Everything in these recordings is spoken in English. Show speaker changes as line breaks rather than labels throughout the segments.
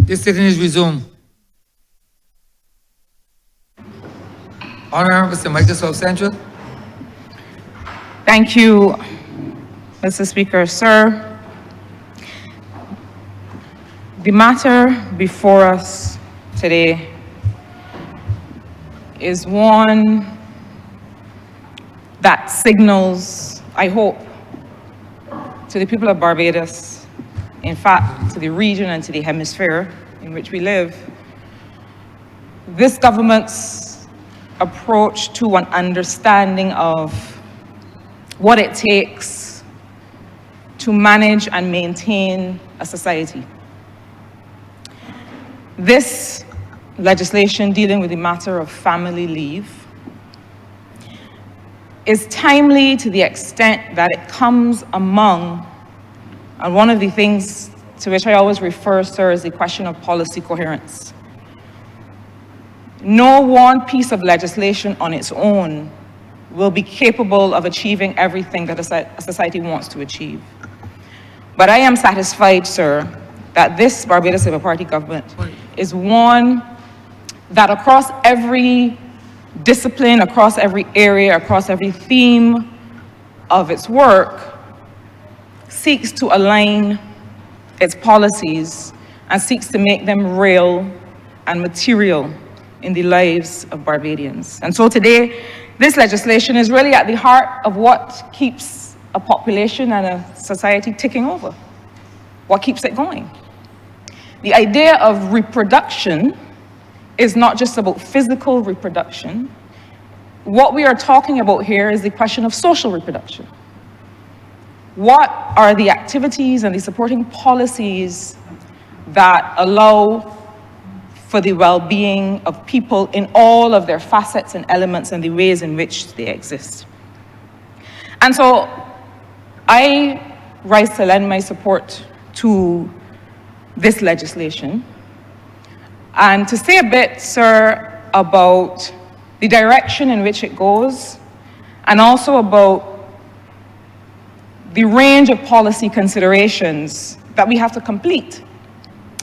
This sitting is resumed. Honourable Microsoft Central.
Thank you, Mr. Speaker. Sir, the matter before us today is one that signals, I hope, to the people of Barbados, in fact, to the region and to the hemisphere in which we live, this government's approach to an understanding of what it takes to manage and maintain a society. This legislation dealing with the matter of family leave is timely to the extent that it comes among, and one of the things to which I always refer, sir, is the question of policy coherence. No one piece of legislation on its own will be capable of achieving everything that a society wants to achieve. But I am satisfied, sir, that this Barbados Labour Party government is one that across every discipline, across every area, across every theme of its work, seeks to align its policies and seeks to make them real and material in the lives of Barbadians. And so today, this legislation is really at the heart of what keeps a population and a society ticking over, what keeps it going. The idea of reproduction is not just about physical reproduction. What we are talking about here is the question of social reproduction. What are the activities and the supporting policies that allow for the well-being of people in all of their facets and elements and the ways in which they exist? And so I rise to lend my support to this legislation and to say a bit, sir, about the direction in which it goes and also about the range of policy considerations that we have to complete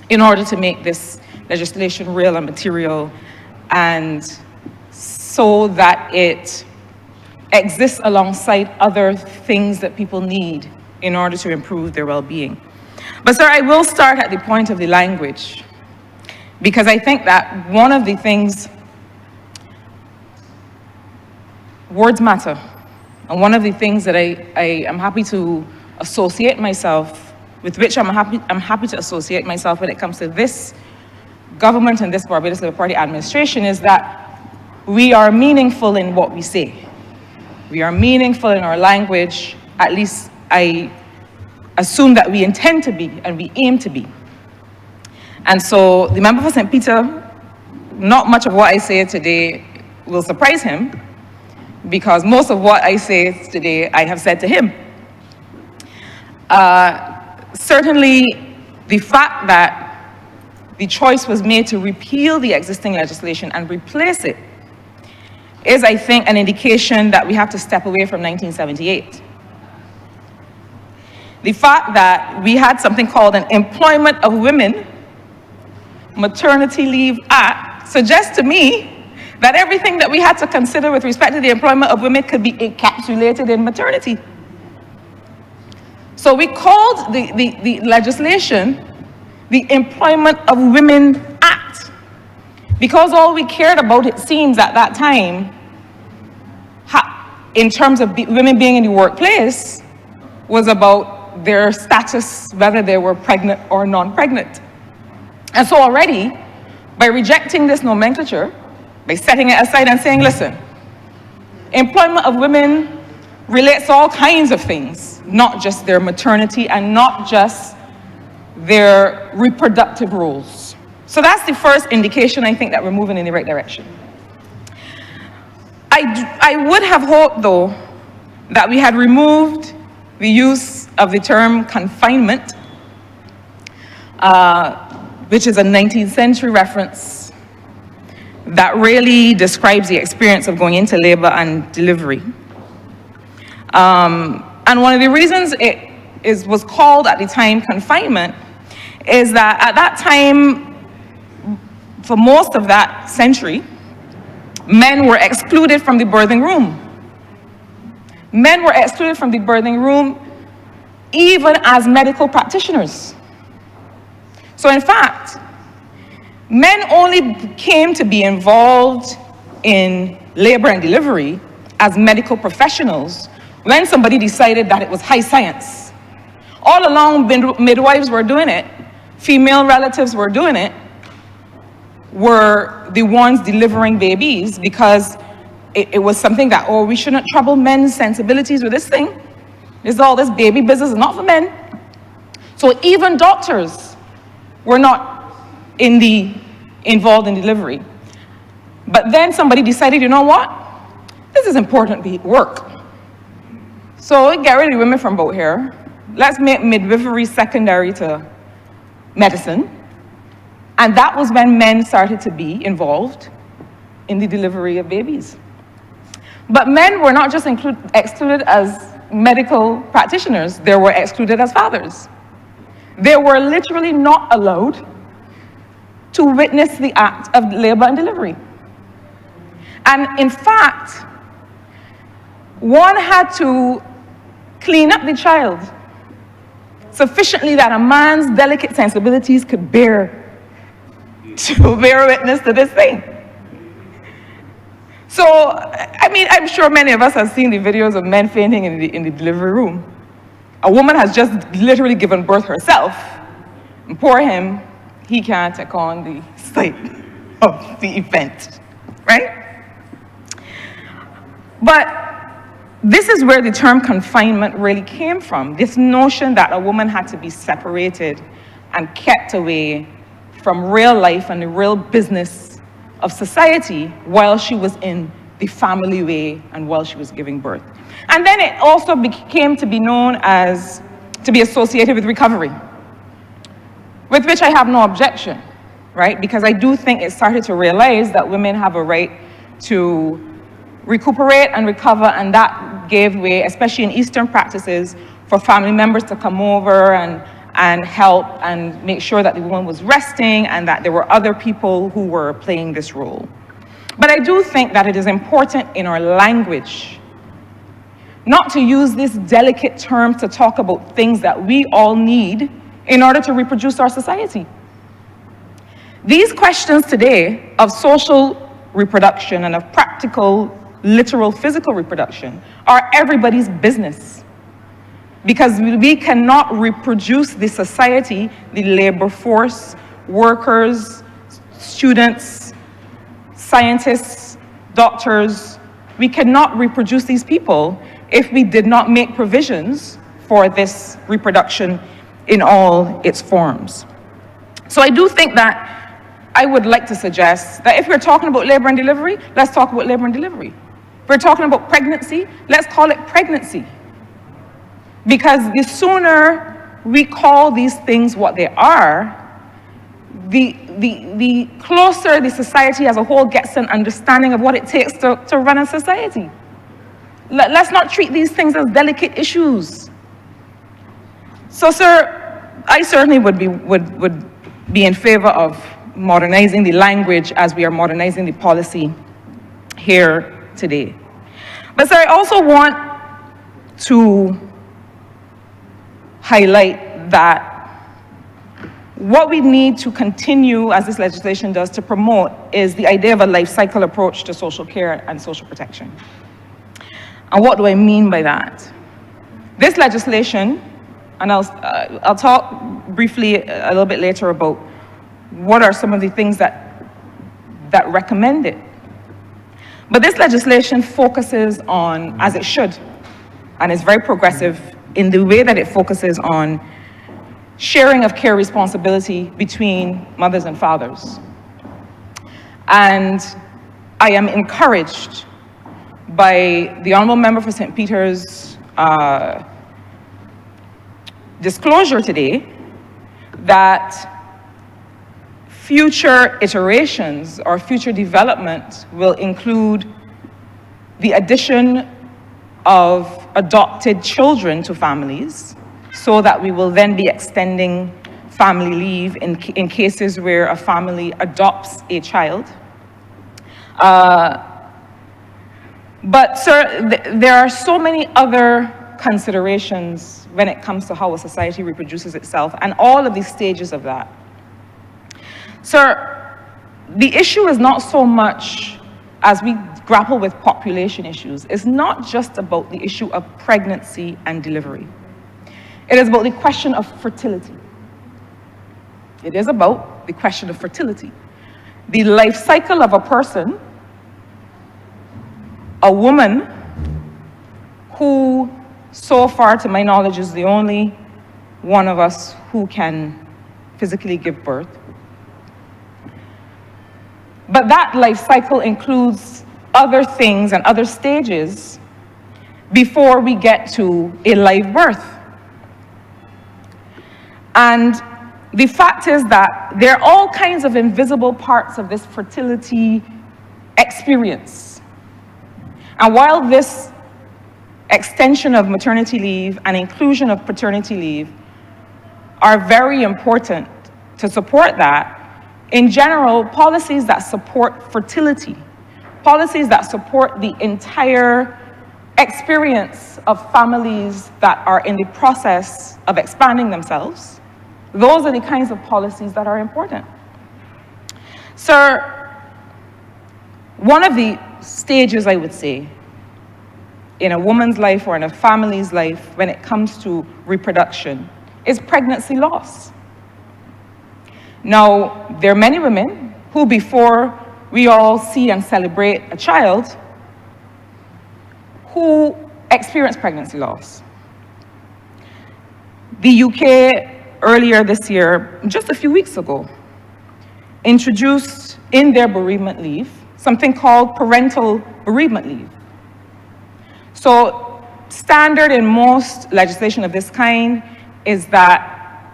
in order to make this legislation real and material, and so that it exists alongside other things that people need in order to improve their well-being. But sir, I will start at the point of the language, because I think that one of the things, words matter, and one of the things that I am happy to associate myself, with which I'm happy to associate myself when it comes to this government and this Barbados Labour Party administration, is that we are meaningful in what we say. We are meaningful in our language, at least I assume that we intend to be and we aim to be. And so the member for St. Peter, not much of what I say today will surprise him, because most of what I say today I have said to him. Certainly the fact that the choice was made to repeal the existing legislation and replace it is, I think, an indication that we have to step away from 1978. The fact that we had something called an Employment of Women Maternity Leave Act suggests to me that everything that we had to consider with respect to the employment of women could be encapsulated in maternity. So we called the legislation the Employment of Women Act, because all we cared about, it seems at that time, in terms of women being in the workplace, was about their status, whether they were pregnant or non-pregnant. And so already, by rejecting this nomenclature, by setting it aside and saying, listen, employment of women relates to all kinds of things, not just their maternity and not just their reproductive roles. So that's the first indication, I think, that we're moving in the right direction. I would have hoped, though, that we had removed the use of the term confinement, which is a 19th century reference that really describes the experience of going into labor and delivery. And one of the reasons it was called at the time confinement is that at that time, for most of that century, men were excluded from the birthing room. Men were excluded from the birthing room even as medical practitioners. So in fact, men only came to be involved in labor and delivery as medical professionals when somebody decided that it was high science. All along, midwives were doing it, female relatives were doing it, were the ones delivering babies because it was something that, oh, we shouldn't trouble men's sensibilities with this thing. All this baby business is not for men. So even doctors were not involved in delivery. But then somebody decided, you know what? This is important work. So get rid of women from both here. Let's make midwifery secondary to medicine. And that was when men started to be involved in the delivery of babies. But men were not just excluded as medical practitioners, they were excluded as fathers. They were literally not allowed to witness the act of labor and delivery. And in fact, one had to clean up the child sufficiently that a man's delicate sensibilities could bear witness to this thing. So, I mean, I'm sure many of us have seen the videos of men fainting in the delivery room. A woman has just literally given birth herself, and poor him, he can't take on the sight of the event, right? But this is where the term confinement really came from, this notion that a woman had to be separated and kept away from real life and the real business of society while she was in the family way and while she was giving birth. And then it also came to be known as, to be associated with recovery, with which I have no objection, right? Because I do think it started to realize that women have a right to recuperate and recover, and that gave way, especially in Eastern practices, for family members to come over and help and make sure that the woman was resting and that there were other people who were playing this role. But I do think that it is important in our language not to use this delicate term to talk about things that we all need in order to reproduce our society. These questions today of social reproduction and of practical, literal, physical reproduction are everybody's business. Because we cannot reproduce the society, the labor force, workers, students, scientists, doctors. We cannot reproduce these people if we did not make provisions for this reproduction in all its forms. So I do think that I would like to suggest that if we're talking about labor and delivery, let's talk about labor and delivery. If we're talking about pregnancy, let's call it pregnancy. Because the sooner we call these things what they are, the closer the society as a whole gets an understanding of what it takes to run a society. Let's not treat these things as delicate issues. So, sir, I certainly would be in favor of modernizing the language as we are modernizing the policy here today. But, sir, I also want to highlight that what we need to continue, as this legislation does, to promote is the idea of a life cycle approach to social care and social protection. And what do I mean by that? This legislation, and I'll talk briefly a little bit later about what are some of the things that recommend it. But this legislation focuses on, as it should, and is very progressive in the way that it focuses on sharing of care responsibility between mothers and fathers. And I am encouraged by the Honourable Member for St. Peter's disclosure today that future iterations or future development will include the addition of adopted children to families, so that we will then be extending family leave in cases where a family adopts a child. But, sir, there are so many other considerations when it comes to how a society reproduces itself and all of these stages of that. Sir, the issue is not so much, as we grapple with population issues, it's not just about the issue of pregnancy and delivery. It is about the question of fertility. It is about the question of fertility. The life cycle of a person, a woman who, so far to my knowledge, is the only one of us who can physically give birth. But that life cycle includes other things and other stages before we get to a live birth. And the fact is that there are all kinds of invisible parts of this fertility experience. And while this extension of maternity leave and inclusion of paternity leave are very important to support that, in general, policies that support fertility, policies that support the entire experience of families that are in the process of expanding themselves, those are the kinds of policies that are important. Sir, one of the stages, I would say, in a woman's life or in a family's life when it comes to reproduction is pregnancy loss. Now, there are many women who, before we all see and celebrate a child, who experience pregnancy loss. The UK, earlier this year, just a few weeks ago, introduced in their bereavement leave something called parental bereavement leave. So, standard in most legislation of this kind is that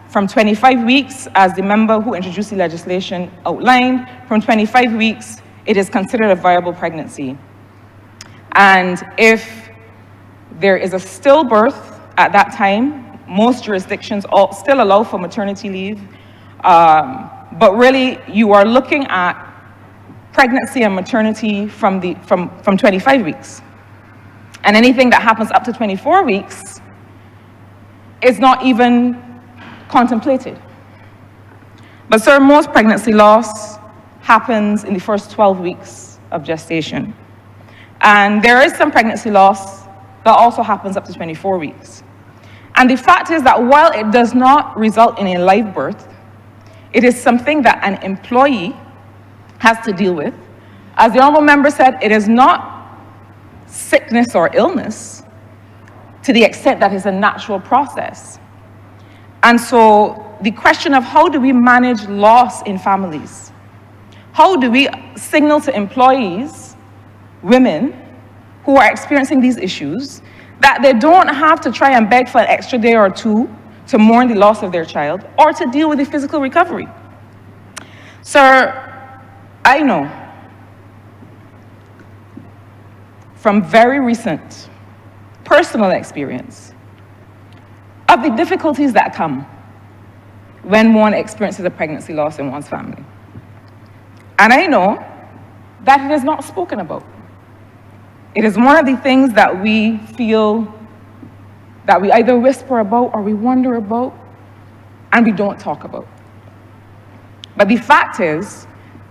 from 25 weeks, as the member who introduced the legislation outlined, from 25 weeks, it is considered a viable pregnancy. And if there is a stillbirth at that time, most jurisdictions still allow for maternity leave, but really you are looking at pregnancy and maternity from 25 weeks. And anything that happens up to 24 weeks is not even contemplated. But sir, most pregnancy loss happens in the first 12 weeks of gestation. And there is some pregnancy loss that also happens up to 24 weeks. And the fact is that while it does not result in a live birth, it is something that an employee has to deal with. As the Honourable Member said, it is not sickness or illness to the extent that it's a natural process. And so the question of how do we manage loss in families? How do we signal to employees, women who are experiencing these issues, that they don't have to try and beg for an extra day or two to mourn the loss of their child or to deal with the physical recovery? Sir, I know from very recent personal experience of the difficulties that come when one experiences a pregnancy loss in one's family. And I know that it is not spoken about. It is one of the things that we feel that we either whisper about or we wonder about and we don't talk about. But the fact is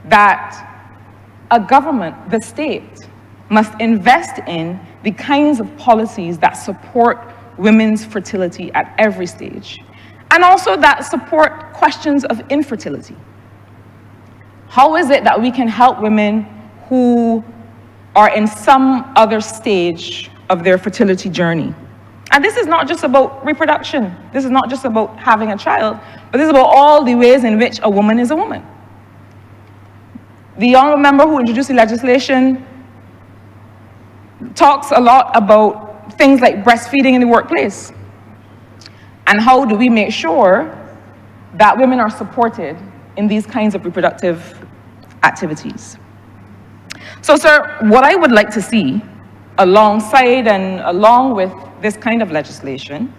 that a government, the state, must invest in the kinds of policies that support women's fertility at every stage, and also that support questions of infertility. How is it that we can help women who are in some other stage of their fertility journey? And this is not just about reproduction. This is not just about having a child, but this is about all the ways in which a woman is a woman. The Honourable Member who introduced the legislation talks a lot about things like breastfeeding in the workplace. And how do we make sure that women are supported in these kinds of reproductive activities? So, sir, what I would like to see alongside and along with this kind of legislation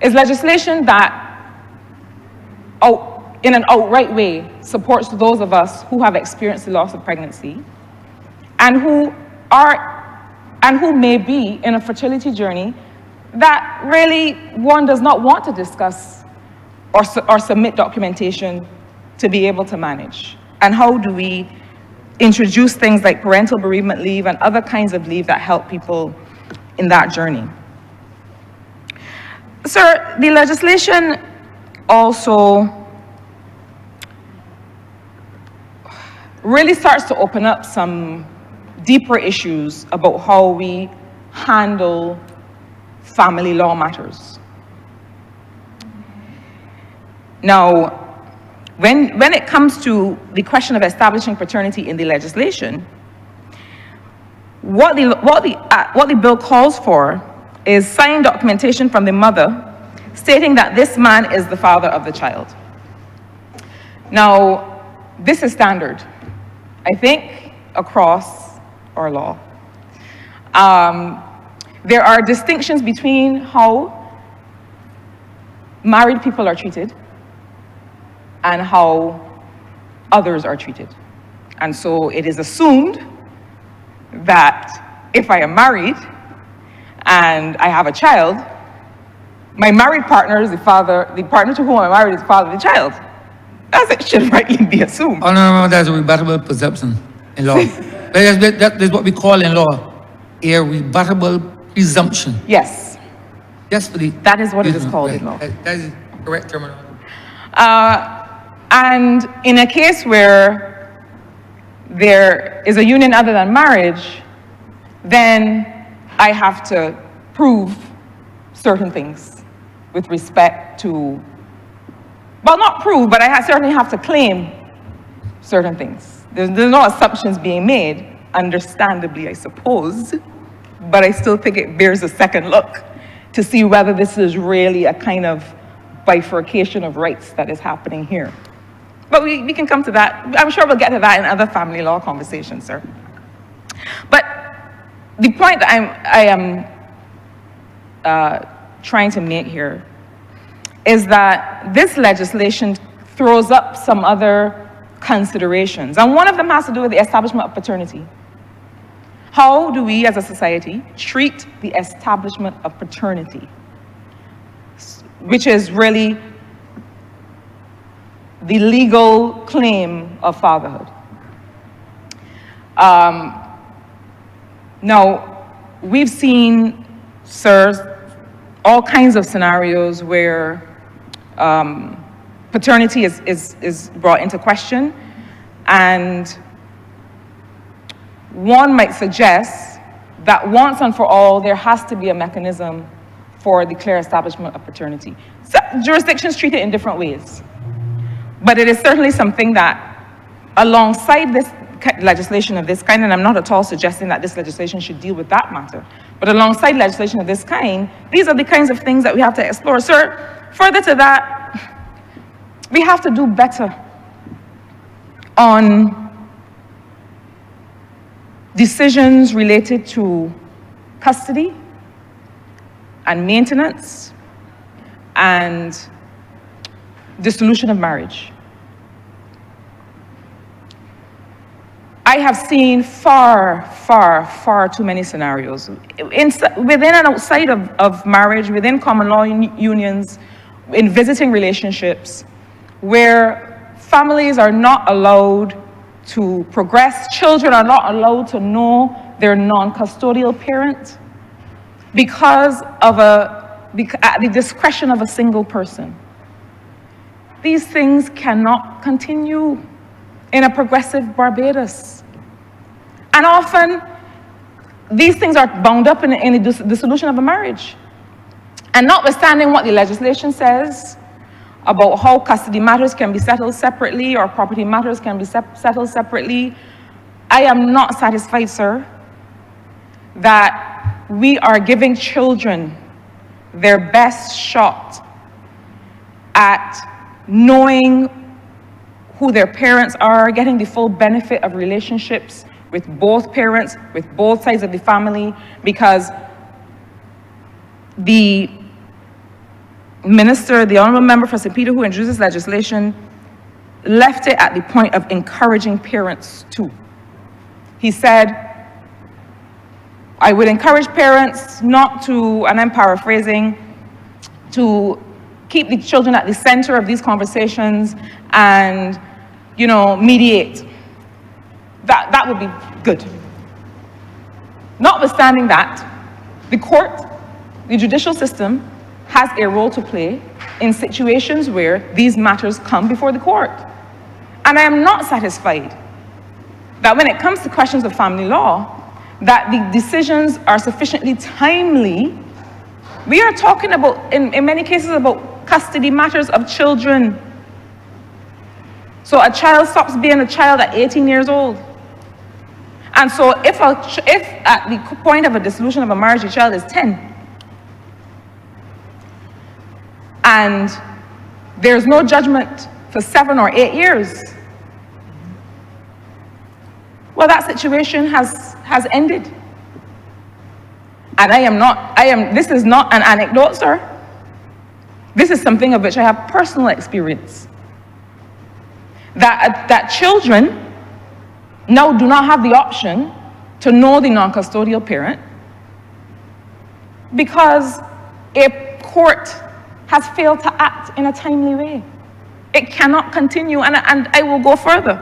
is legislation that in an outright way, supports those of us who have experienced the loss of pregnancy and who may be in a fertility journey that really one does not want to discuss or submit documentation to be able to manage. And how do we introduce things like parental bereavement leave and other kinds of leave that help people in that journey? Sir, the legislation also really starts to open up some deeper issues about how we handle family law matters. Now, when it comes to the question of establishing paternity in the legislation, what the bill calls for is signed documentation from the mother stating that this man is the father of the child. Now, this is standard, I think, across our law. There are distinctions between how married people are treated and how others are treated. And so it is assumed that if I am married and I have a child, my married partner is the partner to whom I'm married is the father of the child. As it should rightly be assumed.
Honourable, that's a rebuttable presumption in law. That is what we call in law a rebuttable presumption.
Yes.
Yes, for the...
That is what it is called in law.
That is correct terminology.
And in a case where there is a union other than marriage, then I have to prove certain things with respect to, well, not prove, but I certainly have to claim certain things. There's no assumptions being made, understandably, I suppose, but I still think it bears a second look to see whether this is really a kind of bifurcation of rights that is happening here. But we can come to that. I'm sure we'll get to that in other family law conversations, sir. But the point that I am trying to make here is that this legislation throws up some other considerations. And one of them has to do with the establishment of paternity. How do we as a society treat the establishment of paternity, which is really the legal claim of fatherhood? Now, we've seen, sirs, all kinds of scenarios where paternity is brought into question, and one might suggest that once and for all, there has to be a mechanism for the clear establishment of paternity. So, jurisdictions treat it in different ways. But it is certainly something that, alongside this legislation of this kind, and I'm not at all suggesting that this legislation should deal with that matter, but alongside legislation of this kind, these are the kinds of things that we have to explore. Sir, further to that, we have to do better on decisions related to custody and maintenance and dissolution of marriage. I have seen far, far, far too many scenarios within and outside of marriage, within common law unions, in visiting relationships, where families are not allowed to progress, children are not allowed to know their non-custodial parent because of at the discretion of a single person. These things cannot continue in a progressive Barbados. And often, these things are bound up in the dissolution of a marriage. And notwithstanding what the legislation says about how custody matters can be settled separately or property matters can be settled separately, I am not satisfied, sir, that we are giving children their best shot at knowing who their parents are, getting the full benefit of relationships with both parents, with both sides of the family, because the minister, the honourable member for St. Peter, who introduced this legislation, left it at the point of encouraging parents too. He said, I would encourage parents not to, and I'm paraphrasing, to keep the children at the center of these conversations and, you know, mediate. That would be good. Notwithstanding that, the court, the judicial system, has a role to play in situations where these matters come before the court. And I am not satisfied that when it comes to questions of family law, that the decisions are sufficiently timely. We are talking about, in many cases, about custody matters of children. So a child stops being a child at 18 years old. And so if at the point of a dissolution of a marriage, the child is 10, and there's no judgment for 7 or 8 years, well, that situation has ended. And this is not an anecdote, sir. This is something of which I have personal experience. That children now do not have the option to know the non-custodial parent because a court has failed to act in a timely way. It cannot continue, and I will go further.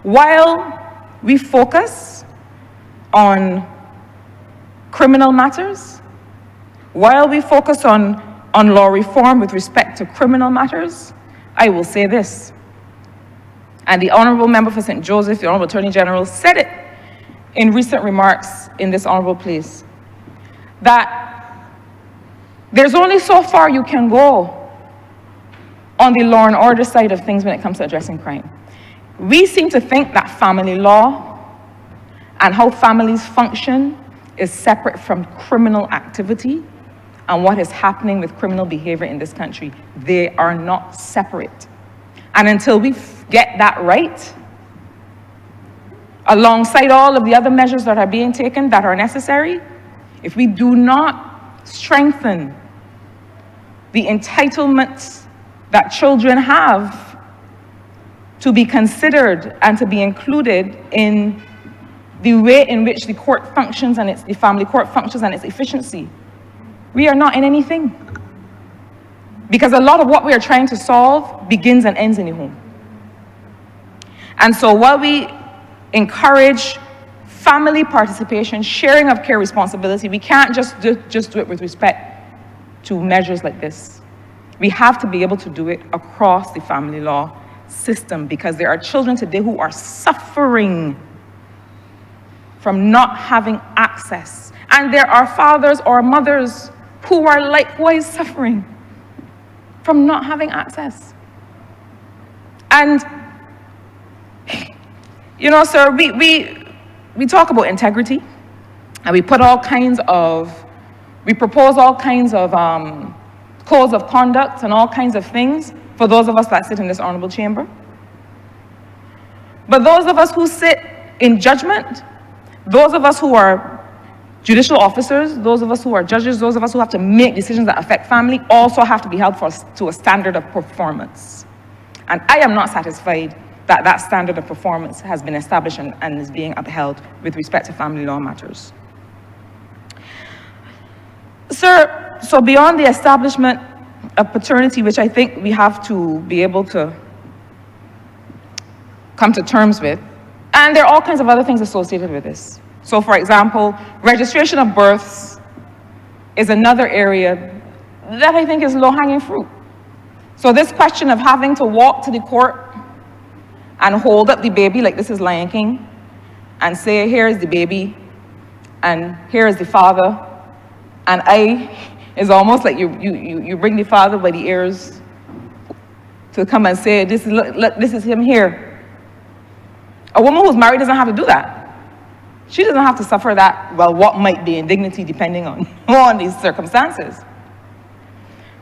While we focus on criminal matters, while we focus on law reform with respect to criminal matters, I will say this, and the Honourable Member for St. Joseph, the Honourable Attorney General, said it in recent remarks in this honourable place, that there's only so far you can go on the law and order side of things when it comes to addressing crime. We seem to think that family law and how families function is separate from criminal activity and what is happening with criminal behavior in this country. They are not separate. And until we get that right, alongside all of the other measures that are being taken that are necessary, if we do not strengthen the entitlements that children have to be considered and to be included in the way in which the court functions and the family court functions and its efficiency, we are not in anything. Because a lot of what we are trying to solve begins and ends in the home. And so while we encourage family participation, sharing of care responsibility, we can't just do it with respect to measures like this. We have to be able to do it across the family law system, because there are children today who are suffering from not having access. And there are fathers or mothers who are likewise suffering from not having access. And, you know, sir, we talk about integrity, and we propose all kinds of codes of conduct and all kinds of things for those of us that sit in this honorable chamber. But those of us who sit in judgment, those of us who are judicial officers, those of us who are judges, those of us who have to make decisions that affect family, also have to be held to a standard of performance. And I am not satisfied that that standard of performance has been established and is being upheld with respect to family law matters. Sir, so beyond the establishment of paternity, which I think we have to be able to come to terms with, and there are all kinds of other things associated with this. So for example, registration of births is another area that I think is low-hanging fruit. So this question of having to walk to the court and hold up the baby like this is Lion King and say, here is the baby and here is the father, and is almost like you bring the father by the ears to come and say, this is him here. A woman who's married doesn't have to do that. She doesn't have to suffer that, well, what might be indignity depending on these circumstances.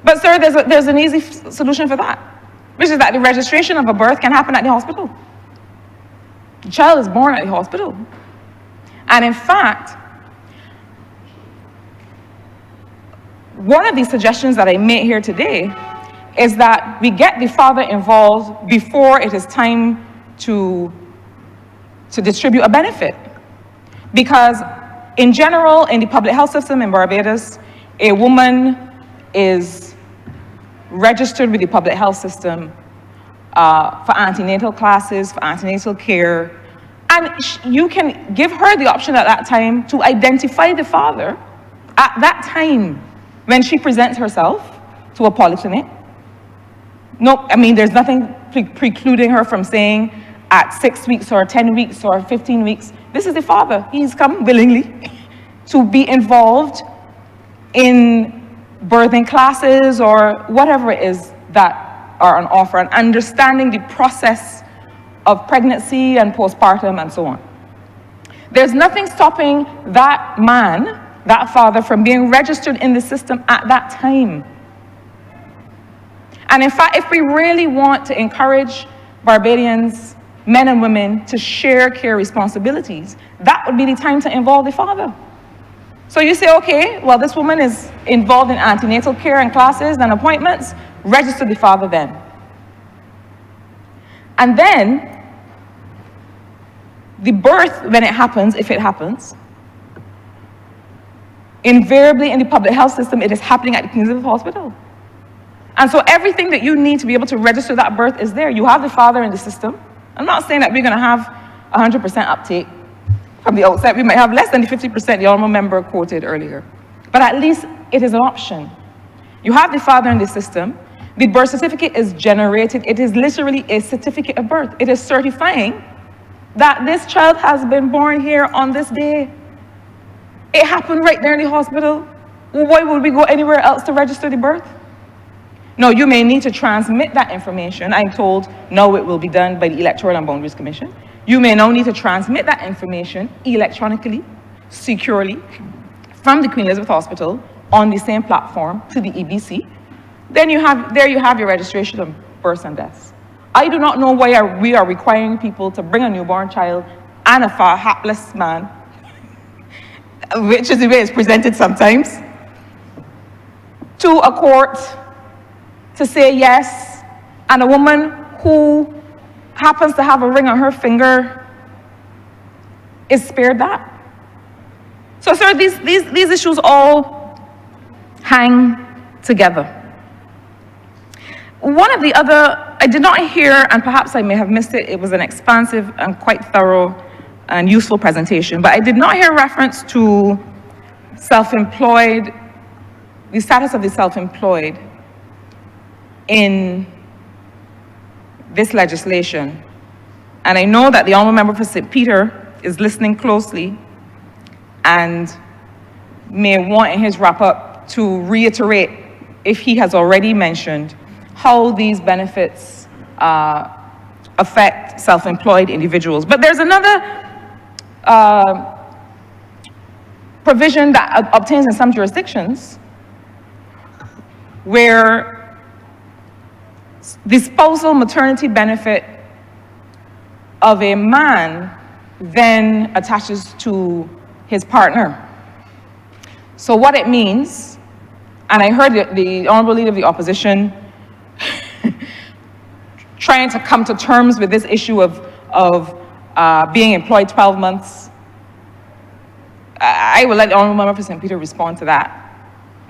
But sir, there's an easy solution for that, which is that the registration of a birth can happen at the hospital. The child is born at the hospital. And in fact, one of the suggestions that I made here today is that we get the father involved before it is time to distribute a benefit. Because in general, in the public health system in Barbados, a woman is registered with the public health system for antenatal classes, for antenatal care, and you can give her the option at that time to identify the father at that time when she presents herself to a polyclinic. No, I mean, there's nothing precluding her from saying at 6 weeks or 10 weeks or 15 weeks, this is the father. He's come willingly to be involved in birthing classes or whatever it is that are on offer, and understanding the process of pregnancy and postpartum and so on. There's nothing stopping that man, that father, from being registered in the system at that time. And in fact, if we really want to encourage Barbadians, men and women, to share care responsibilities, that would be the time to involve the father. So you say, okay, well, this woman is involved in antenatal care and classes and appointments, register the father then. And then, the birth, when it happens, if it happens, invariably in the public health system, it is happening at the Queen's Elizabeth Hospital. And so everything that you need to be able to register that birth is there. You have the father in the system. I'm not saying that we're going to have 100% uptake from the outset. We might have less than the 50% the honourable member quoted earlier. But at least it is an option. You have the father in the system. The birth certificate is generated. It is literally a certificate of birth. It is certifying that this child has been born here on this day. It happened right there in the hospital. Why would we go anywhere else to register the birth? No, you may need to transmit that information. I'm told no, it will be done by the Electoral and Boundaries Commission. You may now need to transmit that information electronically, securely, from the Queen Elizabeth Hospital on the same platform to the EBC. Then you have your registration of births and deaths. I do not know why we are requiring people to bring a newborn child and a hapless man, which is the way it's presented sometimes, to a court to say yes, and a woman who happens to have a ring on her finger is spared that. So, sir, these issues all hang together. One of the other, I did not hear, and perhaps I may have missed it, it was an expansive and quite thorough and useful presentation, but I did not hear reference to self-employed, the status of the self-employed in this legislation. And I know that the Honourable Member for St. Peter is listening closely and may want in his wrap-up to reiterate, if he has already mentioned, how these benefits affect self-employed individuals. But there's another provision that obtains in some jurisdictions where the spousal maternity benefit of a man then attaches to his partner. So what it means, and I heard the Honourable Leader of the Opposition trying to come to terms with this issue of being employed 12 months. I will let the Honourable Member for St. Peter respond to that,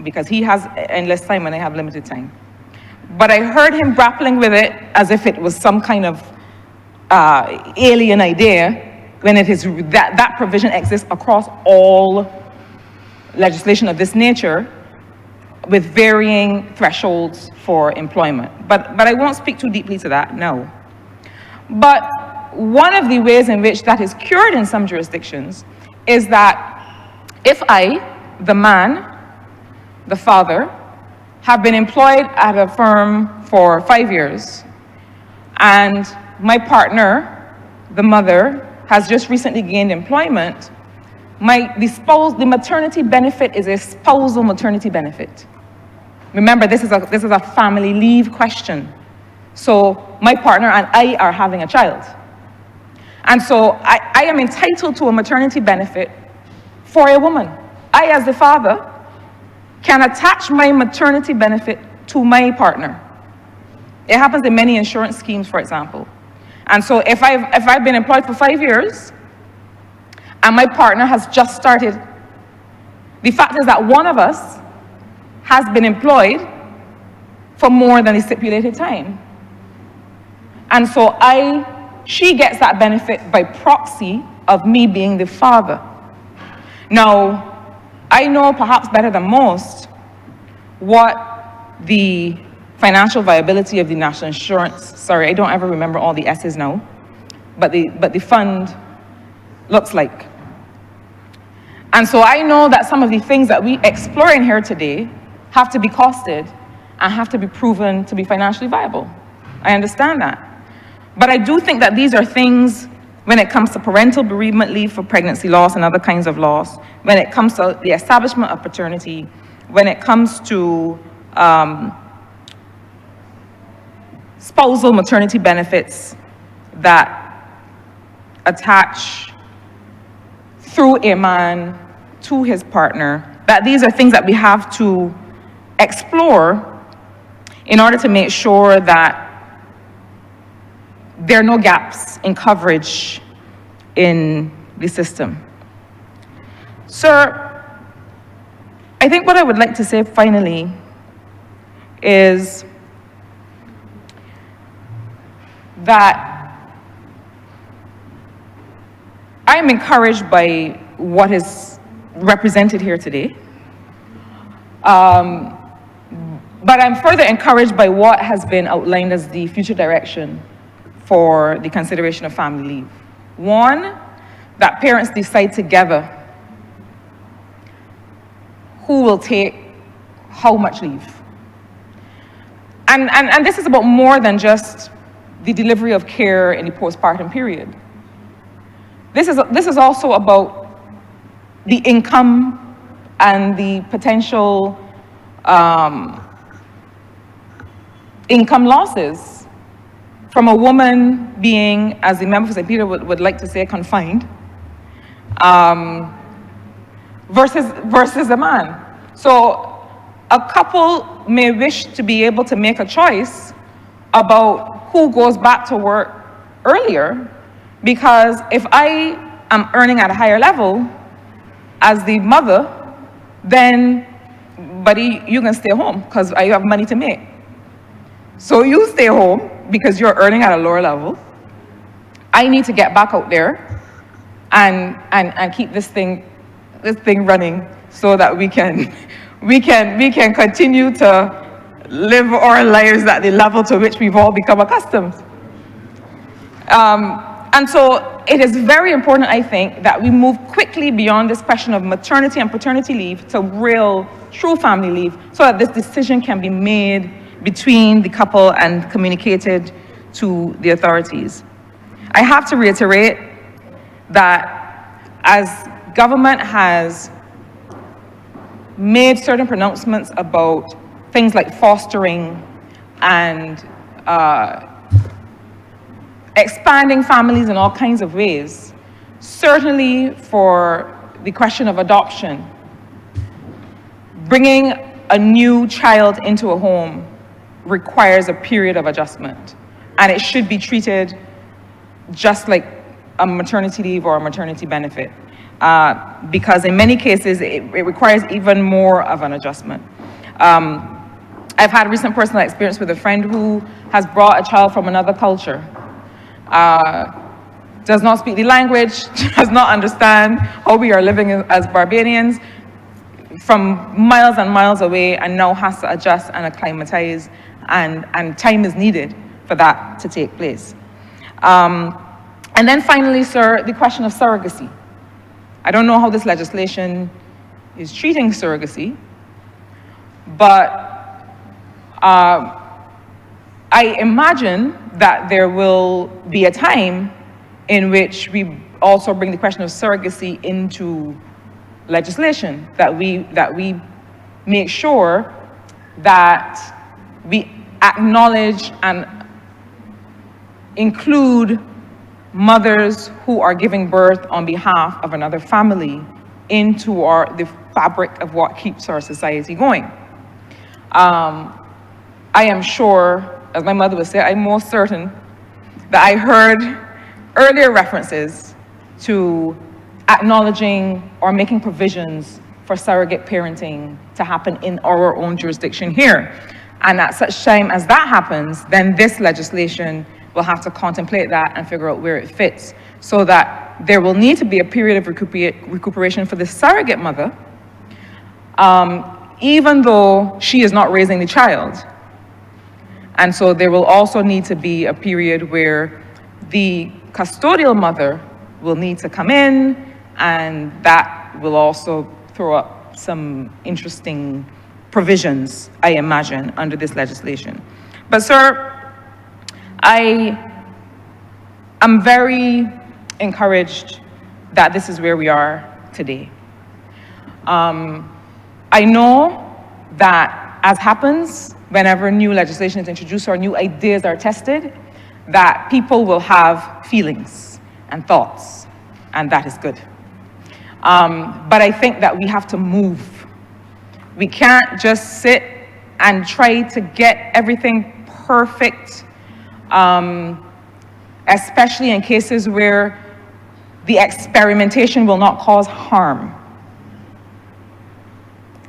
because he has endless time and I have limited time. But I heard him grappling with it as if it was some kind of alien idea, when it is that provision exists across all legislation of this nature, with varying thresholds for employment. But I won't speak too deeply to that, no. But one of the ways in which that is cured in some jurisdictions is that if I, the man, the father, have been employed at a firm for 5 years, and my partner, the mother, has just recently gained employment, the maternity benefit is a spousal maternity benefit. Remember, this is a family leave question. So my partner and I are having a child. And so I am entitled to a maternity benefit for a woman. I, as the father, can attach my maternity benefit to my partner. It happens in many insurance schemes, for example. And so if I've been employed for 5 years and my partner has just started, the fact is that one of us has been employed for more than the stipulated time. And so she gets that benefit by proxy of me being the father. Now, I know perhaps better than most what the financial viability of the national insurance, sorry, I don't ever remember all the S's now, but the fund looks like. And so I know that some of the things that we explore in here today have to be costed and have to be proven to be financially viable. I understand that. But I do think that these are things when it comes to parental bereavement leave for pregnancy loss and other kinds of loss, when it comes to the establishment of paternity, when it comes to spousal maternity benefits that attach through a man to his partner, that these are things that we have to explore in order to make sure that there are no gaps in coverage in the system. Sir, I think what I would like to say finally is that I am encouraged by what is represented here today. But I'm further encouraged by what has been outlined as the future direction for the consideration of family leave. One, that parents decide together who will take how much leave. And this is about more than just the delivery of care in the postpartum period. This is also about the income and the potential income losses from a woman being, as the member for St. Peter would like to say, confined, versus a man. So a couple may wish to be able to make a choice about who goes back to work earlier, because if I am earning at a higher level as the mother, then, buddy, you can stay home because I have money to make. So you stay home because you're earning at a lower level. I need to get back out there and keep this thing running so that we can continue to live our lives at the level to which we've all become accustomed. And so it is very important, I think, that we move quickly beyond this question of maternity and paternity leave to real, true family leave, so that this decision can be made between the couple and communicated to the authorities. I have to reiterate that as government has made certain pronouncements about things like fostering and expanding families in all kinds of ways, certainly for the question of adoption, bringing a new child into a home requires a period of adjustment, and it should be treated just like a maternity leave or a maternity benefit, because in many cases it requires even more of an adjustment. I've had recent personal experience with a friend who has brought a child from another culture, does not speak the language, does not understand how we are living as Barbadians, from miles and miles away, and now has to adjust and acclimatize, and time is needed for that to take place. And then finally, sir, the question of surrogacy. I don't know how this legislation is treating surrogacy, but I imagine that there will be a time in which we also bring the question of surrogacy into legislation, that we make sure that we acknowledge and include mothers who are giving birth on behalf of another family into the fabric of what keeps our society going. I am sure, as my mother would say, I'm most certain that I heard earlier references to acknowledging or making provisions for surrogate parenting to happen in our own jurisdiction here. And at such time as that happens, then this legislation will have to contemplate that and figure out where it fits, so that there will need to be a period of recuperation for the surrogate mother, even though she is not raising the child. And so there will also need to be a period where the custodial mother will need to come in, and that will also throw up some interesting provisions, I imagine, under this legislation. But sir, I am very encouraged that this is where we are today. I know that, as happens whenever new legislation is introduced or new ideas are tested, that people will have feelings and thoughts, and that is good. But I think that we have to move. We can't just sit and try to get everything perfect, especially in cases where the experimentation will not cause harm.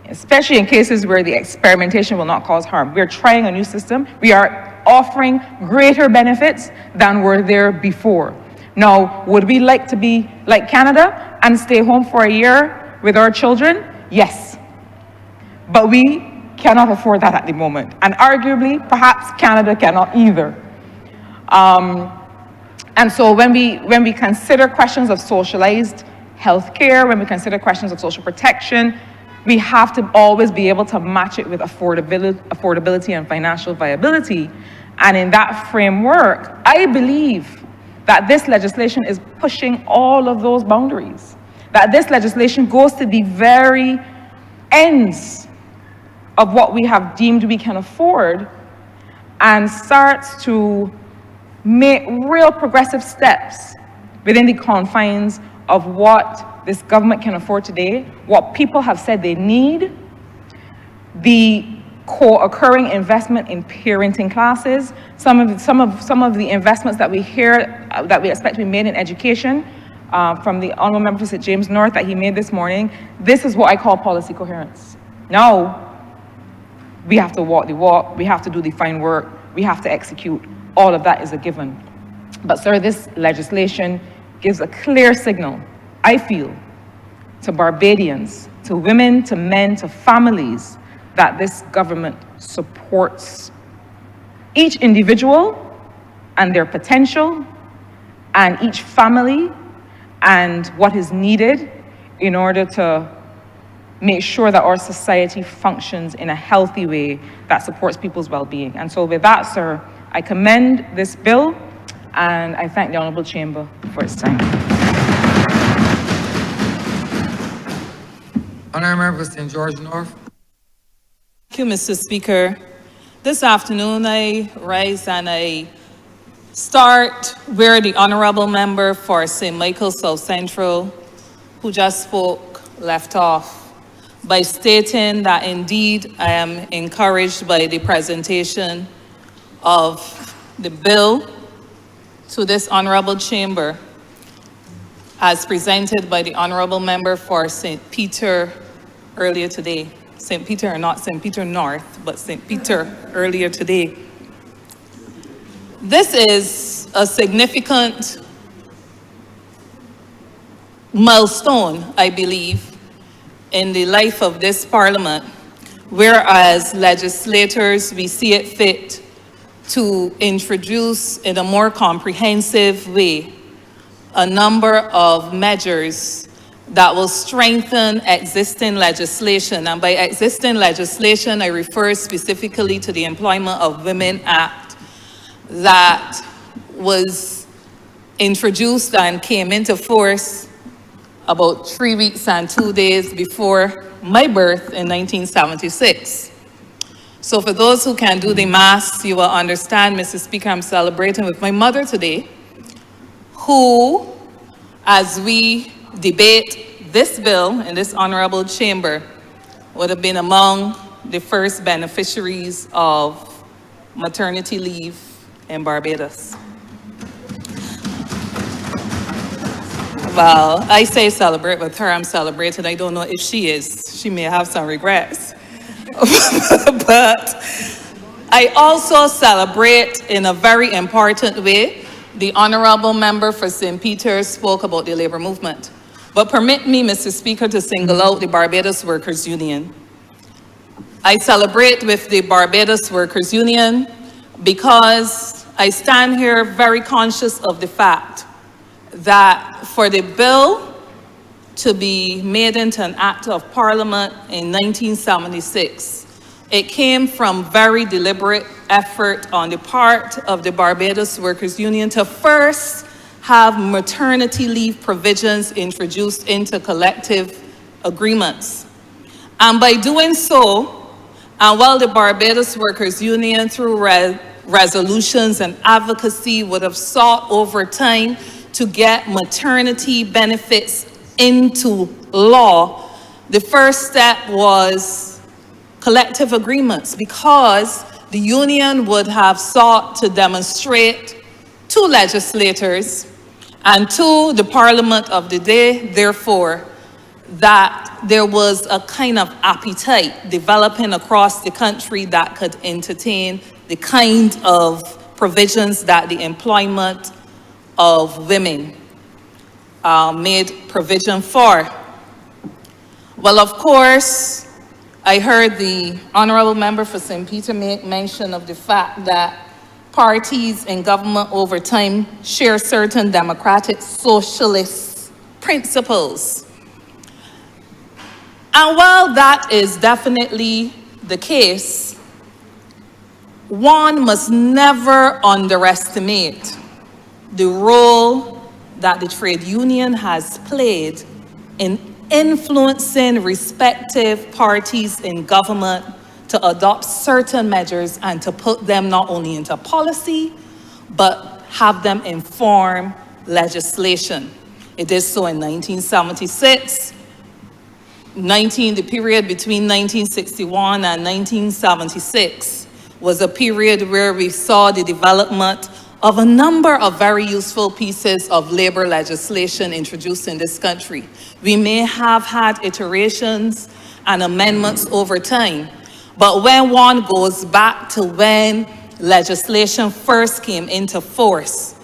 Especially in cases where the experimentation will not cause harm. We're trying a new system. We are offering greater benefits than were there before. Now, would we like to be like Canada and stay home for a year with our children? Yes. But we cannot afford that at the moment. And arguably, perhaps Canada cannot either. And so when we consider questions of socialized healthcare, when we consider questions of social protection, we have to always be able to match it with affordability and financial viability. And in that framework, I believe that this legislation is pushing all of those boundaries. That this legislation goes to the very ends of what we have deemed we can afford and starts to make real progressive steps within the confines of what this government can afford today, what people have said they need, the co-occurring investment in parenting classes, some of the investments that we hear that we expect to be made in education, from the Honourable Member for St. James North that he made this morning. This is what I call policy coherence. Now, we have to walk the walk, we have to do the fine work, we have to execute. All of that is a given. But sir, this legislation gives a clear signal, I feel, to Barbadians, to women, to men, to families, that this government supports each individual and their potential, and each family and what is needed in order to make sure that our society functions in a healthy way that supports people's well-being. And so with that, sir, I commend this bill, and I thank the Honourable Chamber for its time.
Honourable Member for St. George North.
Thank you, Mr. Speaker. This afternoon, I rise and I start where the Honourable Member for St. Michael South Central, who just spoke, left off, by stating that indeed I am encouraged by the presentation of the bill to this Honourable Chamber as presented by the Honourable Member for St. Peter earlier today. St. Peter, not St. Peter North, but St. Peter earlier today. This is a significant milestone, I believe, in the life of this Parliament, whereas legislators, we see it fit to introduce in a more comprehensive way a number of measures that will strengthen existing legislation. And by existing legislation, I refer specifically to the Employment of Women Act that was introduced and came into force about 3 weeks and 2 days before my birth in 1976. So for those who can do the math, you will understand, Mr. Speaker, I'm celebrating with my mother today, who, as we debate this bill in this honorable chamber would have been among the first beneficiaries of maternity leave in Barbados. Well, I say celebrate with her, I'm celebrating. I don't know if she is. She may have some regrets. But I also celebrate in a very important way. The honorable member for St. Peter's spoke about the labor movement. But permit me, Mr. Speaker, to single out the Barbados Workers Union. I celebrate with the Barbados Workers Union because I stand here very conscious of the fact that for the bill to be made into an act of parliament in 1976, it came from very deliberate effort on the part of the Barbados Workers Union to first have maternity leave provisions introduced into collective agreements. And by doing so, and while the Barbados Workers Union through resolutions and advocacy would have sought over time to get maternity benefits into law, the first step was collective agreements, because the union would have sought to demonstrate to legislators and to the parliament of the day, therefore, that there was a kind of appetite developing across the country that could entertain the kind of provisions that the employment of women made provision for. Well, of course, I heard the honorable member for St. Peter make mention of the fact that parties in government over time share certain democratic socialist principles. And while that is definitely the case, one must never underestimate the role that the trade union has played in influencing respective parties in government to adopt certain measures and to put them not only into policy, but have them inform legislation. It did so in 1976. The period between 1961 and 1976 was a period where we saw the development of a number of very useful pieces of labor legislation introduced in this country. We may have had iterations and amendments over time, but when one goes back to when legislation first came into force,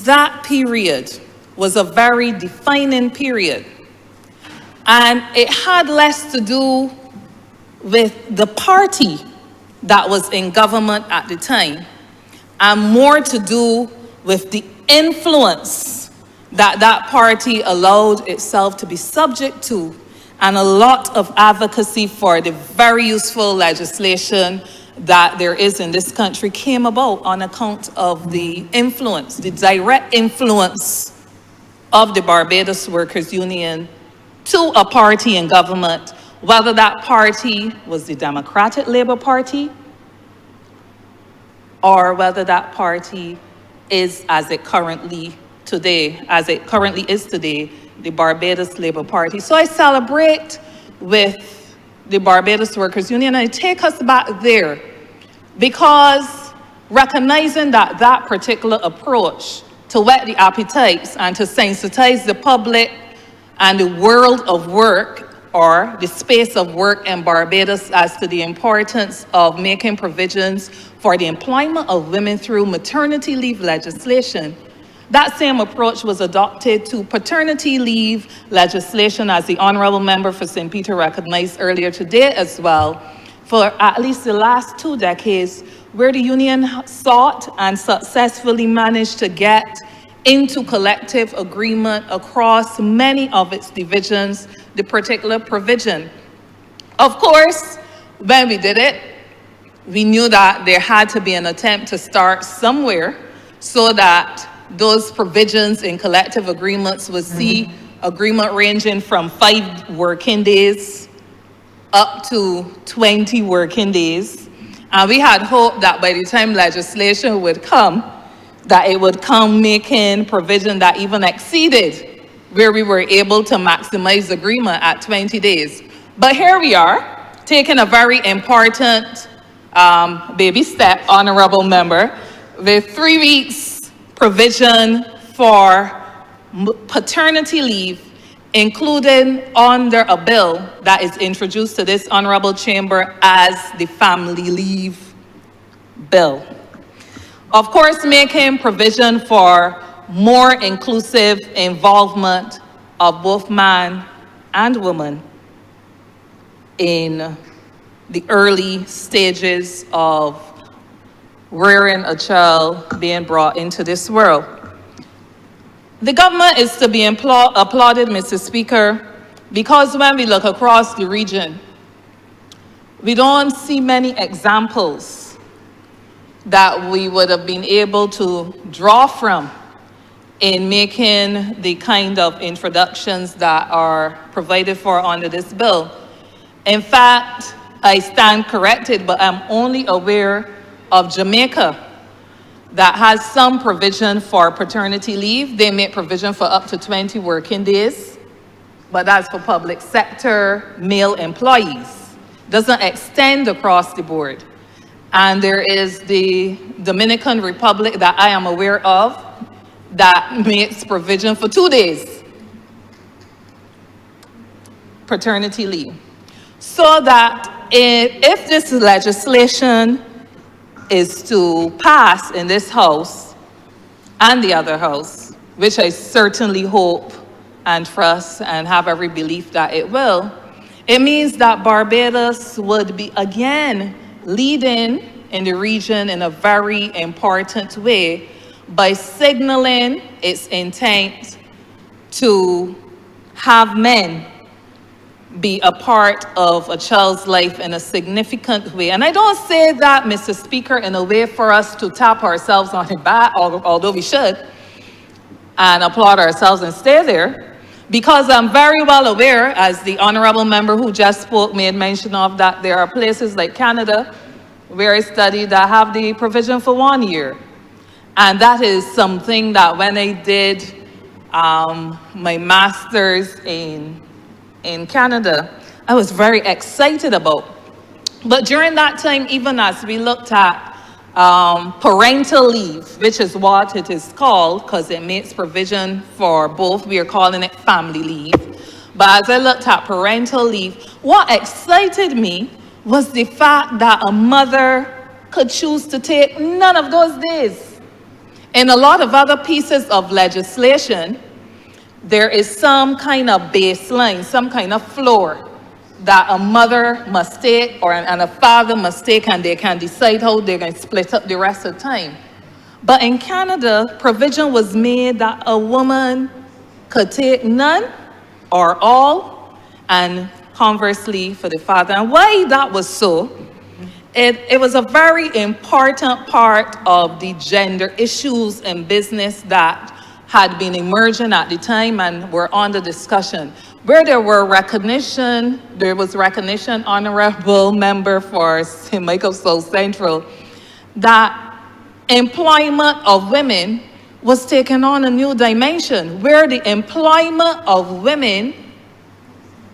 that period was a very defining period. And it had less to do with the party that was in government at the time, and more to do with the influence that that party allowed itself to be subject to, and a lot of advocacy for the very useful legislation that there is in this country came about on account of the influence, the direct influence of the Barbados Workers Union to a party in government, whether that party was the Democratic Labour Party or whether that party is, as it currently is today, the Barbados Labour Party. So I celebrate with the Barbados Workers Union, and I take us back there because recognizing that that particular approach to whet the appetites and to sensitize the public and the world of work, or the space of work in Barbados, as to the importance of making provisions for the employment of women through maternity leave legislation. That same approach was adopted to paternity leave legislation, as the honorable member for St. Peter recognized earlier today as well, for at least the last 2 decades, where the union sought and successfully managed to get into collective agreement across many of its divisions, the particular provision. Of course, when we did it, we knew that there had to be an attempt to start somewhere so that those provisions in collective agreements would see agreement ranging from 5 working days up to 20 working days. And we had hoped that by the time legislation would come, that it would come making provision that even exceeded where we were able to maximize agreement at 20 days. But here we are, taking a very important baby step, honorable member, with 3 weeks provision for paternity leave, including under a bill that is introduced to this honorable chamber as the family leave bill. Of course, making provision for more inclusive involvement of both man and woman in the early stages of rearing a child being brought into this world. The government is to be applauded, Mr. Speaker, because when we look across the region, we don't see many examples that we would have been able to draw from in making the kind of introductions that are provided for under this bill. In fact, I stand corrected, but I'm only aware of Jamaica that has some provision for paternity leave. They make provision for up to 20 working days, but that's for public sector male employees. Doesn't extend across the board. And there is the Dominican Republic that I am aware of that makes provision for 2 days paternity leave. So that if this legislation is to pass in this House and the other House, which I certainly hope and trust and have every belief that it will, it means that Barbados would be again leading in the region in a very important way by signaling its intent to have men be a part of a child's life in a significant way. And I don't say that, Mr. Speaker, in a way for us to tap ourselves on the back, although we should, and applaud ourselves and stay there, because I'm very well aware, as the honorable member who just spoke made mention of, that there are places like Canada, where I studied, that have the provision for 1 year. And that is something that when I did my master's in Canada, I was very excited about. But during that time, even as we looked at parental leave, which is what it is called, because it makes provision for both, we are calling it family leave. But as I looked at parental leave, what excited me was the fact that a mother could choose to take none of those days. In a lot of other pieces of legislation, there is some kind of baseline, some kind of floor that a mother must take and a father must take, and they can decide how they're going to split up the rest of the time. But in Canada, provision was made that a woman could take none or all, and conversely for the father. And why that was so, it was a very important part of the gender issues in business that had been emerging at the time and were on the discussion. Where there was recognition, honorable member for St. Michael South Central, that employment of women was taken on a new dimension, where the employment of women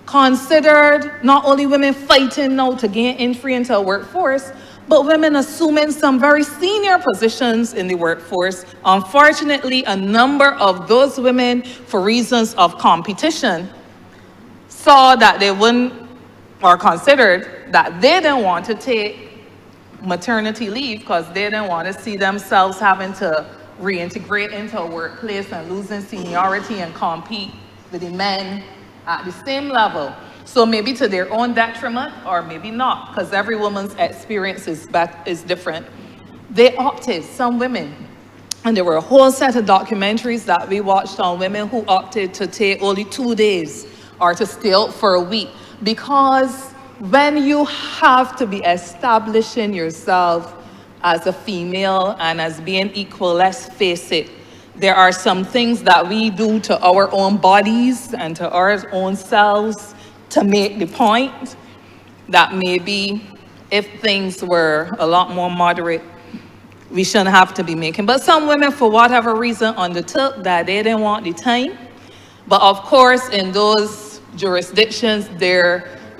considered not only women fighting now to gain entry into a workforce, but women assuming some very senior positions in the workforce. Unfortunately, a number of those women, for reasons of competition, saw that they wouldn't, or considered that they didn't want to take maternity leave because they didn't want to see themselves having to reintegrate into a workplace and losing seniority and compete with the men at the same level. So maybe to their own detriment, or maybe not, because every woman's experience is different. They opted, some women, and there were a whole set of documentaries that we watched on women who opted to take only 2 days or to stay out for a week. Because when you have to be establishing yourself as a female and as being equal, let's face it, there are some things that we do to our own bodies and to our own selves to make the point that maybe if things were a lot more moderate, we shouldn't have to be making. But some women, for whatever reason, undertook that they didn't want the time. But of course, in those jurisdictions,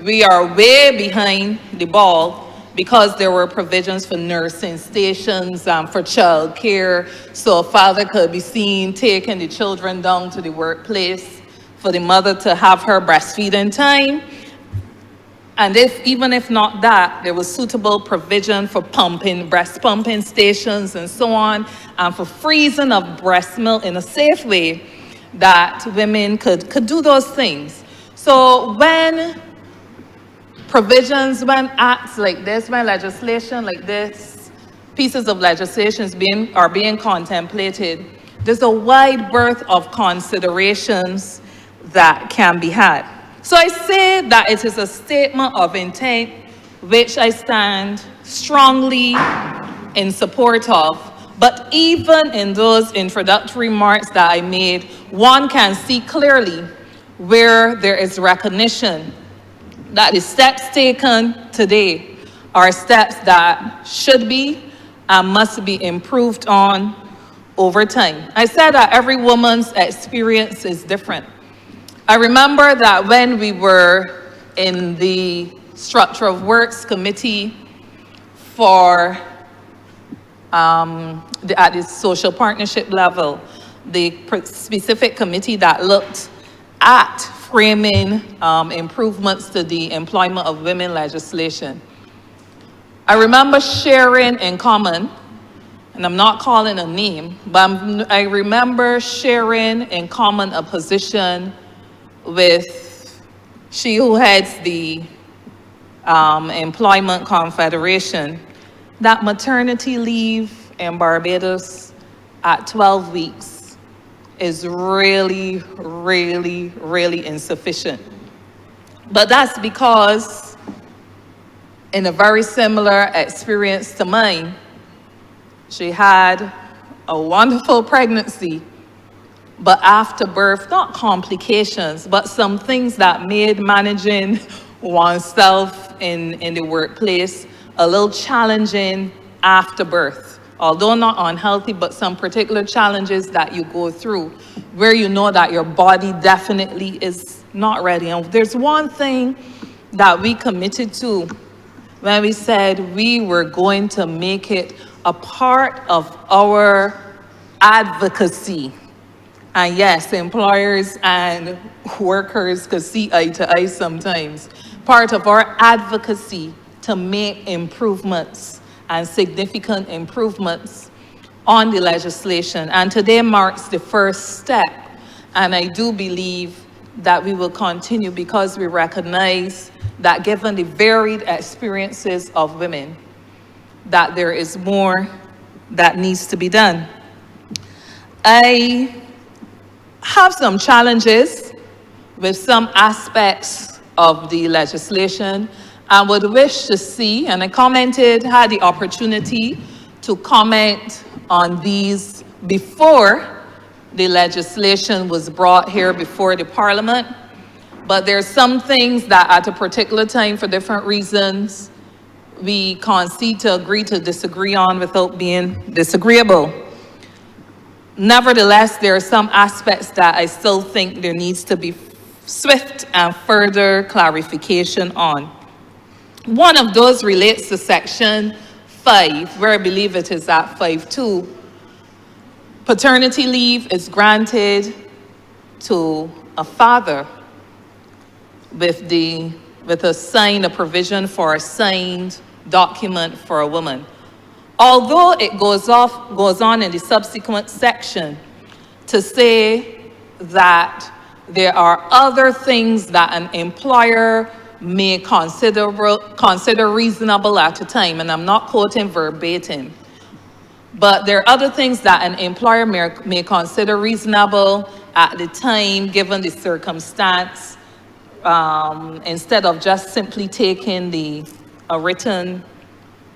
we are way behind the ball because there were provisions for nursing stations, for child care, so a father could be seen taking the children down to the workplace for the mother to have her breastfeeding time. And even if not that, there was suitable provision for breast pumping stations and so on, and for freezing of breast milk in a safe way that women could do those things. So when acts like this, when legislation like this, pieces of legislation are being contemplated, there's a wide berth of considerations that can be had. So I say that it is a statement of intent which I stand strongly in support of. But even in those introductory remarks that I made, one can see clearly where there is recognition that the steps taken today are steps that should be and must be improved on over time. I said that every woman's experience is different. I remember that when we were in the Structure of Works Committee for at the social partnership level, the specific committee that looked at framing improvements to the employment of women legislation. I remember sharing in common, and I'm not calling a name, but I remember sharing in common a position with she who heads the Employment Confederation, that maternity leave in Barbados at 12 weeks is really, really, really insufficient. But that's because in a very similar experience to mine, she had a wonderful pregnancy, but after birth, not complications, but some things that made managing oneself in the workplace a little challenging after birth. Although not unhealthy, but some particular challenges that you go through where you know that your body definitely is not ready. And there's one thing that we committed to when we said we were going to make it a part of our advocacy. And yes, employers and workers could see eye to eye sometimes. Part of our advocacy to make improvements and significant improvements on the legislation. And today marks the first step. And I do believe that we will continue because we recognize that given the varied experiences of women, that there is more that needs to be done. I have some challenges with some aspects of the legislation and would wish to see, and I had the opportunity to comment on these before the legislation was brought here before the Parliament. But there's some things that at a particular time, for different reasons, we concede to agree to disagree on without being disagreeable. Nevertheless, there are some aspects that I still think there needs to be swift and further clarification on. One of those relates to Section 5, where I believe it is at 5.2. Paternity leave is granted to a father with a provision for a signed document for a woman. Although it goes on in the subsequent section to say that there are other things that an employer may consider reasonable at a time, and I'm not quoting verbatim, but there are other things that an employer may consider reasonable at the time given the circumstance, instead of just simply taking a written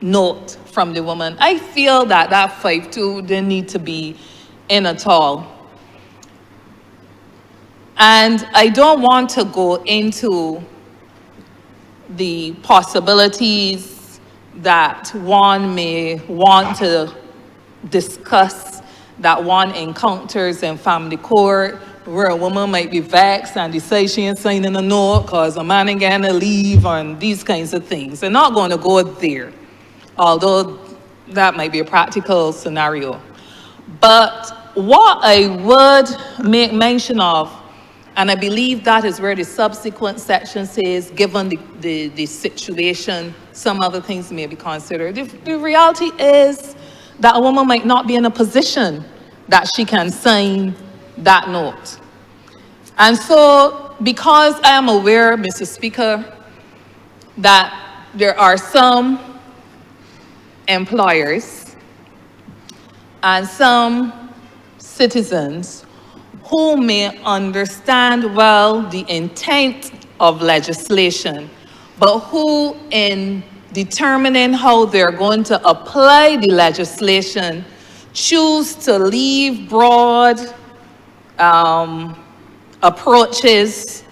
note from the woman. I feel that 5.2 didn't need to be in at all. And I don't want to go into the possibilities that one may want to discuss, that one encounters in family court, where a woman might be vexed and decide she ain't signing a note because a man ain't gonna leave and these kinds of things. They're not going to go there, although that might be a practical scenario. But what I would make mention of, and I believe that is where the subsequent section says, given the situation, some other things may be considered. The reality is that a woman might not be in a position that she can sign that note. And so, because I am aware, Mr. Speaker, that there are some employers and some citizens who may understand well the intent of legislation, but who, in determining how they're going to apply the legislation, choose to leave broad approaches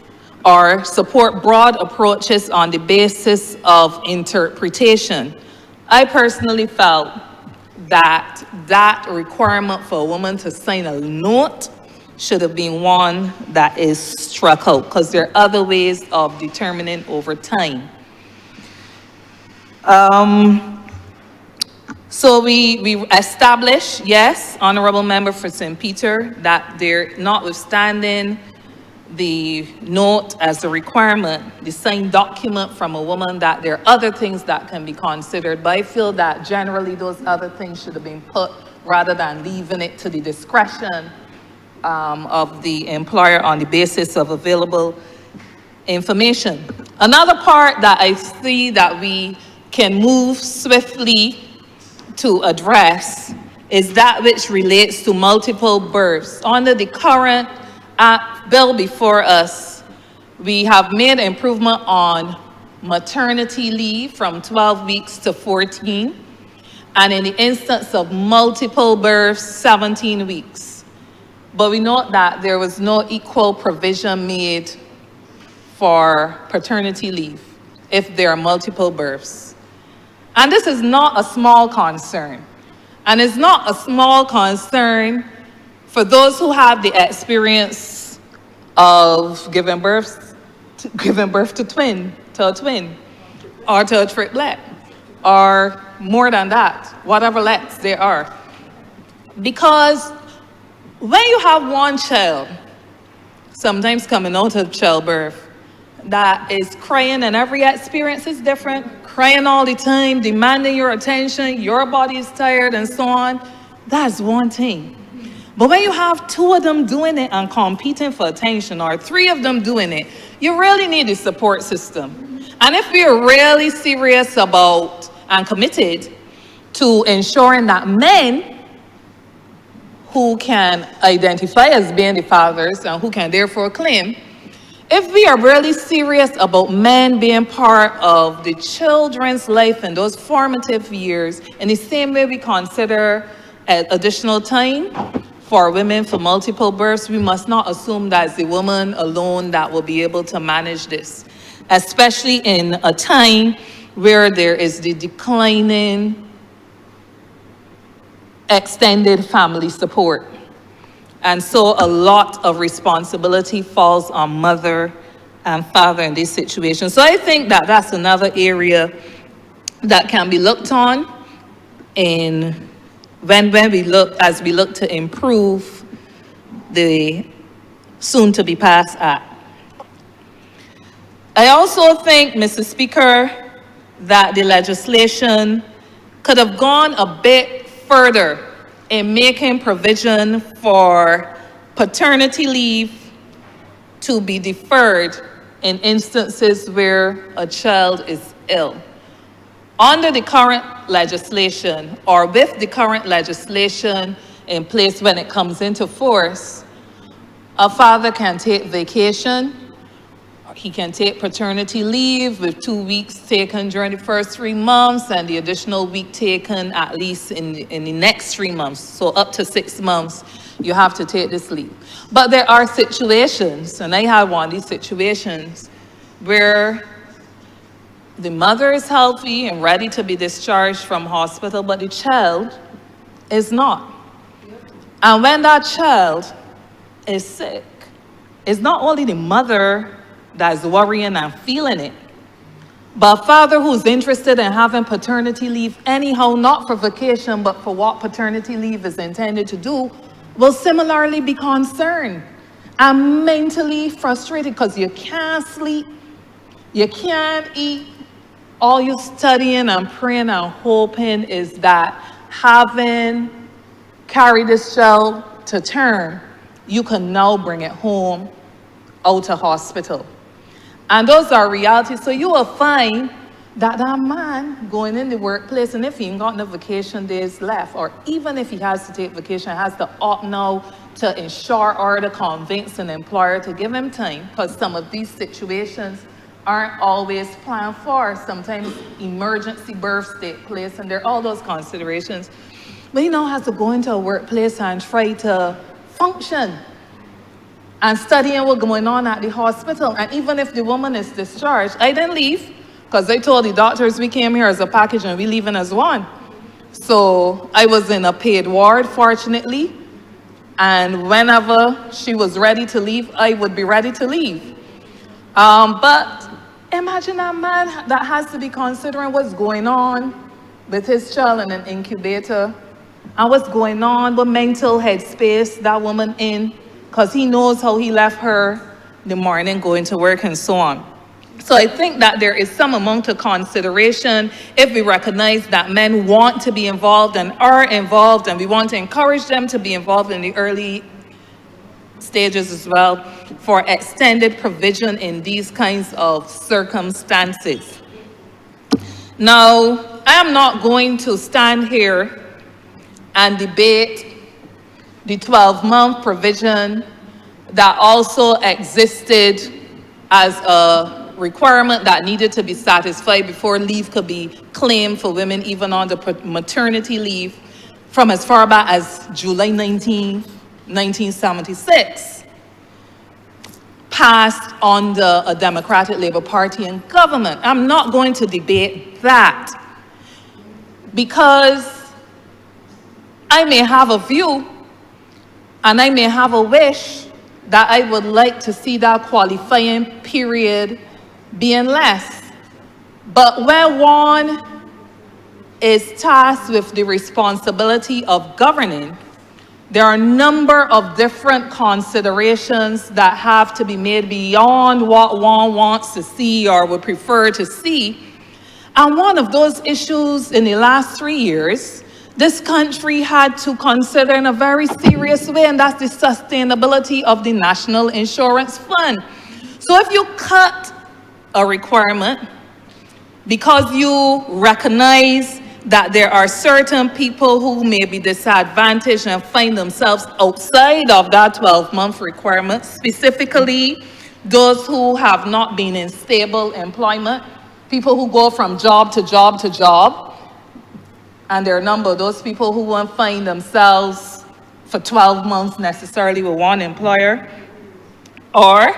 or support broad approaches on the basis of interpretation. I personally felt that that requirement for a woman to sign a note should have been one that is struck out, because there are other ways of determining over time. So we establish, yes, Honourable Member for St. Peter, that there, notwithstanding the note as a requirement, the signed document from a woman, that there are other things that can be considered. But I feel that generally those other things should have been put rather than leaving it to the discretion of the employer on the basis of available information. Another part that I see that we can move swiftly to address is that which relates to multiple births. Under the current bill before us, we have made improvement on maternity leave from 12 weeks to 14, and in the instance of multiple births, 17 weeks. But we note that there was no equal provision made for paternity leave if there are multiple births. And this is not a small concern. And it's not a small concern for those who have the experience of giving birth to a twin, or to a triplet, or more than that, whatever lets there are. Because when you have one child, sometimes coming out of childbirth, that is crying, and every experience is different, crying all the time, demanding your attention, your body is tired, and so on, that's one thing. But when you have two of them doing it and competing for attention, or three of them doing it, you really need a support system. And if we are really serious about and committed to ensuring that men who can identify as being the fathers and who can therefore claim, if we are really serious about men being part of the children's life in those formative years, in the same way we consider additional time for women for multiple births, we must not assume that it's the woman alone that will be able to manage this, especially in a time where there is the declining extended family support. And so a lot of responsibility falls on mother and father in this situation. So I think that that's another area that can be looked on in when as we look to improve the soon-to-be passed act. I also think, Mr. Speaker, that the legislation could have gone a bit further in making provision for paternity leave to be deferred in instances where a child is ill. Under the current legislation, or with the current legislation in place when it comes into force, a father can take vacation, he can take paternity leave with 2 weeks taken during the first 3 months and the additional week taken at least in the next 3 months. So up to 6 months, you have to take this leave. But there are situations, and I had one of these situations, where the mother is healthy and ready to be discharged from hospital, but the child is not. And when that child is sick, it's not only the mother that's worrying and feeling it, but a father who's interested in having paternity leave anyhow, not for vacation, but for what paternity leave is intended to do, will similarly be concerned and mentally frustrated because you can't sleep, you can't eat. All you're studying and praying and hoping is that having carried this child to term, you can now bring it home out of hospital. And those are realities. So you will find that that man going in the workplace, and if he ain't got no vacation days left, or even if he has to take vacation, has to opt now to ensure or to convince an employer to give him time, because some of these situations aren't always planned for. Sometimes emergency births take place, and there are all those considerations. But he now has to go into a workplace and try to function and studying what's going on at the hospital. And even if the woman is discharged, I didn't leave because I told the doctors we came here as a package and we leaving as one. So I was in a paid ward, fortunately. And whenever she was ready to leave, I would be ready to leave. But imagine a man that has to be considering what's going on with his child in an incubator and what's going on with mental headspace that woman in, because he knows how he left her the morning going to work and so on. So I think that there is some amount of consideration if we recognize that men want to be involved and are involved, and we want to encourage them to be involved in the early stages as well for extended provision in these kinds of circumstances. Now, I am not going to stand here and debate the 12-month provision that also existed as a requirement that needed to be satisfied before leave could be claimed for women, even on the maternity leave, from as far back as July 1976, passed under a Democratic Labour Party and government. I'm not going to debate that because I may have a view and I may have a wish that I would like to see that qualifying period being less. But when one is tasked with the responsibility of governing, there are a number of different considerations that have to be made beyond what one wants to see or would prefer to see. And one of those issues in the last 3 years, this country had to consider in a very serious way, and that's the sustainability of the National Insurance Fund. So if you cut a requirement because you recognize that there are certain people who may be disadvantaged and find themselves outside of that 12-month requirement, specifically those who have not been in stable employment, people who go from job to job to job, and there are a number of those people who won't find themselves for 12 months necessarily with one employer. Or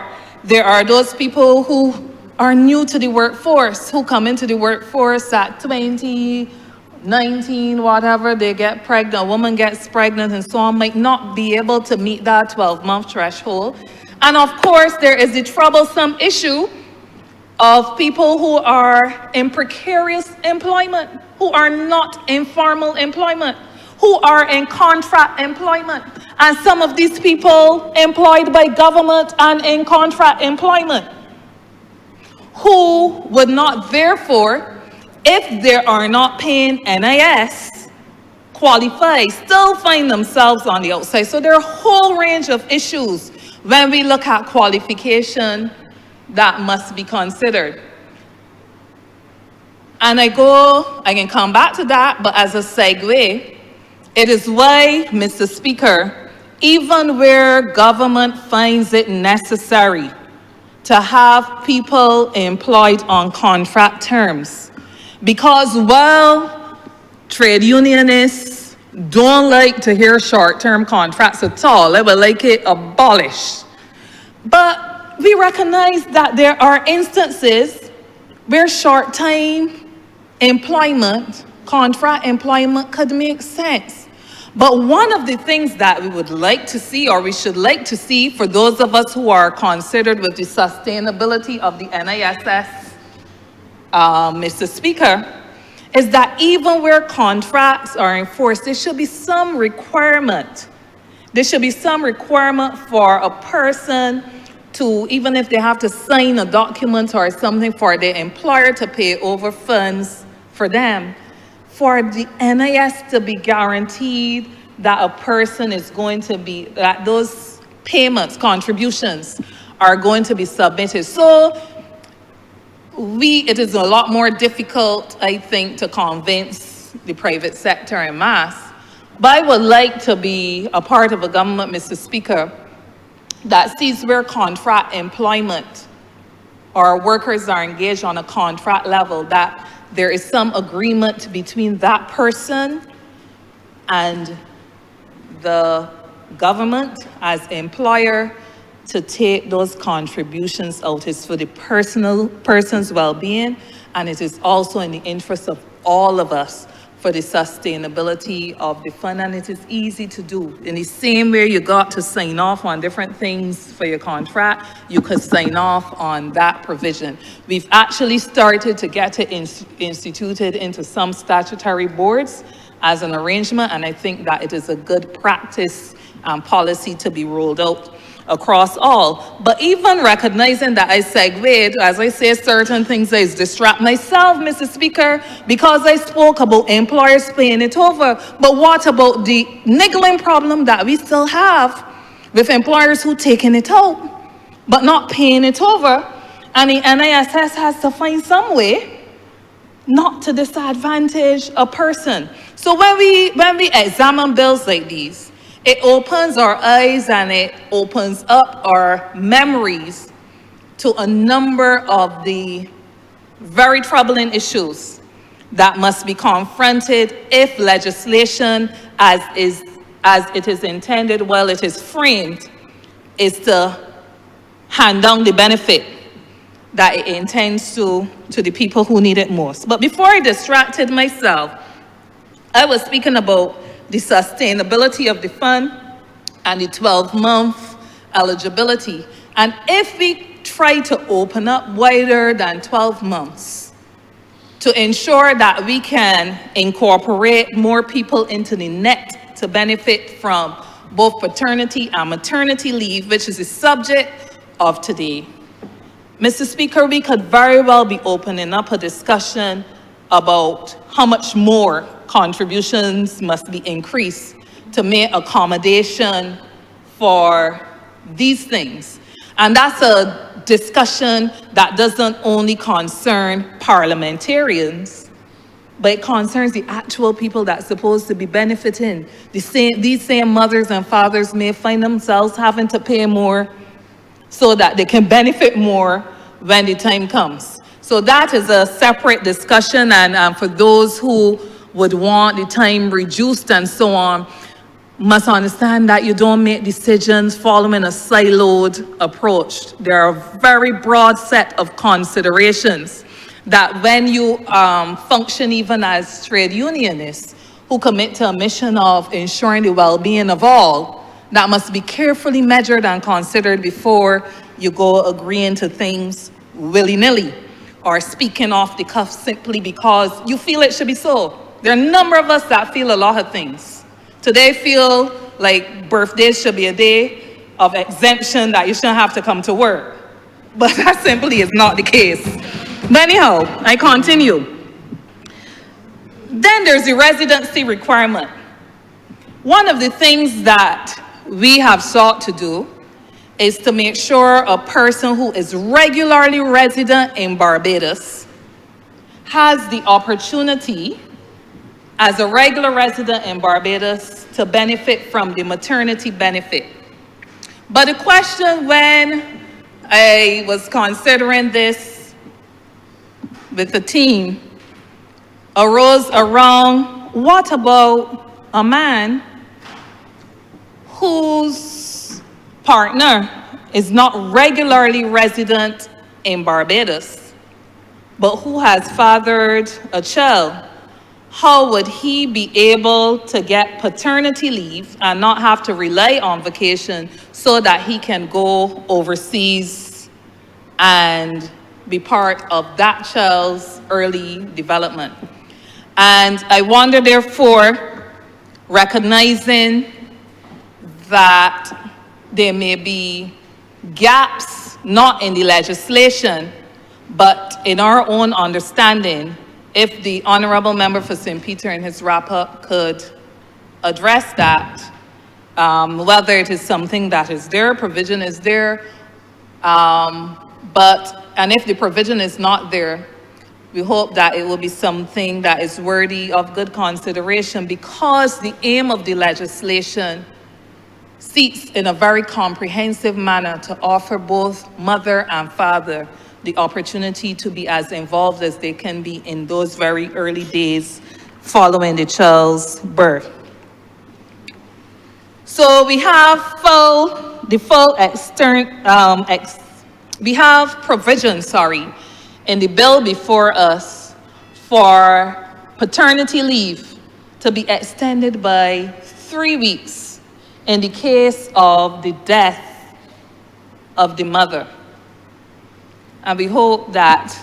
there are those people who are new to the workforce, who come into the workforce at 20, 19, whatever, they get pregnant, a woman gets pregnant and so on, might not be able to meet that 12-month threshold. And of course, there is the troublesome issue of people who are in precarious employment, who are not in formal employment, who are in contract employment. And some of these people employed by government and in contract employment, who would not therefore, if they are not paying NIS, qualify, still find themselves on the outside. So there are a whole range of issues when we look at qualification that must be considered. And I can come back to that, but as a segue, it is why, Mr. Speaker, even where government finds it necessary to have people employed on contract terms, because while trade unionists don't like to hear short-term contracts at all, they would like it abolished. But we recognize that there are instances where short-time employment, contract employment could make sense. But one of the things that we would like to see, or we should like to see, for those of us who are considered with the sustainability of the NISS, Mr. Speaker, is that even where contracts are enforced, there should be some requirement. There should be some requirement for a person to, even if they have to sign a document or something, for their employer to pay over funds for them, for the NIS to be guaranteed that a person is going to be, that those payments, contributions are going to be submitted. So it is a lot more difficult, I think, to convince the private sector en masse. But I would like to be a part of a government, Mr. Speaker, that sees where contract employment or workers are engaged on a contract level, that there is some agreement between that person and the government as employer to take those contributions out. It's for the person's well-being, and it is also in the interest of all of us for the sustainability of the fund, and it is easy to do. In the same way you got to sign off on different things for your contract, you could sign off on that provision. We've actually started to get it instituted into some statutory boards as an arrangement, and I think that it is a good practice and policy to be rolled out across all. But even recognizing that I segued, as I say certain things, I distract myself, Mr. Speaker, because I spoke about employers paying it over. But what about the niggling problem that we still have with employers who taking it out, but not paying it over? And the NISS has to find some way not to disadvantage a person. So when we examine bills like these, it opens our eyes and it opens up our memories to a number of the very troubling issues that must be confronted if legislation, as it is intended, while it is framed, is to hand down the benefit that it intends to the people who need it most. But before I distracted myself, I was speaking about the sustainability of the fund and the 12-month eligibility. And if we try to open up wider than 12 months to ensure that we can incorporate more people into the net to benefit from both paternity and maternity leave, which is the subject of today, Mr. Speaker, we could very well be opening up a discussion about how much more contributions must be increased to make accommodation for these things. And that's a discussion that doesn't only concern parliamentarians, but it concerns the actual people that's supposed to be benefiting. These same mothers and fathers may find themselves having to pay more so that they can benefit more when the time comes. So that is a separate discussion, and for those who would want the time reduced and so on, must understand that you don't make decisions following a siloed approach. There are a very broad set of considerations that when you function even as trade unionists who commit to a mission of ensuring the well-being of all, that must be carefully measured and considered before you go agreeing to things willy-nilly or speaking off the cuff simply because you feel it should be so. There are a number of us that feel a lot of things. Today feel like birthdays should be a day of exemption, that you shouldn't have to come to work. But that simply is not the case. But anyhow, I continue. Then there's the residency requirement. One of the things that we have sought to do is to make sure a person who is regularly resident in Barbados has the opportunity as a regular resident in Barbados to benefit from the maternity benefit. But the question when I was considering this with the team arose around, what about a man whose partner is not regularly resident in Barbados, but who has fathered a child? how would he be able to get paternity leave and not have to rely on vacation so that he can go overseas and be part of that child's early development? And I wonder, therefore, recognizing that there may be gaps not in the legislation, but in our own understanding, if the Honourable Member for St. Peter in his wrap-up could address that, whether it is something that is there, provision is there, and if the provision is not there, we hope that it will be something that is worthy of good consideration, because the aim of the legislation seeks in a very comprehensive manner to offer both mother and father the opportunity to be as involved as they can be in those very early days following the child's birth. So we have we have provisions, in the bill before us for paternity leave to be extended by 3 weeks in the case of the death of the mother. And we hope that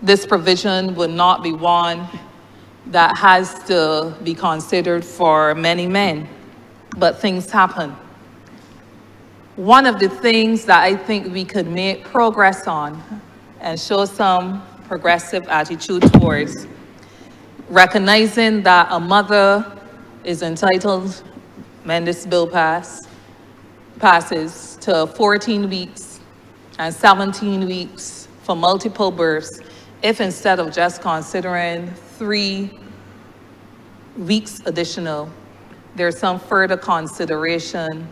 this provision will not be one that has to be considered for many men, but things happen. One of the things that I think we could make progress on and show some progressive attitude towards, recognizing that a mother is entitled, when this bill passes, to 14 weeks and 17 weeks for multiple births, if instead of just considering 3 weeks additional, there's some further consideration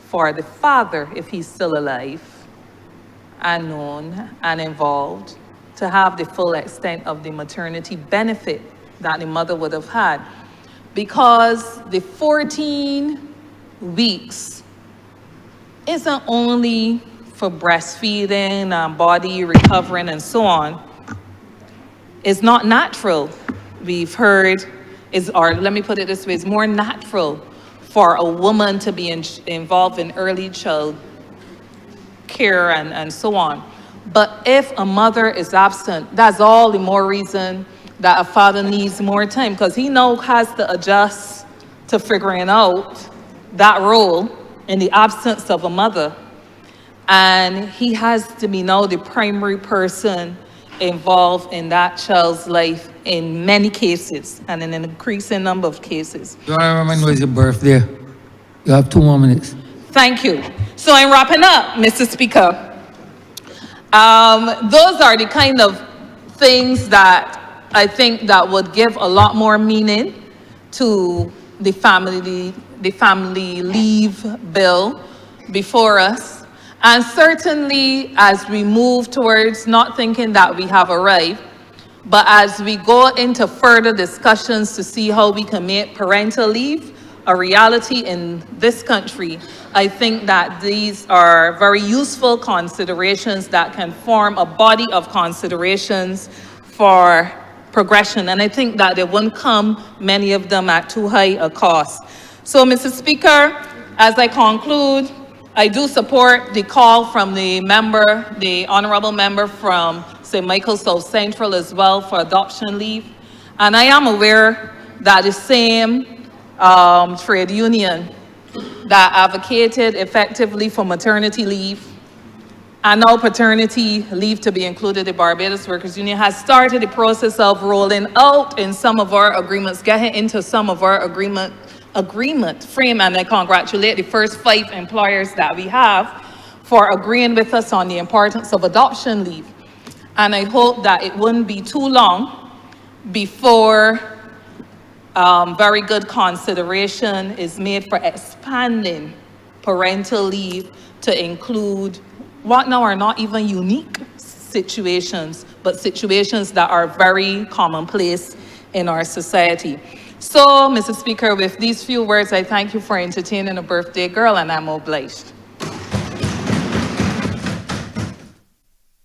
for the father, if he's still alive and known and involved, to have the full extent of the maternity benefit that the mother would have had. Because the 14 weeks isn't only for breastfeeding and body recovering and so on. It's not natural. We've heard, or let me put it this way, it's more natural for a woman to be involved in early child care and so on. But if a mother is absent, that's all the more reason that a father needs more time, because he now has to adjust to figuring out that role in the absence of a mother. And he has to be now the primary person involved in that child's life in many cases, and in an increasing number of cases.
You want to remind me it's your birthday? You have 2 more minutes.
Thank you. So I'm wrapping up, Mr. Speaker. Those are the kind of things that I think that would give a lot more meaning to the family leave bill before us. And certainly as we move towards not thinking that we have arrived, but as we go into further discussions to see how we can make parental leave a reality in this country, I think that these are very useful considerations that can form a body of considerations for progression. And I think that they won't come, many of them, at too high a cost. So, Mr. Speaker, as I conclude, I do support the call from the member, the Honourable Member from St. Michael's South Central as well, for adoption leave. And I am aware that the same trade union that advocated effectively for maternity leave and now paternity leave to be included, the Barbados Workers Union, has started the process of rolling out in some of our agreements, getting into some of our agreement frame, and I congratulate the first 5 employers that we have for agreeing with us on the importance of adoption leave. And I hope that it wouldn't be too long before very good consideration is made for expanding parental leave to include what now are not even unique situations, but situations that are very commonplace in our society. So, Mr. Speaker, with these few words, I thank you for entertaining a birthday girl, and I'm obliged.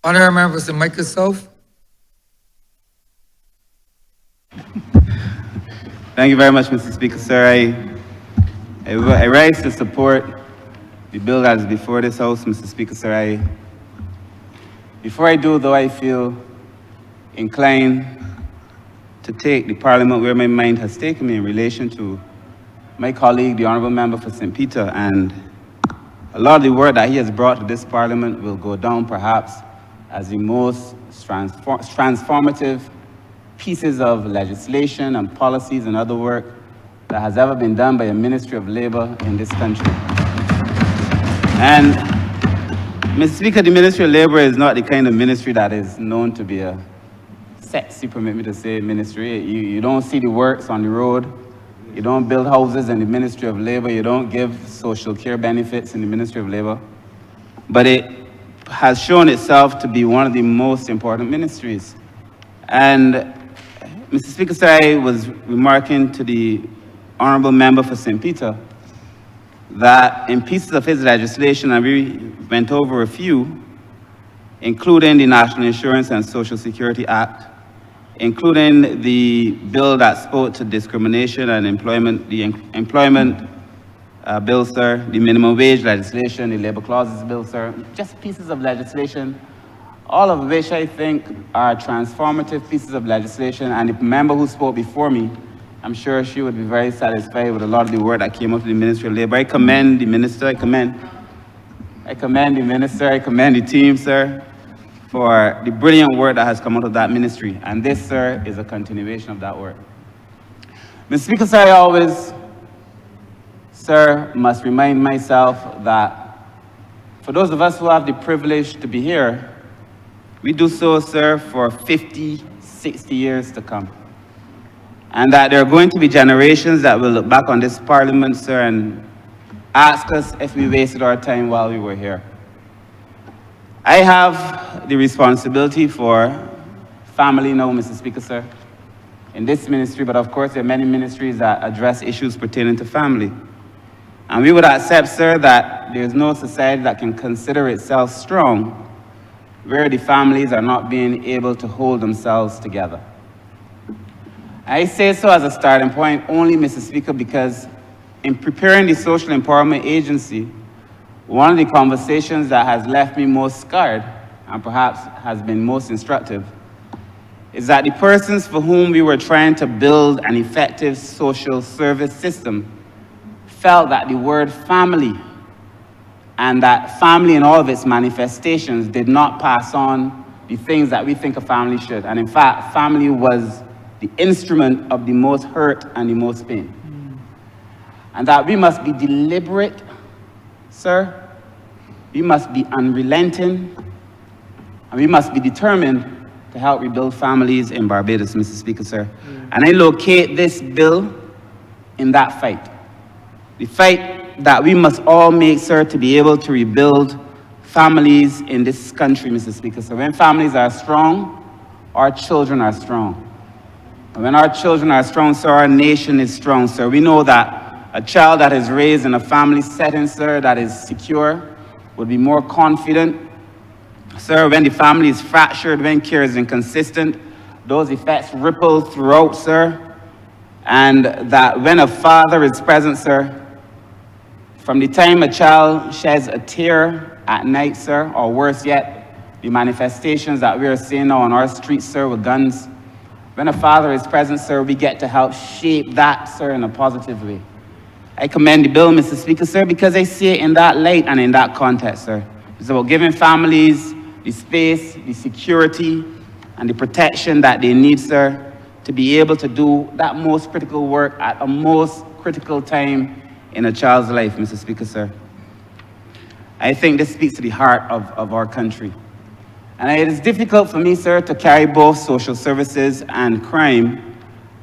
Honourable Member for St. Michael's South.
Thank you very much, Mr. Speaker, sir. I rise to support the bill that is before this House, Mr. Speaker, sir. Before I do, though, I feel inclined to take the Parliament where my mind has taken me in relation to my colleague, the Honourable Member for St. Peter, and a lot of the work that he has brought to this Parliament will go down perhaps as the most transformative pieces of legislation and policies and other work that has ever been done by a Ministry of Labour in this country. And, Mr. Speaker, the Ministry of Labour is not the kind of ministry that is known to be a sexy, permit me to say, ministry. You don't see the works on the road. You don't build houses in the Ministry of Labour. You don't give social care benefits in the Ministry of Labour. But it has shown itself to be one of the most important ministries. And Mr. Speaker, sir, I was remarking to the Honourable Member for St. Peter that in pieces of his legislation, and we went over a few, including the National Insurance and Social Security Act, including the bill that spoke to discrimination and employment, the employment bill, sir, the minimum wage legislation, the labour clauses bill, sir, just pieces of legislation, all of which I think are transformative pieces of legislation. And the member who spoke before me, I'm sure she would be very satisfied with a lot of the work that came out of the Ministry of Labour. I commend the Minister, I commend the Minister, I commend the team, sir, for the brilliant work that has come out of that ministry. And this, sir, is a continuation of that work. Mr. Speaker, sir, I always, sir, must remind myself that for those of us who have the privilege to be here, we do so, sir, for 50, 60 years to come. And that there are going to be generations that will look back on this Parliament, sir, and ask us if we wasted our time while we were here. I have the responsibility for family now, Mr. Speaker, sir, in this ministry, but of course there are many ministries that address issues pertaining to family. And we would accept, sir, that there is no society that can consider itself strong where the families are not being able to hold themselves together. I say so as a starting point only, Mr. Speaker, because in preparing the Social Empowerment Agency, one of the conversations that has left me most scarred, and perhaps has been most instructive, is that the persons for whom we were trying to build an effective social service system felt that the word family and that family in all of its manifestations did not pass on the things that we think a family should. And in fact, family was the instrument of the most hurt and the most pain. And that we must be deliberate, sir, we must be unrelenting, and we must be determined to help rebuild families in Barbados, Mr. Speaker, sir. And I locate this bill in that fight. The fight that we must all make, sir, to be able to rebuild families in this country, Mr. Speaker. So when families are strong, our children are strong. And when our children are strong, sir, our nation is strong, sir. We know that a child that is raised in a family setting, sir, that is secure, would be more confident. Sir, when the family is fractured, when care is inconsistent, those effects ripple throughout, sir. And that when a father is present, sir, from the time a child sheds a tear at night, sir, or worse yet, the manifestations that we are seeing now on our streets, sir, with guns, when a father is present, sir, we get to help shape that, sir, in a positive way. I commend the bill, Mr. Speaker, sir, because I see it in that light and in that context, sir. It's about giving families the space, the security, and the protection that they need, sir, to be able to do that most critical work at a most critical time in a child's life, Mr. Speaker, sir. I think this speaks to the heart of our country. And it is difficult for me, sir, to carry both social services and crime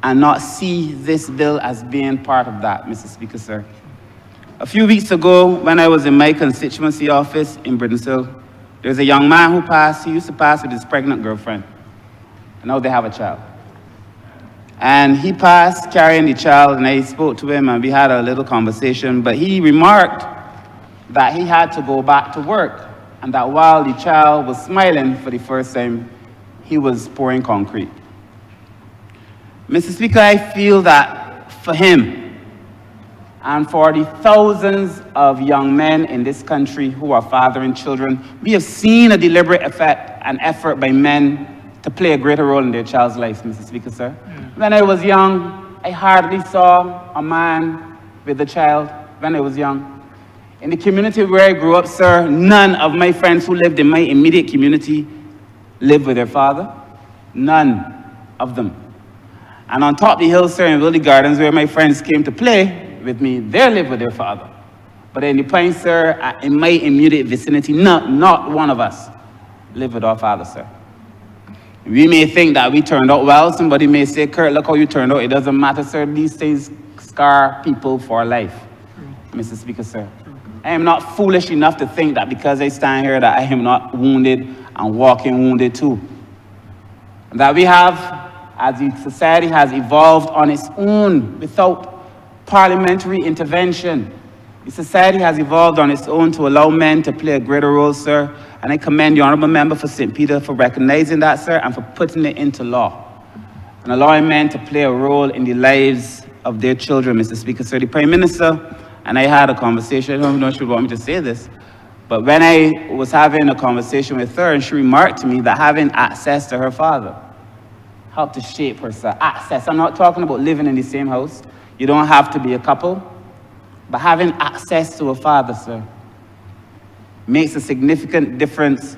and not see this bill as being part of that, Mr. Speaker, sir. A few weeks ago, when I was in my constituency office in Brittensill, there was a young man who passed. He used to pass with his pregnant girlfriend. And now they have a child. And he passed carrying the child, and I spoke to him, and we had a little conversation. But he remarked that he had to go back to work, and that while the child was smiling for the first time, he was pouring concrete. Mr. Speaker, I feel that for him and for the thousands of young men in this country who are fathering children. We have seen a deliberate effect and effort by men to play a greater role in their child's life, Mr. Speaker, sir. When I was young, I hardly saw a man with a child when I was young. In the community where I grew up, sir, none of my friends who lived in my immediate community lived with their father. None of them. And on top of the hill, sir, in Willie Gardens, where my friends came to play with me, they lived with their father. But in the point, sir, in my immediate vicinity, not one of us lived with our father, sir. We may think that we turned out well. Somebody may say, Kurt, look how you turned out. It doesn't matter, sir. These things scar people for life, Mr. Speaker, sir. I am not foolish enough to think that because I stand here that I am not wounded and walking wounded too. That we have, as the society has evolved on its own without parliamentary intervention. The society has evolved on its own to allow men to play a greater role, sir. And I commend the Honourable Member for St. Peter for recognizing that, sir, and for putting it into law. And allowing men to play a role in the lives of their children, Mr. Speaker, sir. The Prime Minister and I had a conversation, I don't know if she would want me to say this, but when I was having a conversation with her, and she remarked to me that having access to her father helped to shape her, sir. Access, I'm not talking about living in the same house. You don't have to be a couple, but having access to a father, sir, makes a significant difference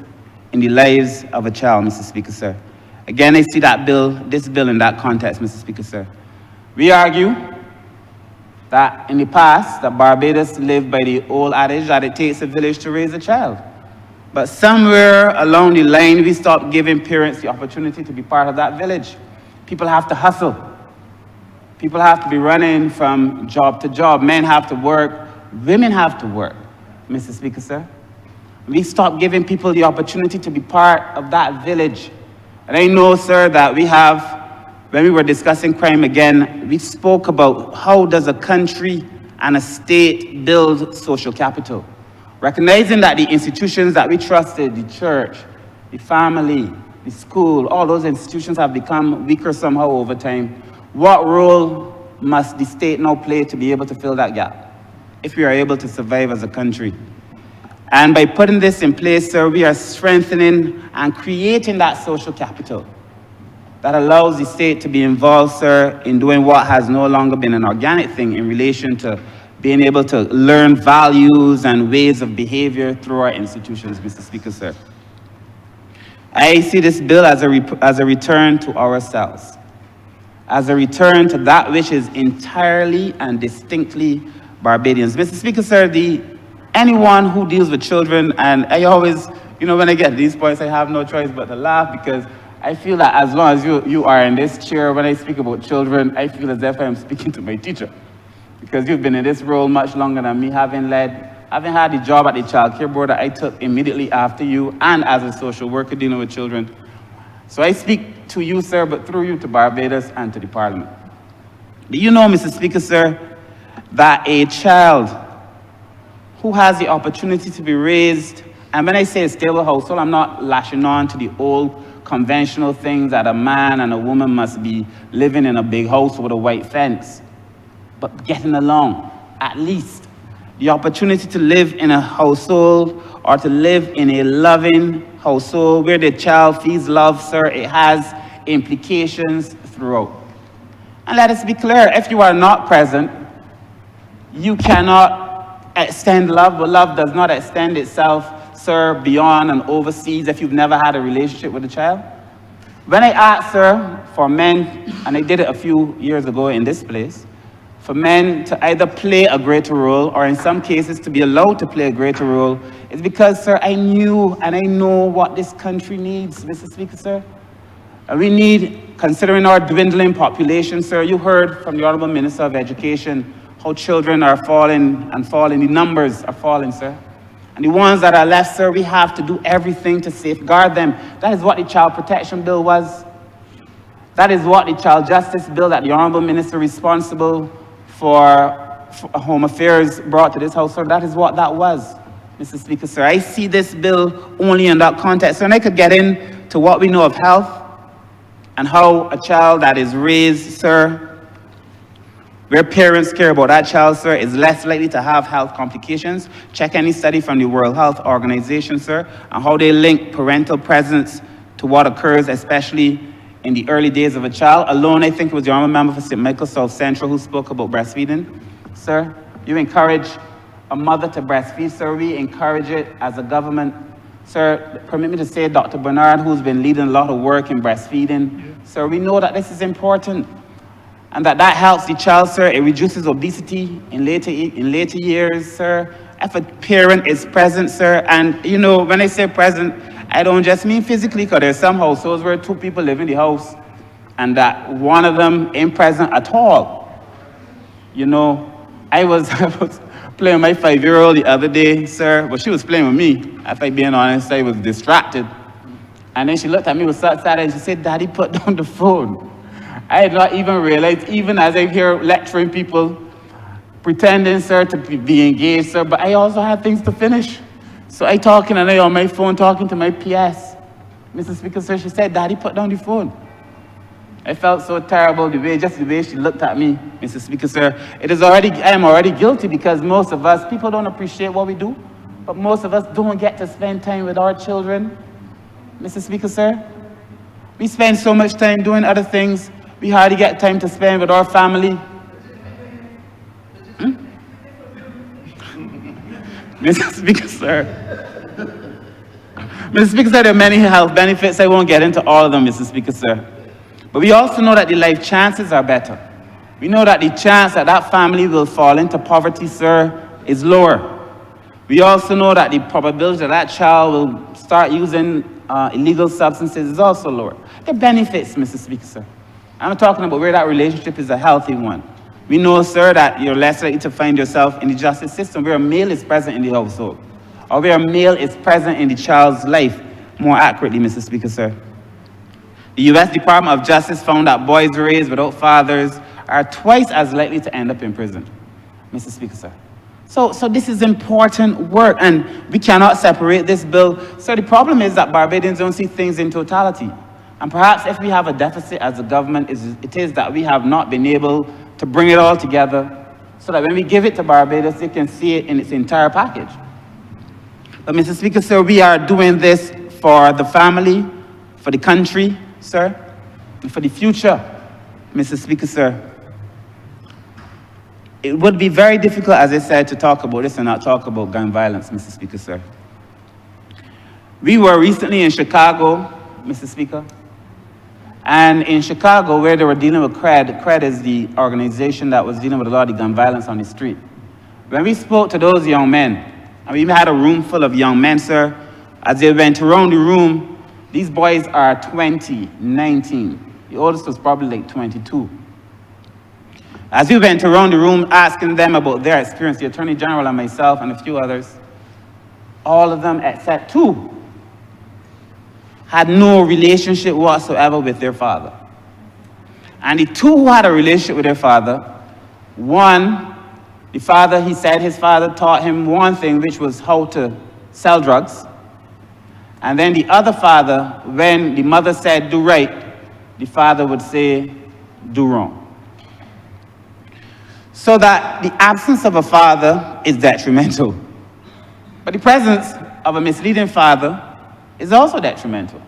in the lives of a child, Mr. Speaker, sir. Again, I see that bill, this bill in that context, Mr. Speaker, sir. We argue that in the past, that Barbados lived by the old adage that it takes a village to raise a child. But somewhere along the line, we stopped giving parents the opportunity to be part of that village. People have to hustle. People have to be running from job to job. Men have to work. Women have to work, Mr. Speaker, sir. We stopped giving people the opportunity to be part of that village. And I know, sir, that we have, when we were discussing crime again, we spoke about how does a country and a state build social capital. Recognizing that the institutions that we trusted, the church, the family, the school, all those institutions have become weaker somehow over time. What role must the state now play to be able to fill that gap if we are able to survive as a country? And by putting this in place, sir, we are strengthening and creating that social capital that allows the state to be involved, sir, in doing what has no longer been an organic thing in relation to being able to learn values and ways of behavior through our institutions, Mr. Speaker, sir. I see this bill as a return to ourselves, as a return to that which is entirely and distinctly Barbadians. Mr. Speaker, sir, anyone who deals with children, and I always, when I get to these points, I have no choice but to laugh because I feel that as long as you are in this chair, when I speak about children, I feel as if I'm speaking to my teacher. Because you've been in this role much longer than me, having had the job at the child care board that I took immediately after you, and as a social worker dealing with children. So I speak to you, sir, but through you to Barbados and to the Parliament. Do you know, Mr. Speaker, sir, that a child who has the opportunity to be raised, and when I say a stable household, I'm not lashing on to the old conventional things that a man and a woman must be living in a big house with a white fence, but getting along, at least. The opportunity to live in a household or to live in a loving household where the child feels love, sir, it has implications throughout. And let us be clear, if you are not present, you cannot extend love, but love does not extend itself, sir, beyond and overseas if you've never had a relationship with a child. When I asked, sir, for men, and I did it a few years ago in this place, for men to either play a greater role or in some cases to be allowed to play a greater role, it's because, sir, I knew and I know what this country needs, Mr. Speaker, sir. And we need, considering our dwindling population, sir, you heard from the Honourable Minister of Education how children are falling and falling, the numbers are falling, sir. And the ones that are left, sir, we have to do everything to safeguard them. That is what the Child Protection Bill was. That is what the Child Justice Bill that the Honourable Minister responsible for Home Affairs brought to this House, sir. That is what that was, Mr. Speaker, sir. I see this bill only in that context. So, and I could get into what we know of health and how a child that is raised, sir, where parents care about that child, sir, is less likely to have health complications. Check any study from the World Health Organization, sir, and how they link parental presence to what occurs, especially in the early days of a child. Alone, I think it was the honorable member for St. Michael South Central who spoke about breastfeeding. Sir, you encourage a mother to breastfeed, sir. We encourage it as a government. Sir, permit me to say, Dr. Bernard, who's been leading a lot of work in breastfeeding, sir, we know that this is important and that helps the child, sir. It reduces obesity in later years, sir. If a parent is present, sir, and you know, when I say present, I don't just mean physically, because there's some households where two people live in the house and that one of them ain't present at all. You know, I was playing my 5-year-old the other day, sir, but she was playing with me. If I'm being honest, I was distracted. And then she looked at me with such sad and she said, "Daddy, put down the phone." I had not even realized, even as I'm here lecturing people, pretending, sir, to be engaged, sir, but I also had things to finish. So I talking and I on my phone talking to my PS. Mrs. Speaker, sir, she said, "Daddy, put down the phone." I felt so terrible the way she looked at me, Mrs. Speaker, sir. I am already guilty because most of us, people don't appreciate what we do, but most of us don't get to spend time with our children, Mrs. Speaker, sir. We spend so much time doing other things, we hardly get time to spend with our family. Mr. Speaker, sir. Mr. Speaker, sir, there are many health benefits. I won't get into all of them, Mr. Speaker, sir. But we also know that the life chances are better. We know that the chance that family will fall into poverty, sir, is lower. We also know that the probability that child will start using illegal substances is also lower. The benefits, Mr. Speaker, sir. I'm talking about where that relationship is a healthy one. We know, sir, that you're less likely to find yourself in the justice system where a male is present in the household, or where a male is present in the child's life, more accurately, Mr. Speaker, sir. The U.S. Department of Justice found that boys raised without fathers are twice as likely to end up in prison, Mr. Speaker, sir. So this is important work, and we cannot separate this bill. So the problem is that Barbadians don't see things in totality. And perhaps if we have a deficit as a government, it is that we have not been able to bring it all together so that when we give it to Barbados, they can see it in its entire package. But Mr. Speaker, sir, we are doing this for the family, for the country, sir, and for the future, Mr. Speaker, sir. It would be very difficult, as I said, to talk about this and not talk about gun violence, Mr. Speaker, sir. We were recently in Chicago, Mr. Speaker, and in Chicago, where they were dealing with CRED is the organization that was dealing with a lot of the gun violence on the street. When we spoke to those young men, and we had a room full of young men, sir, as they went around the room, these boys are 20, 19. The oldest was probably like 22. As we went around the room asking them about their experience, the Attorney General and myself and a few others, all of them except 2 had no relationship whatsoever with their father. And the 2 who had a relationship with their father, one, the father, he said his father taught him one thing, which was how to sell drugs. And then the other father, when the mother said, "Do right," the father would say, "Do wrong." So that the absence of a father is detrimental. But the presence of a misleading father is also detrimental.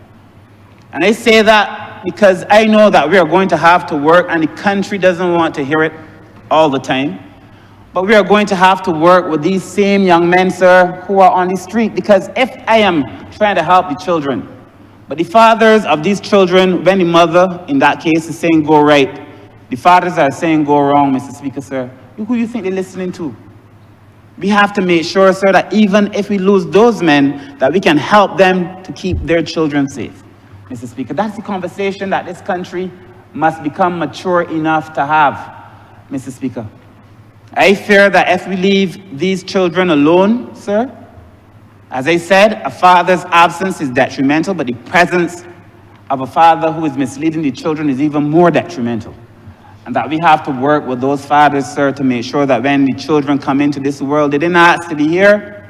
And I say that because I know that we are going to have to work, and the country doesn't want to hear it all the time. But we are going to have to work with these same young men, sir, who are on the street. Because if I am trying to help the children, but the fathers of these children, when the mother, in that case, is saying go right, the fathers are saying go wrong, Mr. Speaker, sir, who do you think they're listening to? We have to make sure, sir, that even if we lose those men, that we can help them to keep their children safe, Mr. Speaker. That's the conversation that this country must become mature enough to have, Mr. Speaker. I fear that if we leave these children alone, sir, as I said, a father's absence is detrimental, but the presence of a father who is misleading the children is even more detrimental. And that we have to work with those fathers, sir, to make sure that when the children come into this world, they didn't ask to be here,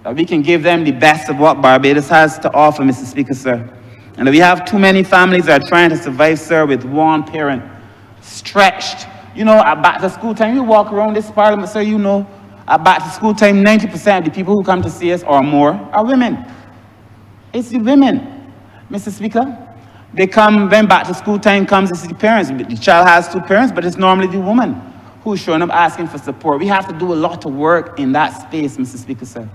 that we can give them the best of what Barbados has to offer, Mr. Speaker, sir. And that we have too many families that are trying to survive, sir, with one parent, stretched You know, at back to school time, you walk around this parliament, sir, you know, at back to school time, 90% of the people who come to see us or more are women. It's the women, Mr. Speaker. They come, when back to school time comes, it's the parents. The child has two parents, but it's normally the woman who's showing up asking for support. We have to do a lot of work in that space, Mr. Speaker, sir.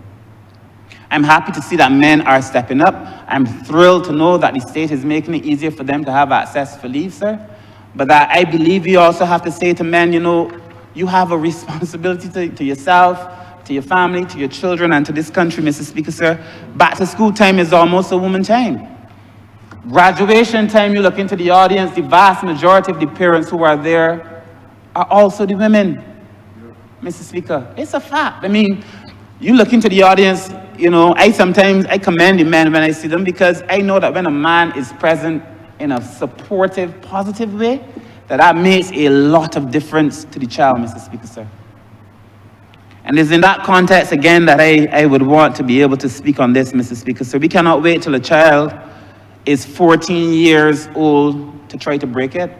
I'm happy to see that men are stepping up. I'm thrilled to know that the state is making it easier for them to have access for leave, sir. But that I believe you also have to say to men, you know, you have a responsibility to yourself, to your family, to your children, and to this country, Mr. Speaker, sir. Back to school time is almost a woman time. Graduation time, you look into the audience, the vast majority of the parents who are there are also the women, Mr. Speaker. It's a fact. I mean, you look into the audience, you know, I commend the men when I see them, because I know that when a man is present in a supportive, positive way, that makes a lot of difference to the child, Mr. Speaker, sir. And it's in that context, again, that I would want to be able to speak on this, Mr. Speaker, sir. We cannot wait till a child is 14 years old to try to break it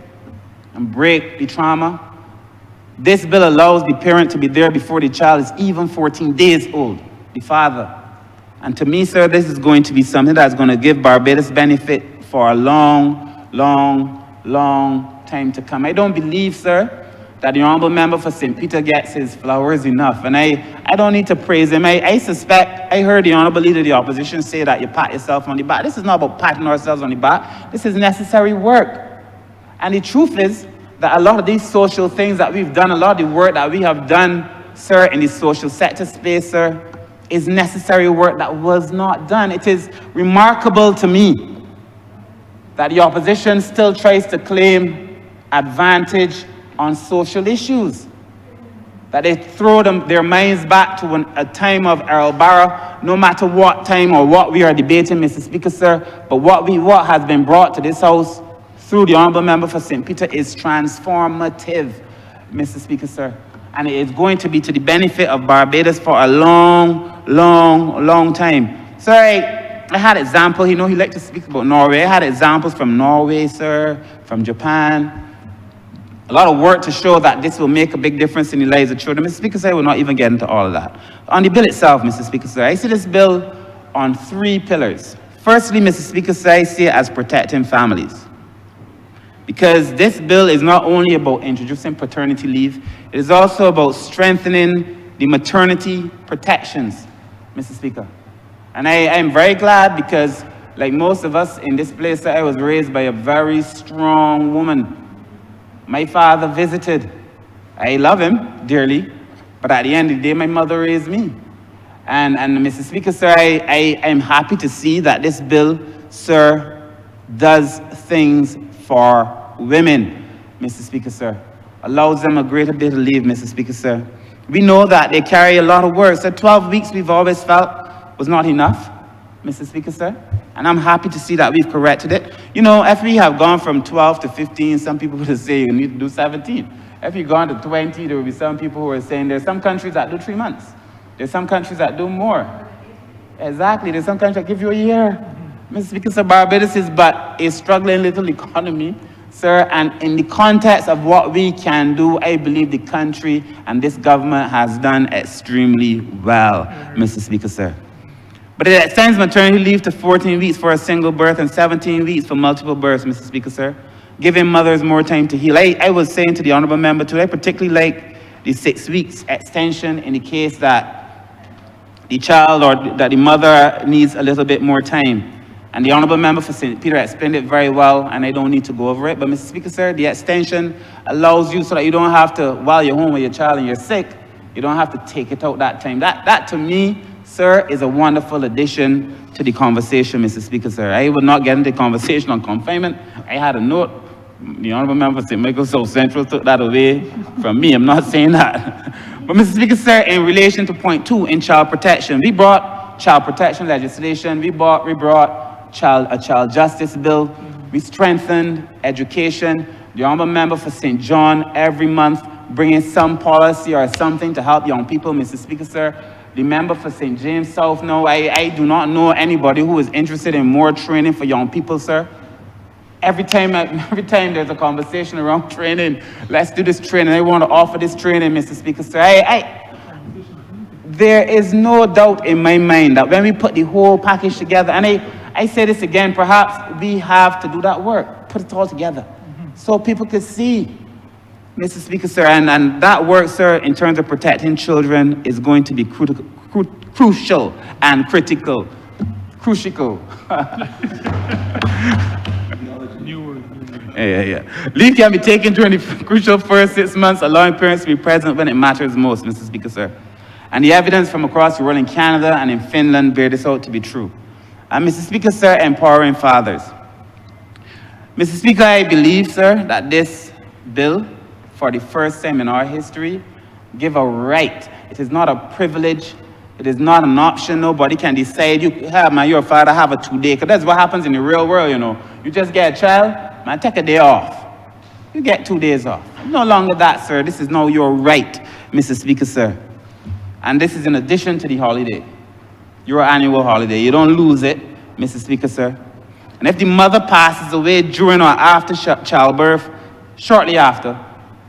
and break the trauma. This bill allows the parent to be there before the child is even 14 days old, the father. And to me, sir, this is going to be something that's going to give Barbados benefit for a long, long, long time to come. I don't believe, sir, that the Honourable Member for St. Peter gets his flowers enough. And I don't need to praise him. I suspect, I heard the Honourable Leader of the Opposition say that you pat yourself on the back. This is not about patting ourselves on the back. This is necessary work. And the truth is that a lot of these social things that we've done, a lot of the work that we have done, sir, in the social sector space, sir, is necessary work that was not done. It is remarkable to me that the opposition still tries to claim advantage on social issues, that they throw their minds back to a time of Earl Barrow, no matter what time or what we are debating, Mr. Speaker, sir, but what has been brought to this House through the Honourable Member for St. Peter is transformative, Mr. Speaker, sir. And it is going to be to the benefit of Barbados for a long, long, long time. Sir, I had examples, you know, he liked to speak about Norway. I had examples from Norway, sir, from Japan. A lot of work to show that this will make a big difference in the lives of children. Mr. Speaker, sir, I will not even get into all of that. On the bill itself, Mr. Speaker, sir, I see this bill on 3 pillars. Firstly, Mr. Speaker, sir, I see it as protecting families. Because this bill is not only about introducing paternity leave, it is also about strengthening the maternity protections, Mr. Speaker. And I am very glad because, like most of us in this place, sir, I was raised by a very strong woman. My father visited. I love him dearly, but at the end of the day, my mother raised me. And Mr. Speaker, sir, I am happy to see that this bill, sir, does things for women, Mr. Speaker, sir. Allows them a greater bit of leave, Mr. Speaker, sir. We know that they carry a lot of work. So 12 weeks we've always felt was not enough, Mr. Speaker, sir. And I'm happy to see that we've corrected it. You know, if we have gone from 12 to 15, some people would say you need to do 17. If you've gone to 20, there will be some people who are saying there's some countries that do 3 months. There's some countries that do more. Exactly, there's some countries that give you a year. Mr. Speaker, sir, Barbados is but a struggling little economy, sir, and in the context of what we can do, I believe the country and this government has done extremely well, Mr. Speaker, sir. But it extends maternity leave to 14 weeks for a single birth and 17 weeks for multiple births, Mr. Speaker, sir, giving mothers more time to heal. I was saying to the Honourable Member too, I particularly like the 6 weeks extension in the case that the child or that the mother needs a little bit more time. And the Honourable Member for St. Peter explained it very well, and I don't need to go over it. But Mr. Speaker, sir, the extension allows you so that you don't have to, while you're home with your child and you're sick, you don't have to take it out that time. That to me, sir, is a wonderful addition to the conversation, Mr. Speaker, sir. I would not get into the conversation on confinement. I had a note. The Honourable Member for St. Michael South Central took that away from me. I'm not saying that. But Mr. Speaker, sir, in relation to point 2 in child protection, we brought child protection legislation. We brought a child justice bill. We strengthened education. The Honourable Member for St. John every month bringing some policy or something to help young people, Mr. Speaker, sir. The member for St. James South, no, I do not know anybody who is interested in more training for young people, sir. every time there's a conversation around training, let's do this training, I want to offer this training, Mr. Speaker, sir. There is no doubt in my mind that when we put the whole package together, and I say this again, perhaps we have to do that work, put it all together, so people can see, Mr. Speaker, sir, and that work, sir, in terms of protecting children is going to be crucial and critical. Crucial. Yeah. Leave can be taken during the crucial first 6 months, allowing parents to be present when it matters most, Mr. Speaker, sir. And the evidence from across the world in Canada and in Finland bear this out to be true. And Mr. Speaker, sir, empowering fathers. Mr. Speaker, I believe, sir, that this bill, for the first time in our history, give a right. It is not a privilege. It is not an option. Nobody can decide, you're a father, have a 2-day. Because that's what happens in the real world, you know. You just get a child, man, take a day off. You get 2 days off. No longer that, sir. This is now your right, Mr. Speaker, sir. And this is in addition to the holiday, your annual holiday. You don't lose it, Mr. Speaker, sir. And if the mother passes away during or after childbirth, shortly after,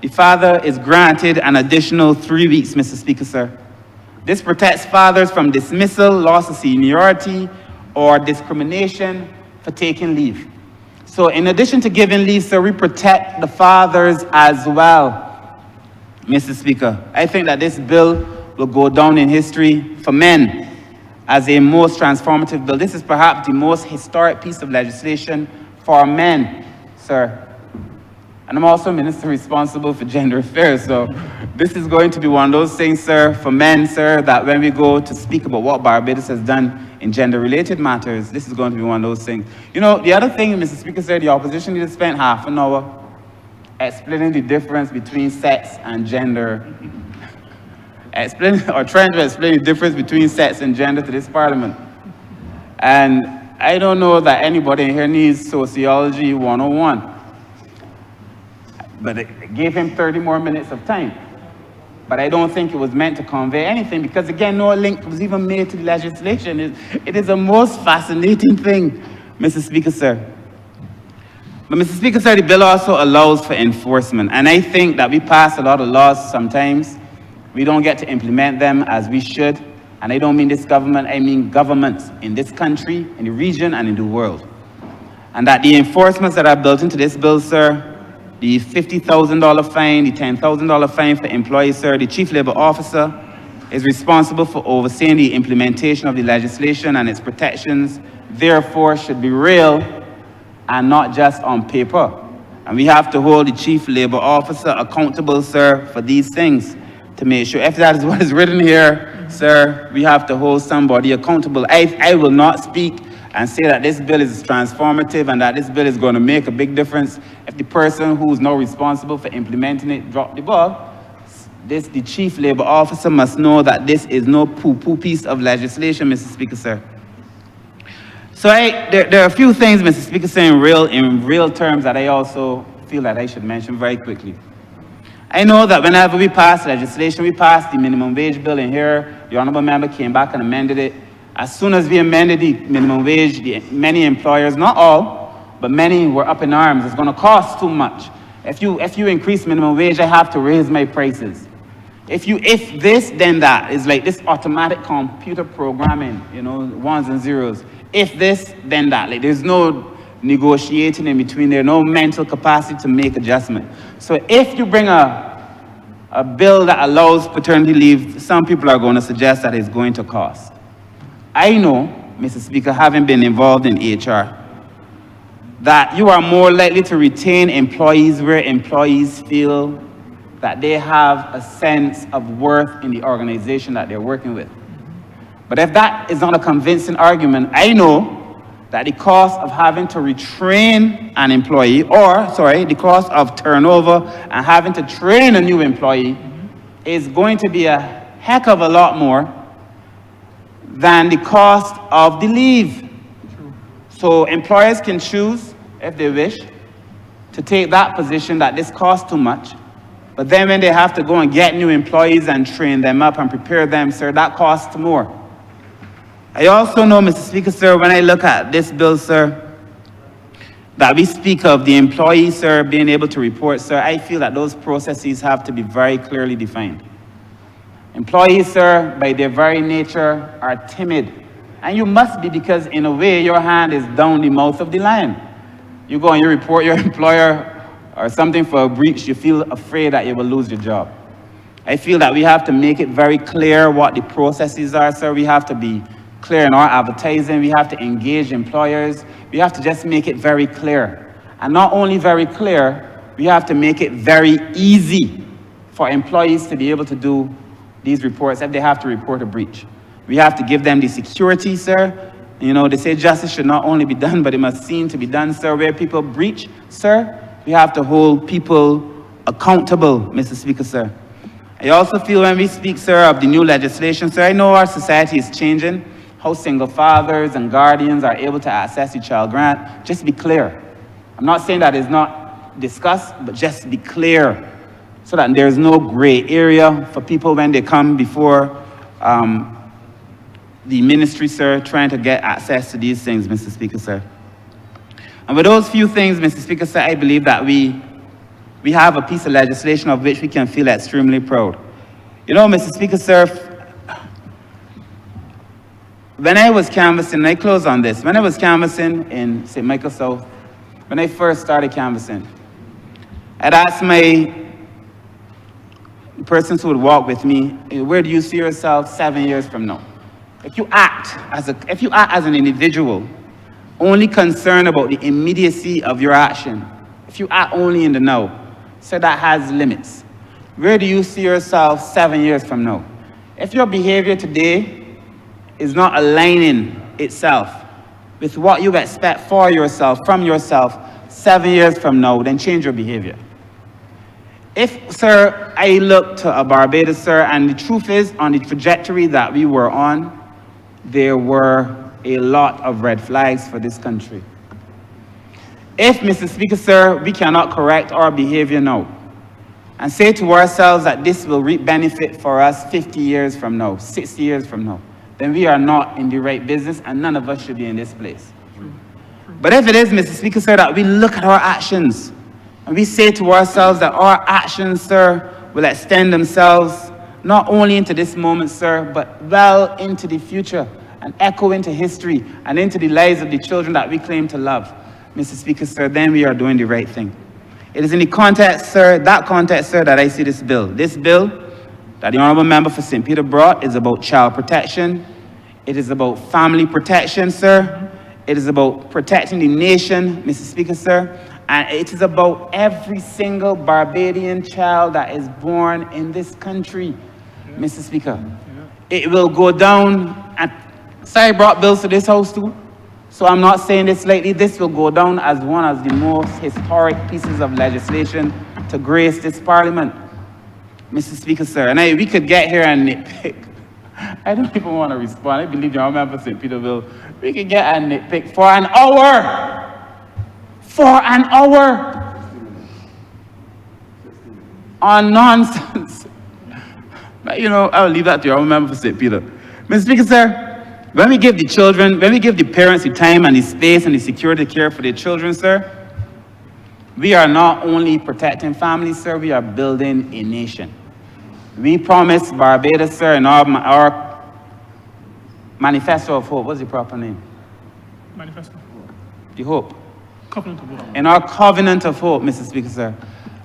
the father is granted an additional 3 weeks, Mr. Speaker, sir. This protects fathers from dismissal, loss of seniority, or discrimination for taking leave. So in addition to giving leave, sir, we protect the fathers as well, Mr. Speaker. I think that this bill will go down in history for men as a most transformative bill. This is perhaps the most historic piece of legislation for men, sir. And I'm also minister responsible for gender affairs, so this is going to be one of those things, sir, for men, sir, that when we go to speak about what Barbados has done in gender-related matters, this is going to be one of those things. You know, the other thing, Mr. Speaker, sir, the opposition needs to spend half an hour explaining the difference between sex and gender, trying to explain the difference between sex and gender to this parliament. And I don't know that anybody in here needs sociology 101. But it gave him 30 more minutes of time. But I don't think it was meant to convey anything because, again, no link was even made to the legislation. It is a most fascinating thing, Mr. Speaker, sir. But, Mr. Speaker, sir, the bill also allows for enforcement. And I think that we pass a lot of laws sometimes. We don't get to implement them as we should. And I don't mean this government, I mean governments in this country, in the region, and in the world. And that the enforcements that are built into this bill, sir, the $50,000 fine, the $10,000 fine for employees, sir, the Chief Labour Officer is responsible for overseeing the implementation of the legislation and its protections, therefore should be real and not just on paper. And we have to hold the Chief Labour Officer accountable, sir, for these things to make sure. If that is what is written here, sir, we have to hold somebody accountable. I will not speak and say that this bill is transformative and that this bill is going to make a big difference if the person who is now responsible for implementing it drop the ball. The Chief Labour Officer must know that this is no poo-poo piece of legislation, Mr. Speaker, sir. So there are a few things, Mr. Speaker, sir, in real terms that I also feel that I should mention very quickly. I know that whenever we pass legislation, we passed the minimum wage bill in here, the Honourable Member came back and amended it. As soon as we amended the minimum wage, many employers, not all, but many were up in arms. It's going to cost too much. If you increase minimum wage, I have to raise my prices. If this, then that. It's like this automatic computer programming, you know, ones and zeros. If this, then that. Like there's no negotiating in between there, no mental capacity to make adjustment. So if you bring a bill that allows paternity leave, some people are going to suggest that it's going to cost. I know, Mr. Speaker, having been involved in HR, that you are more likely to retain employees where employees feel that they have a sense of worth in the organization that they're working with. But if that is not a convincing argument, I know that the cost of having to retrain an employee, the cost of turnover and having to train a new employee is going to be a heck of a lot more than the cost of the leave. So employers can choose, if they wish, to take that position that this costs too much. But then when they have to go and get new employees and train them up and prepare them, sir, that costs more. I also know, Mr. Speaker, sir, when I look at this bill, sir, that we speak of the employee, sir, being able to report, sir, I feel that those processes have to be very clearly defined. Employees, sir, by their very nature, are timid. And you must be, because in a way, your hand is down the mouth of the lion. You go and you report your employer or something for a breach, you feel afraid that you will lose your job. I feel that we have to make it very clear what the processes are, sir. We have to be clear in our advertising. We have to engage employers. We have to just make it very clear. And not only very clear, we have to make it very easy for employees to be able to do these reports if they have to report a breach. We have to give them the security, sir. You know, they say justice should not only be done, but it must seem to be done, sir. Where people breach, sir, we have to hold people accountable, Mr. Speaker, sir. I also feel when we speak, sir, of the new legislation, sir, I know our society is changing, how single fathers and guardians are able to access the child grant. Just be clear. I'm not saying that it's not discussed, but just be clear so that there's no gray area for people when they come before the ministry, sir, trying to get access to these things, Mr. Speaker, sir. And with those few things, Mr. Speaker, sir, I believe that we have a piece of legislation of which we can feel extremely proud. You know, Mr. Speaker, sir, when I was canvassing, and I close on this, when I was canvassing in St. Michael South, when I first started canvassing, I'd ask the persons who would walk with me, where do you see yourself 7 years from now? If you act as an individual, only concerned about the immediacy of your action, if you act only in the now, so that has limits. Where do you see yourself 7 years from now? If your behavior today is not aligning itself with what you expect for yourself, from yourself, 7 years from now, then change your behavior. If, sir, I look to Barbados, sir, and the truth is, on the trajectory that we were on, there were a lot of red flags for this country. If, Mr. Speaker, sir, we cannot correct our behavior now and say to ourselves that this will reap benefit for us 50 years from now, 60 years from now, then we are not in the right business and none of us should be in this place. But if it is, Mr. Speaker, sir, that we look at our actions and we say to ourselves that our actions, sir, will extend themselves not only into this moment, sir, but well into the future and echo into history and into the lives of the children that we claim to love, Mr. Speaker, sir, then we are doing the right thing. It is in the context, sir, that I see this bill. This bill that the Honourable Member for St. Peter brought is about child protection. It is about family protection, sir. It is about protecting the nation, Mr. Speaker, sir. And it is about every single Barbadian child that is born in this country, Mr. Speaker. It will go down, and I brought bills to this house too. So I'm not saying this lightly. This will go down as one of the most historic pieces of legislation to grace this parliament, Mr. Speaker, sir. And we could get here and nitpick. I don't even want to respond. I believe you're a member of St. Peterville. We could get and nitpick for an hour. For an hour. On nonsense. But, you know, I'll leave that to your own member for St. Peter. Mr. Speaker, sir, when we give the children, when we give the parents the time and the space and the security care for their children, sir, we are not only protecting families, sir, we are building a nation. We promised Barbados, sir, in our Manifesto of Hope. What's the proper name?
Manifesto.
The Hope.
Covenant of Hope.
In our Covenant of Hope, Mr. Speaker, sir.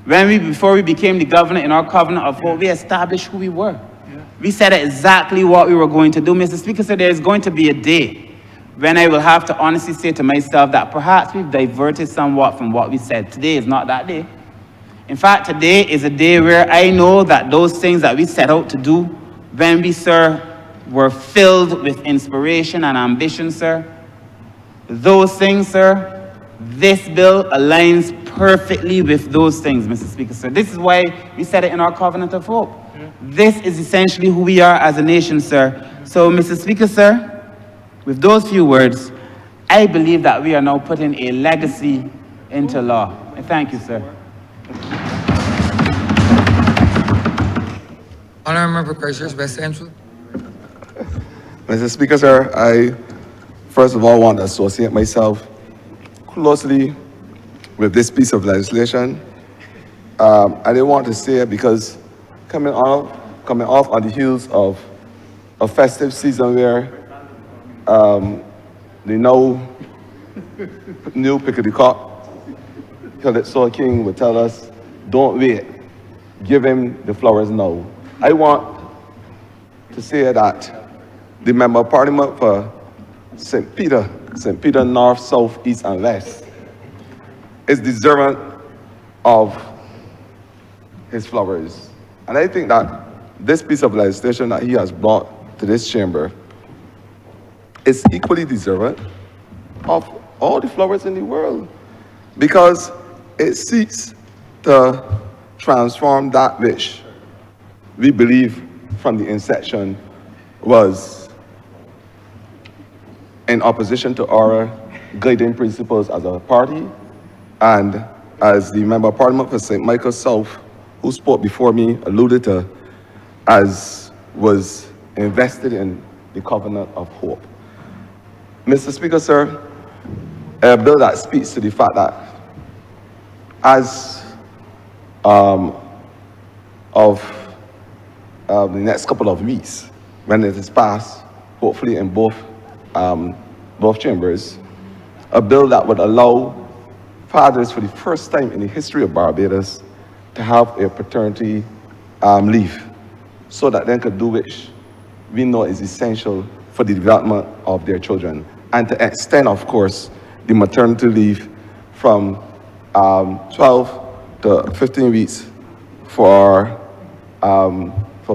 Before we became the governor, in our Covenant of Hope, we established who we were. We said exactly what we were going to do. Mr. Speaker, sir, there is going to be a day when I will have to honestly say to myself that perhaps we've diverted somewhat from what we said. Today is not that day. In fact, today is a day where I know that those things that we set out to do when we, sir, were filled with inspiration and ambition, sir, those things, sir, this bill aligns perfectly with those things, Mr. Speaker, sir. This is why we said it in our Covenant of Hope. This is essentially who we are as a nation, sir. So, Mr. Speaker, sir, with those few words, I believe that we are now putting a legacy into law. And thank you, sir.
Honourable Member Christchurch, West Central.
Mr. Speaker, sir, I first of all want to associate myself closely with this piece of legislation. I didn't want to say it because coming off on the heels of a festive season where the new Pickety Cock, Calypso King would tell us, don't wait, give him the flowers now. I want to say that the Member of Parliament for St. Peter North, South, East, and West is deserving of his flowers. And I think that this piece of legislation that he has brought to this chamber is equally deserving of all the flowers in the world, because it seeks to transform that which we believe from the inception was in opposition to our guiding principles as a party, and as the Member of Parliament for St. Michael South, who spoke before me, alluded to, as was invested in the covenant of hope. Mr. Speaker, sir, a bill that speaks to the fact that as of the next couple of weeks, when it is passed, hopefully in both chambers, a bill that would allow fathers for the first time in the history of Barbados to have a paternity leave, so that they could do which we know is essential for the development of their children, and to extend, of course, the maternity leave from 12 to 15 weeks for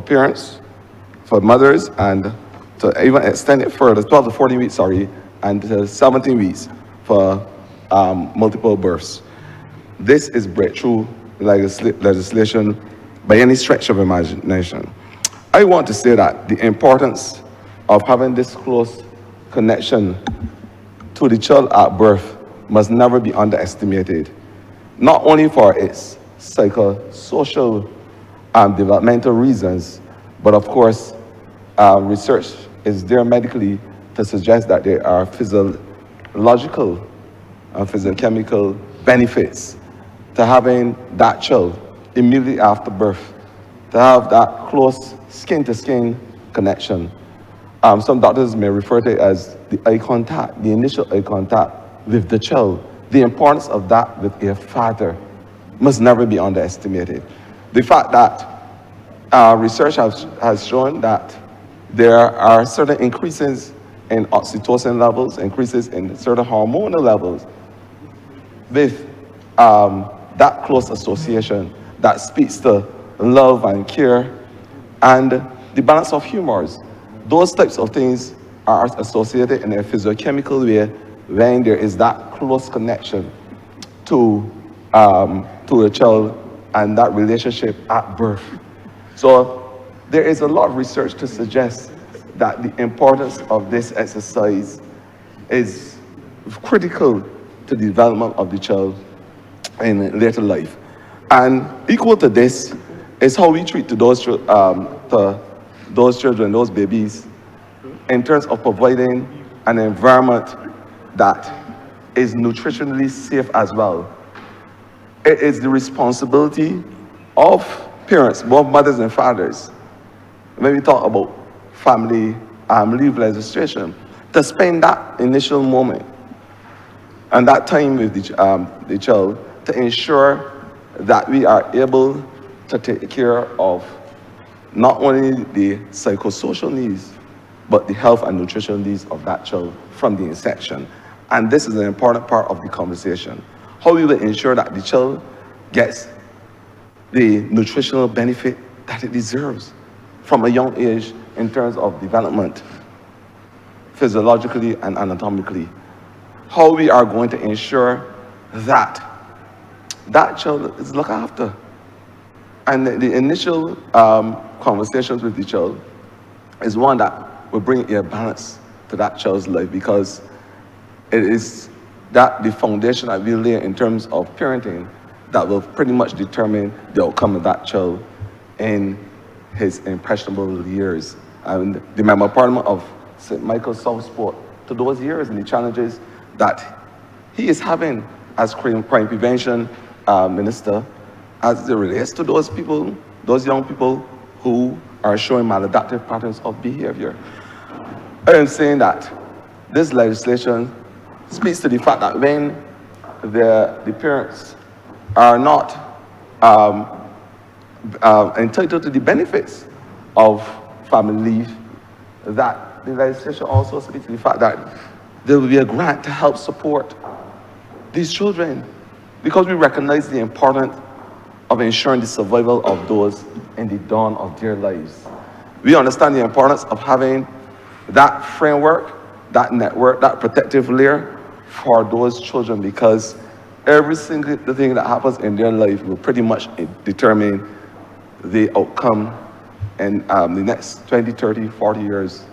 parents, for mothers, and to even extend it further, 12 to 14 weeks, and to 17 weeks for multiple births. This is breakthrough legislation by any stretch of imagination. I want to say that the importance of having this close connection to the child at birth must never be underestimated, not only for its psychosocial and developmental reasons, but of course, research is there medically to suggest that there are physiological and physiochemical benefits to having that child immediately after birth, to have that close skin-to-skin connection. Some doctors may refer to it as the eye contact, the initial eye contact with the child. The importance of that with a father must never be underestimated. The fact that research has shown that there are certain increases in oxytocin levels, increases in certain hormonal levels with that close association that speaks to love and care and the balance of humors. Those types of things are associated in a physiochemical way when there is that close connection to a child and that relationship at birth. So there is a lot of research to suggest that the importance of this exercise is critical to the development of the child in later life. And equal to this is how we treat those children, those babies, in terms of providing an environment that is nutritionally safe as well. It is the responsibility of parents, both mothers and fathers, when we talk about family leave legislation, to spend that initial moment and that time with the child to ensure that we are able to take care of not only the psychosocial needs, but the health and nutritional needs of that child from the inception. And this is an important part of the conversation. How we will ensure that the child gets the nutritional benefit that it deserves from a young age in terms of development, physiologically and anatomically. How we are going to ensure that that child is looked after. And the initial conversations with the child is one that will bring a balance to that child's life, because it is that the foundation that we lay in terms of parenting that will pretty much determine the outcome of that child in his impressionable years. And the Member of Parliament of St. Michael South spoke to those years and the challenges that he is having as crime prevention minister, as it relates to those people, those young people who are showing maladaptive patterns of behavior. I am saying that this legislation speaks to the fact that when the parents are not entitled to the benefits of family leave, that the legislation also speaks to the fact that there will be a grant to help support these children, because we recognize the importance of ensuring the survival of those in the dawn of their lives. We understand the importance of having that framework, that network, that protective layer for those children, because every single thing that happens in their life will pretty much determine the outcome in the next 20, 30, 40 years.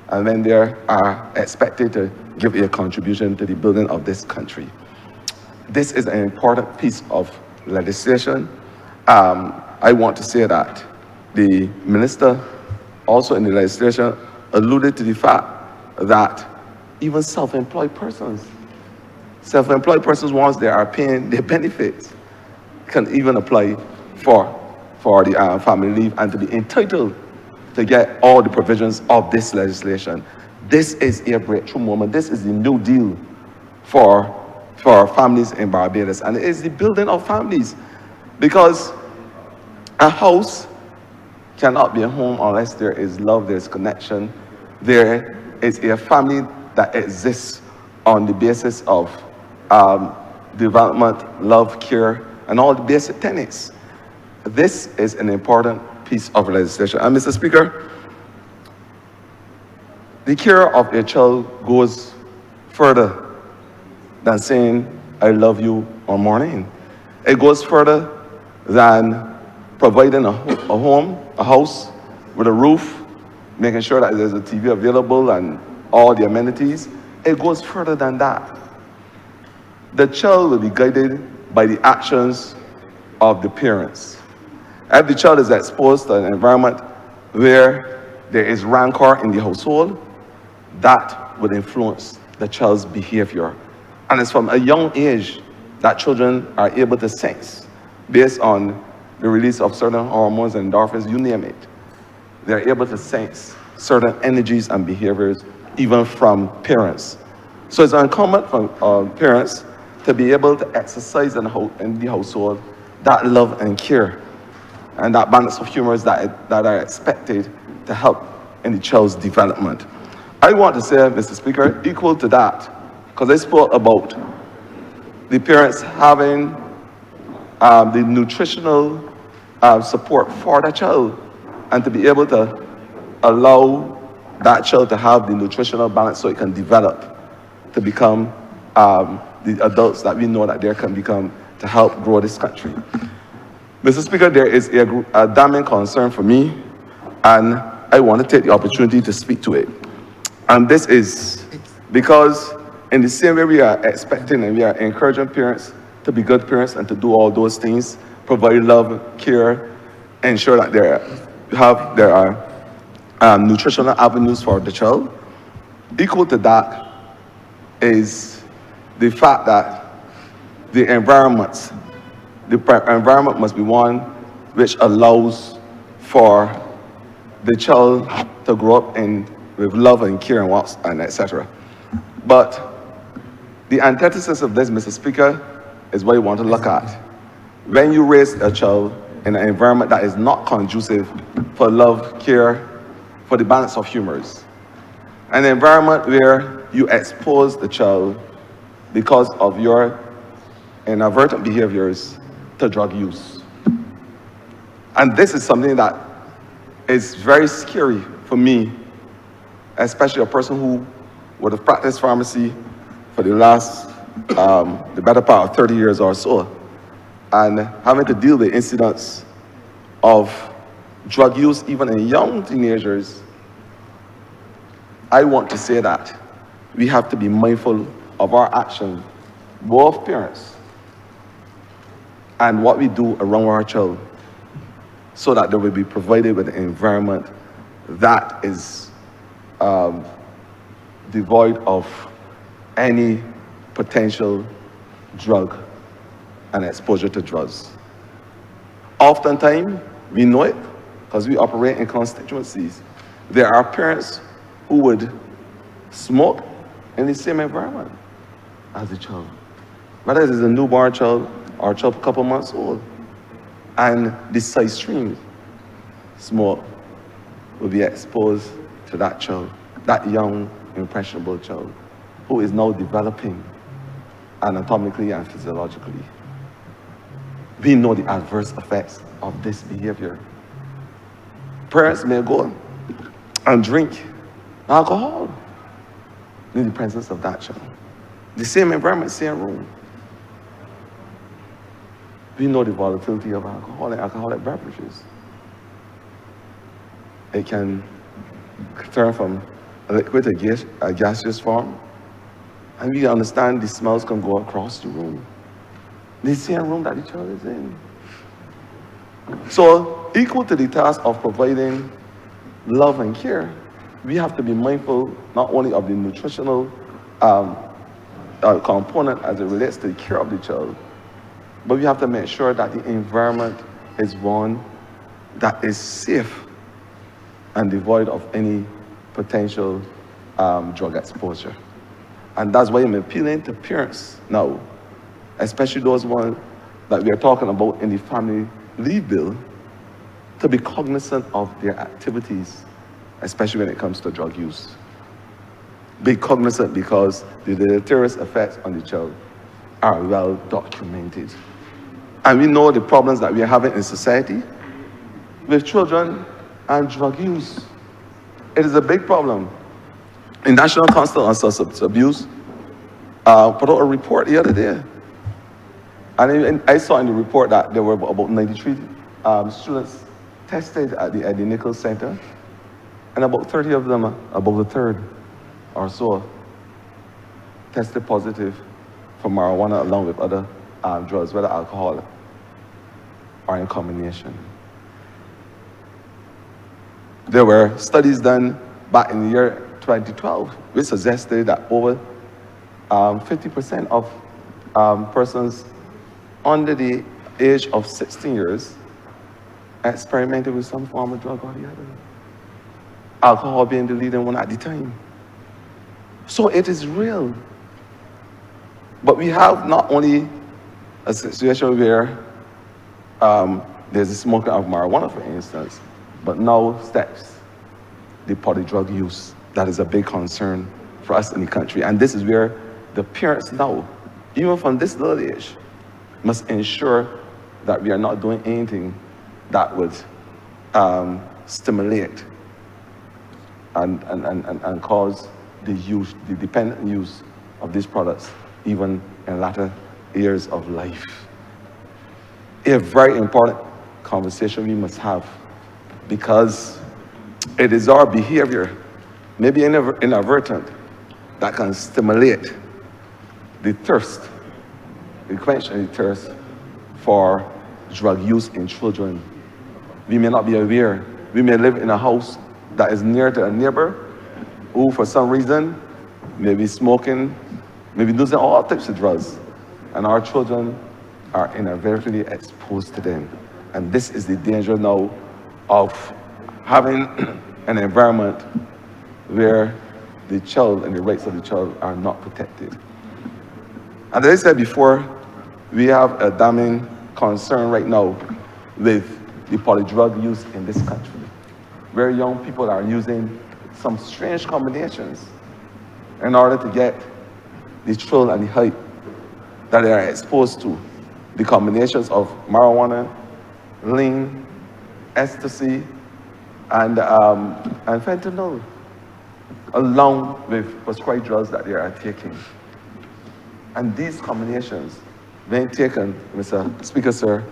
And then they are expected to give a contribution to the building of this country. This is an important piece of legislation. I want to say that the minister also in the legislation alluded to the fact that even self-employed persons, once they are paying their benefits, can even apply for the family leave and to be entitled to get all the provisions of this legislation. This is a breakthrough moment. This is the new deal for families in Barbados, and it is the building of families, because a house cannot be a home unless there is love, there's connection, there is a family that exists on the basis of development, love, care, and all the basic tenets. This is an important piece of legislation. And Mr. Speaker, the care of a child goes further than saying, I love you on morning. It goes further than providing a home, a house with a roof, making sure that there's a TV available and all the amenities. It goes further than that. The child will be guided by the actions of the parents. If the child is exposed to an environment where there is rancor in the household, that would influence the child's behavior. And it's from a young age that children are able to sense, based on the release of certain hormones and endorphins, you name it. They're able to sense certain energies and behaviors even from parents. So it's incumbent on parents to be able to exercise in the household that love and care and that balance of humors that are expected to help in the child's development. I want to say, Mr. Speaker, equal to that, because I spoke about the parents having the nutritional support for the child, and to be able to allow that child to have the nutritional balance so it can develop to become the adults that we know that they can become to help grow this country. Mr. Speaker, there is a damning concern for me, and I want to take the opportunity to speak to it. And this is because in the same way we are expecting and we are encouraging parents to be good parents and to do all those things, provide love, care, ensure that there are nutritional avenues for the child. Equal to that is the fact that the environment must be one which allows for the child to grow up with love and care and etc. But the antithesis of this, Mr. Speaker, is what you want to look at. When you raise a child in an environment that is not conducive for love, care, for the balance of humors, an environment where you expose the child because of your inadvertent behaviors to drug use. And this is something that is very scary for me, especially a person who would have practiced pharmacy for the better part of 30 years or so, and having to deal with incidents of drug use even in young teenagers. I want to say that we have to be mindful of our actions, both parents and what we do around our child, so that they will be provided with an environment that is devoid of any potential drug and exposure to drugs. Oftentimes, we know it because we operate in constituencies. There are parents who would smoke in the same environment as the child, whether it is a newborn child or a child a couple months old. And the side streams smoke will be exposed to that child, that young, impressionable child who is now developing anatomically and physiologically. We know the adverse effects of this behavior. Parents may go and drink alcohol in the presence of that child. The same environment, same room. We know the volatility of alcohol and alcoholic beverages. It can turn from a liquid to a gaseous form. And we understand the smells can go across the room. The same room that the child is in. So, equal to the task of providing love and care, we have to be mindful not only of the nutritional component as it relates to the care of the child, but we have to make sure that the environment is one that is safe and devoid of any potential drug exposure. And that's why I'm appealing to parents now, especially those ones that we are talking about in the family leave bill, to be cognizant of their activities, especially when it comes to drug use. Be cognizant because the deleterious effects on the child are well documented. And we know the problems that we are having in society with children and drug use. It is a big problem. The National Council on Substance Abuse put out a report the other day. And I saw in the report that there were about 93 students tested at the Eddie Nichols Center, and about 30 of them, about a third or so, tested positive for marijuana along with other drugs, whether alcohol or in combination. There were studies done back in the year 2012, which suggested that over 50% of persons under the age of 16 years experimented with some form of drug or the other. Alcohol being the leading one at the time. So it is real. But we have not only a situation where there's the smoking of marijuana, for instance, but now steps the polydrug use. That is a big concern for us in the country. And this is where the parents now, even from this little age, must ensure that we are not doing anything that would stimulate and cause the use, the dependent use of these products, even in latter years of life. A very important conversation we must have, because it is our behavior, maybe inadvertent, that can stimulate the thirst, the quench and the thirst for drug use in children. We may not be aware. We may live in a house that is near to a neighbor who, for some reason, may be smoking, may be using all types of drugs, and our children are inadvertently exposed to them. And this is the danger now of having an environment where the child and the rights of the child are not protected. And as I said before, we have a damning concern right now with the polydrug use in this country, where young people are using some strange combinations in order to get the thrill and the hype that they are exposed to. The combinations of marijuana, lean, ecstasy, and fentanyl, along with prescribed drugs that they are taking. And these combinations, when taken, Mr. Speaker, sir,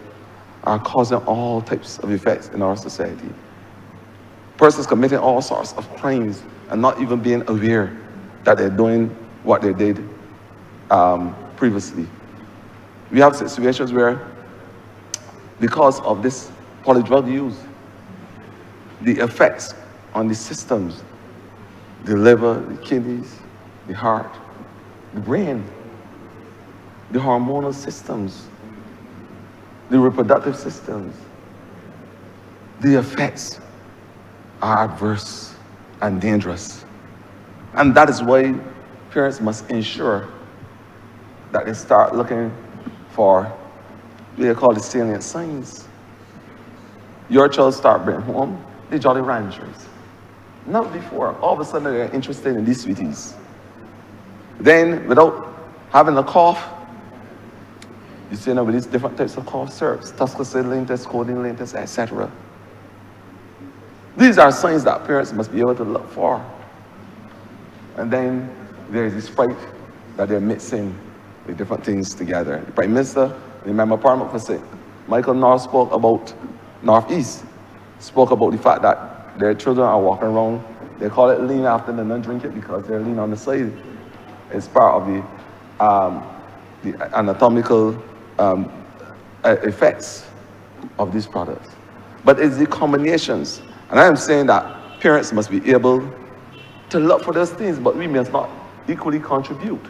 are causing all types of effects in our society. Persons committing all sorts of crimes and not even being aware that they're doing what they did previously. We have situations where, because of this polydrug use, the effects on the systems, the liver, the kidneys, the heart, the brain, the hormonal systems, the reproductive systems, the effects are adverse and dangerous. And that is why parents must ensure that they start looking for what they call the salient signs. Your child start bringing home the Jolly Ranchers. Not before. All of a sudden they're interested in these sweeties. Then, without having a cough, you see now with these different types of cough syrups, Tuscaloosa Lintus, codeine Lintus, etc. These are signs that parents must be able to look for. And then there is this spike that they're mixing the different things together. The Prime Minister, the Member of Parliament for St. Michael North spoke about Northeast, spoke about the fact that their children are walking around. They call it lean after they don't drink it because they're lean on the side. It's part of the anatomical effects of these products. But it's the combinations. And I am saying that parents must be able to look for those things, but we must not equally contribute.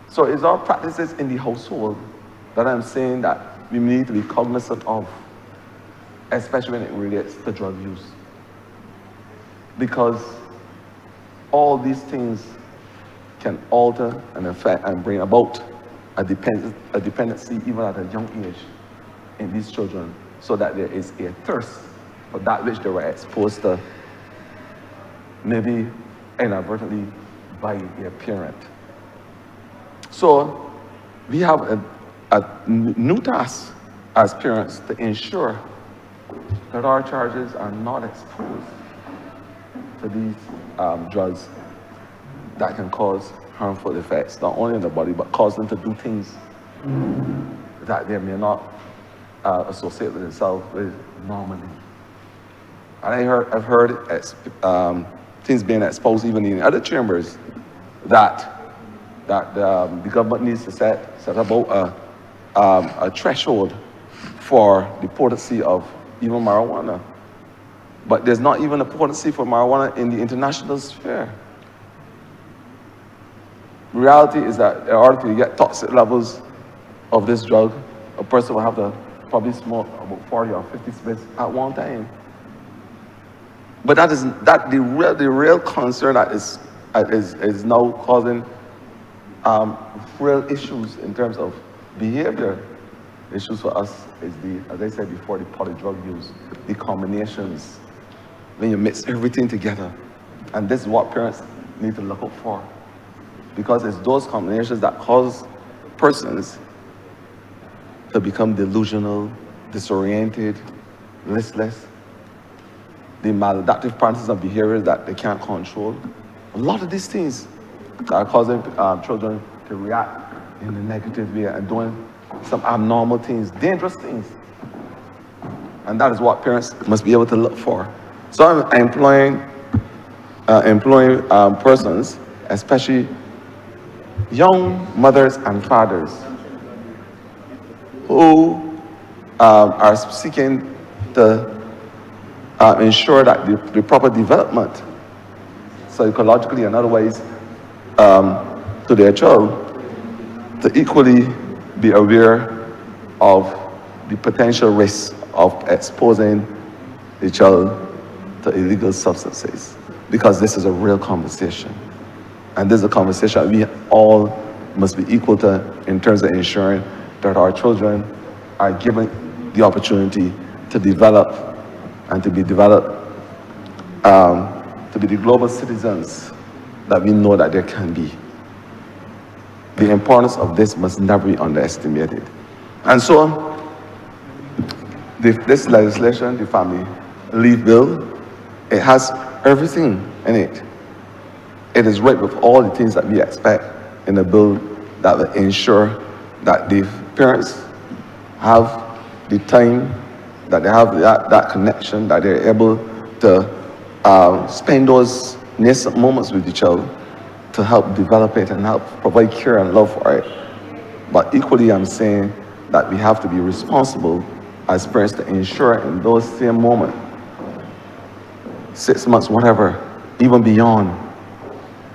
So it's our practices in the household that I'm saying that we need to be cognizant of, especially when it relates to drug use. Because all these things can alter and affect and bring about a dependency even at a young age in these children, so that there is a thirst for that which they were exposed to, maybe inadvertently by their parent. So we have a new task as parents to ensure that our children are not exposed to these drugs that can cause harmful effects, not only in the body, but cause them to do things that they may not associate with themselves with normally. And I've heard things being exposed even in other chambers that the government needs to set about a threshold for the potency of even marijuana. But there's not even a potency for marijuana in the international sphere. Reality is that in order to get toxic levels of this drug, a person will have to probably smoke about 40 or 50 spliffs at one time. But the real concern that is now causing real issues in terms of behavior issues for us is as I said before, the polydrug use, the combinations, when you mix everything together. And this is what parents need to look out for, because it's those combinations that cause persons to become delusional, disoriented, listless, the maladaptive patterns of behaviors that they can't control. A lot of these things are causing children to react in a negative way and doing some abnormal things, dangerous things. And that is what parents must be able to look for. So I'm employing persons, especially young mothers and fathers, who are seeking to ensure that the proper development, psychologically and otherwise, to their child, to equally be aware of the potential risks of exposing the child to illegal substances, because this is a real conversation. And this is a conversation we all must be equal to in terms of ensuring that our children are given the opportunity to develop and to be developed, to be the global citizens that we know that there can be. The importance of this must never be underestimated. And so, this legislation, the Family Leave Bill, it has everything in it. It is right with all the things that we expect in a bill that will ensure that the parents have the time, that they have that connection, that they're able to spend those nascent moments with the child to help develop it and help provide care and love for it. But equally, I'm saying that we have to be responsible as parents to ensure in those same moments, 6 months, whatever, even beyond,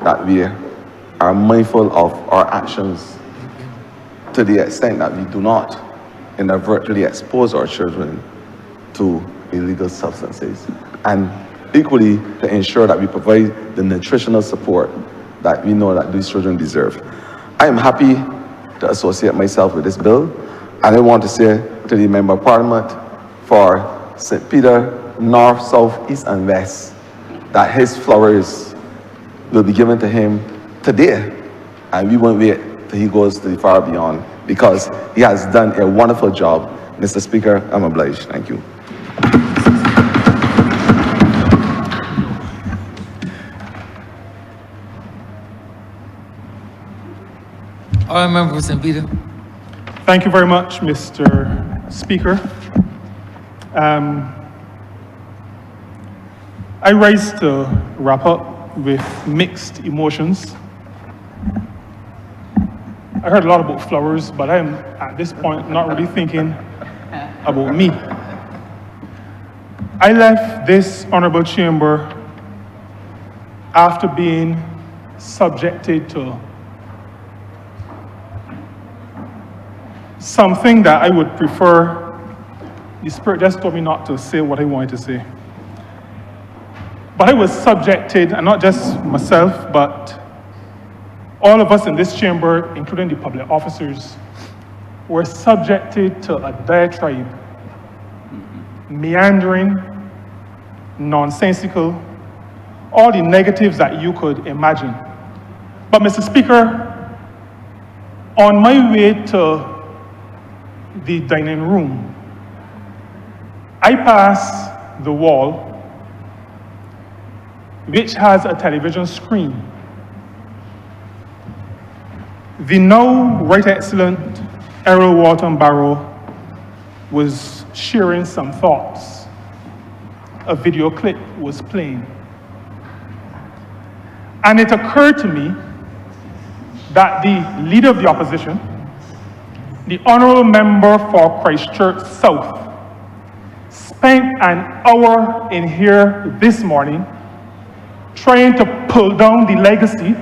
that we are mindful of our actions to the extent that we do not inadvertently expose our children to illegal substances, and equally to ensure that we provide the nutritional support that we know that these children deserve. I am happy to associate myself with this bill, and I want to say to the Member of Parliament for St. Peter, North, South, East and West, that his flowers will be given to him today, and we won't wait till he goes to the far beyond, because he has done a wonderful job. Mr. Speaker, I'm obliged. Thank you.
All member for St. Peter.
Thank you very much, Mr. Speaker. I rise to wrap up with mixed emotions. I heard a lot about flowers, but I'm at this point not really thinking about me. I left this honorable chamber after being subjected to something that I would prefer. The Spirit just told me not to say what I wanted to say. But I was subjected, and not just myself, but all of us in this chamber, including the public officers, were subjected to a diatribe, meandering, nonsensical, all the negatives that you could imagine. But Mr. Speaker, on my way to the dining room, I passed the wall which has a television screen. The now Right Excellent Errol Walton Barrow was sharing some thoughts. A video clip was playing. And it occurred to me that the leader of the opposition, the honourable member for Christchurch South, spent an hour in here this morning trying to pull down the legacy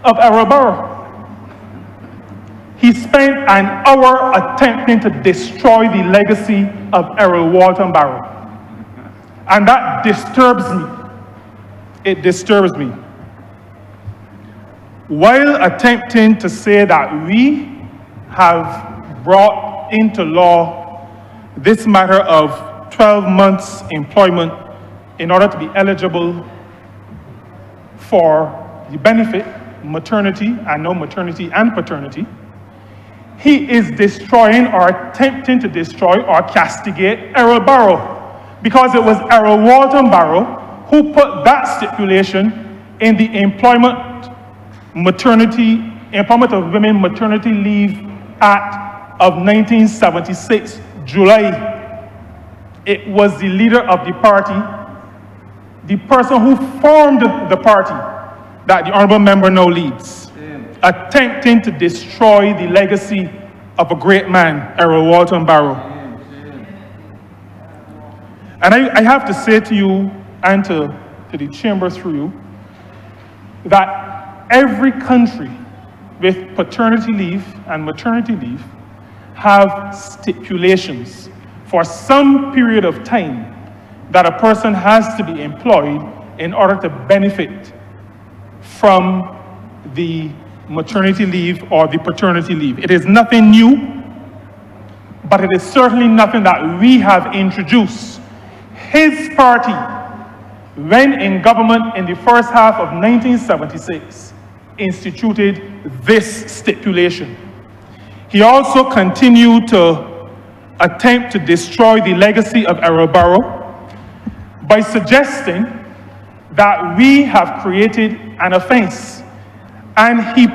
of Errol Barrow. He spent an hour attempting to destroy the legacy of Errol Walton Barrow. And that disturbs me. It disturbs me. While attempting to say that we have brought into law this matter of 12 months employment in order to be eligible for the benefit, maternity, and no maternity and paternity, he is destroying or attempting to destroy or castigate Errol Barrow, because it was Errol Walton Barrow who put that stipulation in the Employment of Women Maternity Leave Act of 1976, July. It was the leader of the party, the person who formed the party that the honourable member now leads, attempting to destroy the legacy of a great man, Errol Walton Barrow. And I have to say to you and to the chamber through you that every country with paternity leave and maternity leave have stipulations for some period of time that a person has to be employed in order to benefit from the maternity leave or the paternity leave. It is nothing new, but it is certainly nothing that we have introduced. His party, when in government in the first half of 1976, instituted this stipulation. He also continued to attempt to destroy the legacy of Errol Barrow by suggesting that we have created an offense. And he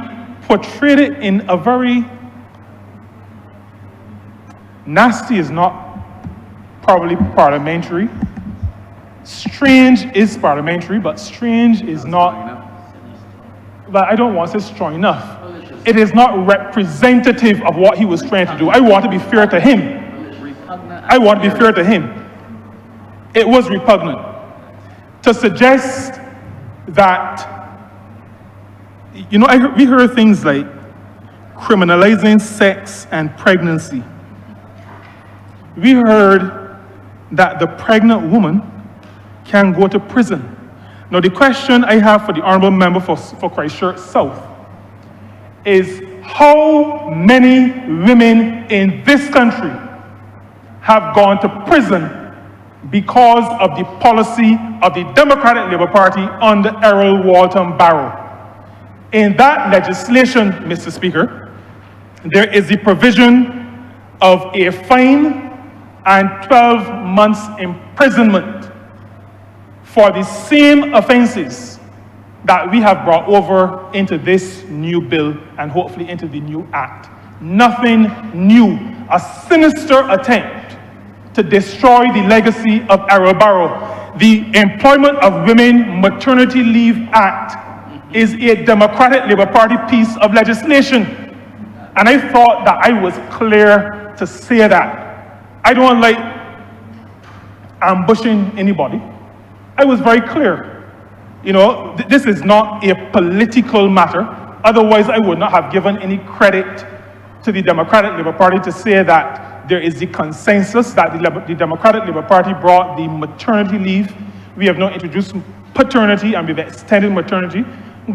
portrayed it in a very nasty is not probably parliamentary. Strange is parliamentary, but strange is not, but I don't want to say strong enough. It is not representative of what he was trying to do. I want to be fair to him. I want to be fair to him. It was repugnant to suggest that, you know, we heard things like criminalizing sex and pregnancy. We heard that the pregnant woman can go to prison. Now, the question I have for the Honourable Member for Christchurch South is how many women in this country have gone to prison because of the policy of the Democratic Labour Party under Errol Walton Barrow? In that legislation, Mr. Speaker, there is the provision of a fine and 12 months imprisonment for the same offenses that we have brought over into this new bill and hopefully into the new act. Nothing new, a sinister attempt to destroy the legacy of Errol Barrow. The Employment of Women Maternity Leave Act is a Democratic Labour Party piece of legislation. And I thought that I was clear to say that. I don't like ambushing anybody. I was very clear. You know, this is not a political matter. Otherwise, I would not have given any credit to the Democratic Labour Party to say that there is the consensus that the Democratic Labour Party brought the maternity leave. We have now introduced paternity and we've extended maternity.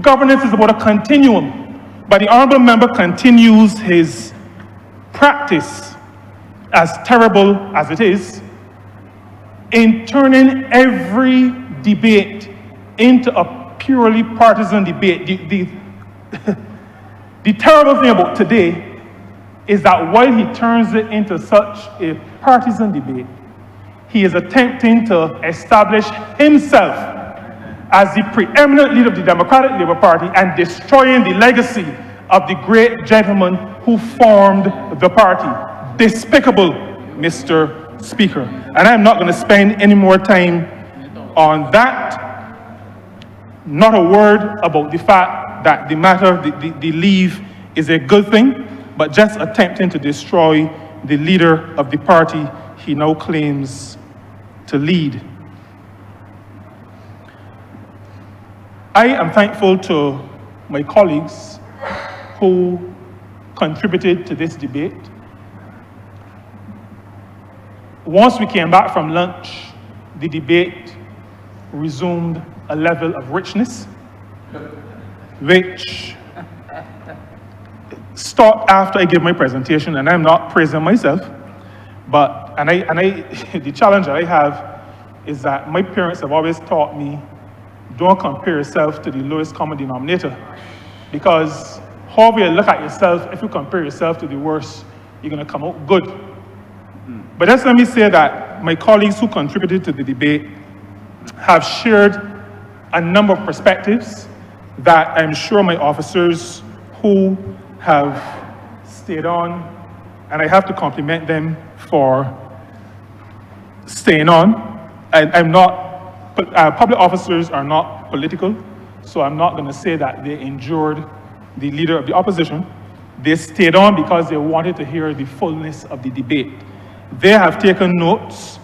Governance is about a continuum. But the Honourable Member continues his practice, as terrible as it is, in turning every debate into a purely partisan debate. The terrible thing about today is that while he turns it into such a partisan debate, he is attempting to establish himself as the preeminent leader of the Democratic Labour Party and destroying the legacy of the great gentleman who formed the party. Despicable, Mr. Speaker. And I'm not going to spend any more time on that. Not a word about the fact that the matter, the leave is a good thing, but just attempting to destroy the leader of the party he now claims to lead. I am thankful to my colleagues who contributed to this debate. Once we came back from lunch, the debate resumed a level of richness, which stopped after I gave my presentation, and I'm not praising myself, but the challenge that I have is that my parents have always taught me, don't compare yourself to the lowest common denominator, because however you look at yourself, if you compare yourself to the worst, you're going to come out good. But just let me say that my colleagues who contributed to the debate have shared a number of perspectives that I'm sure my officers who have stayed on, and I have to compliment them for staying on. I'm not, public officers are not political, so I'm not going to say that they endured the leader of the opposition. They stayed on because they wanted to hear the fullness of the debate. They have taken notes.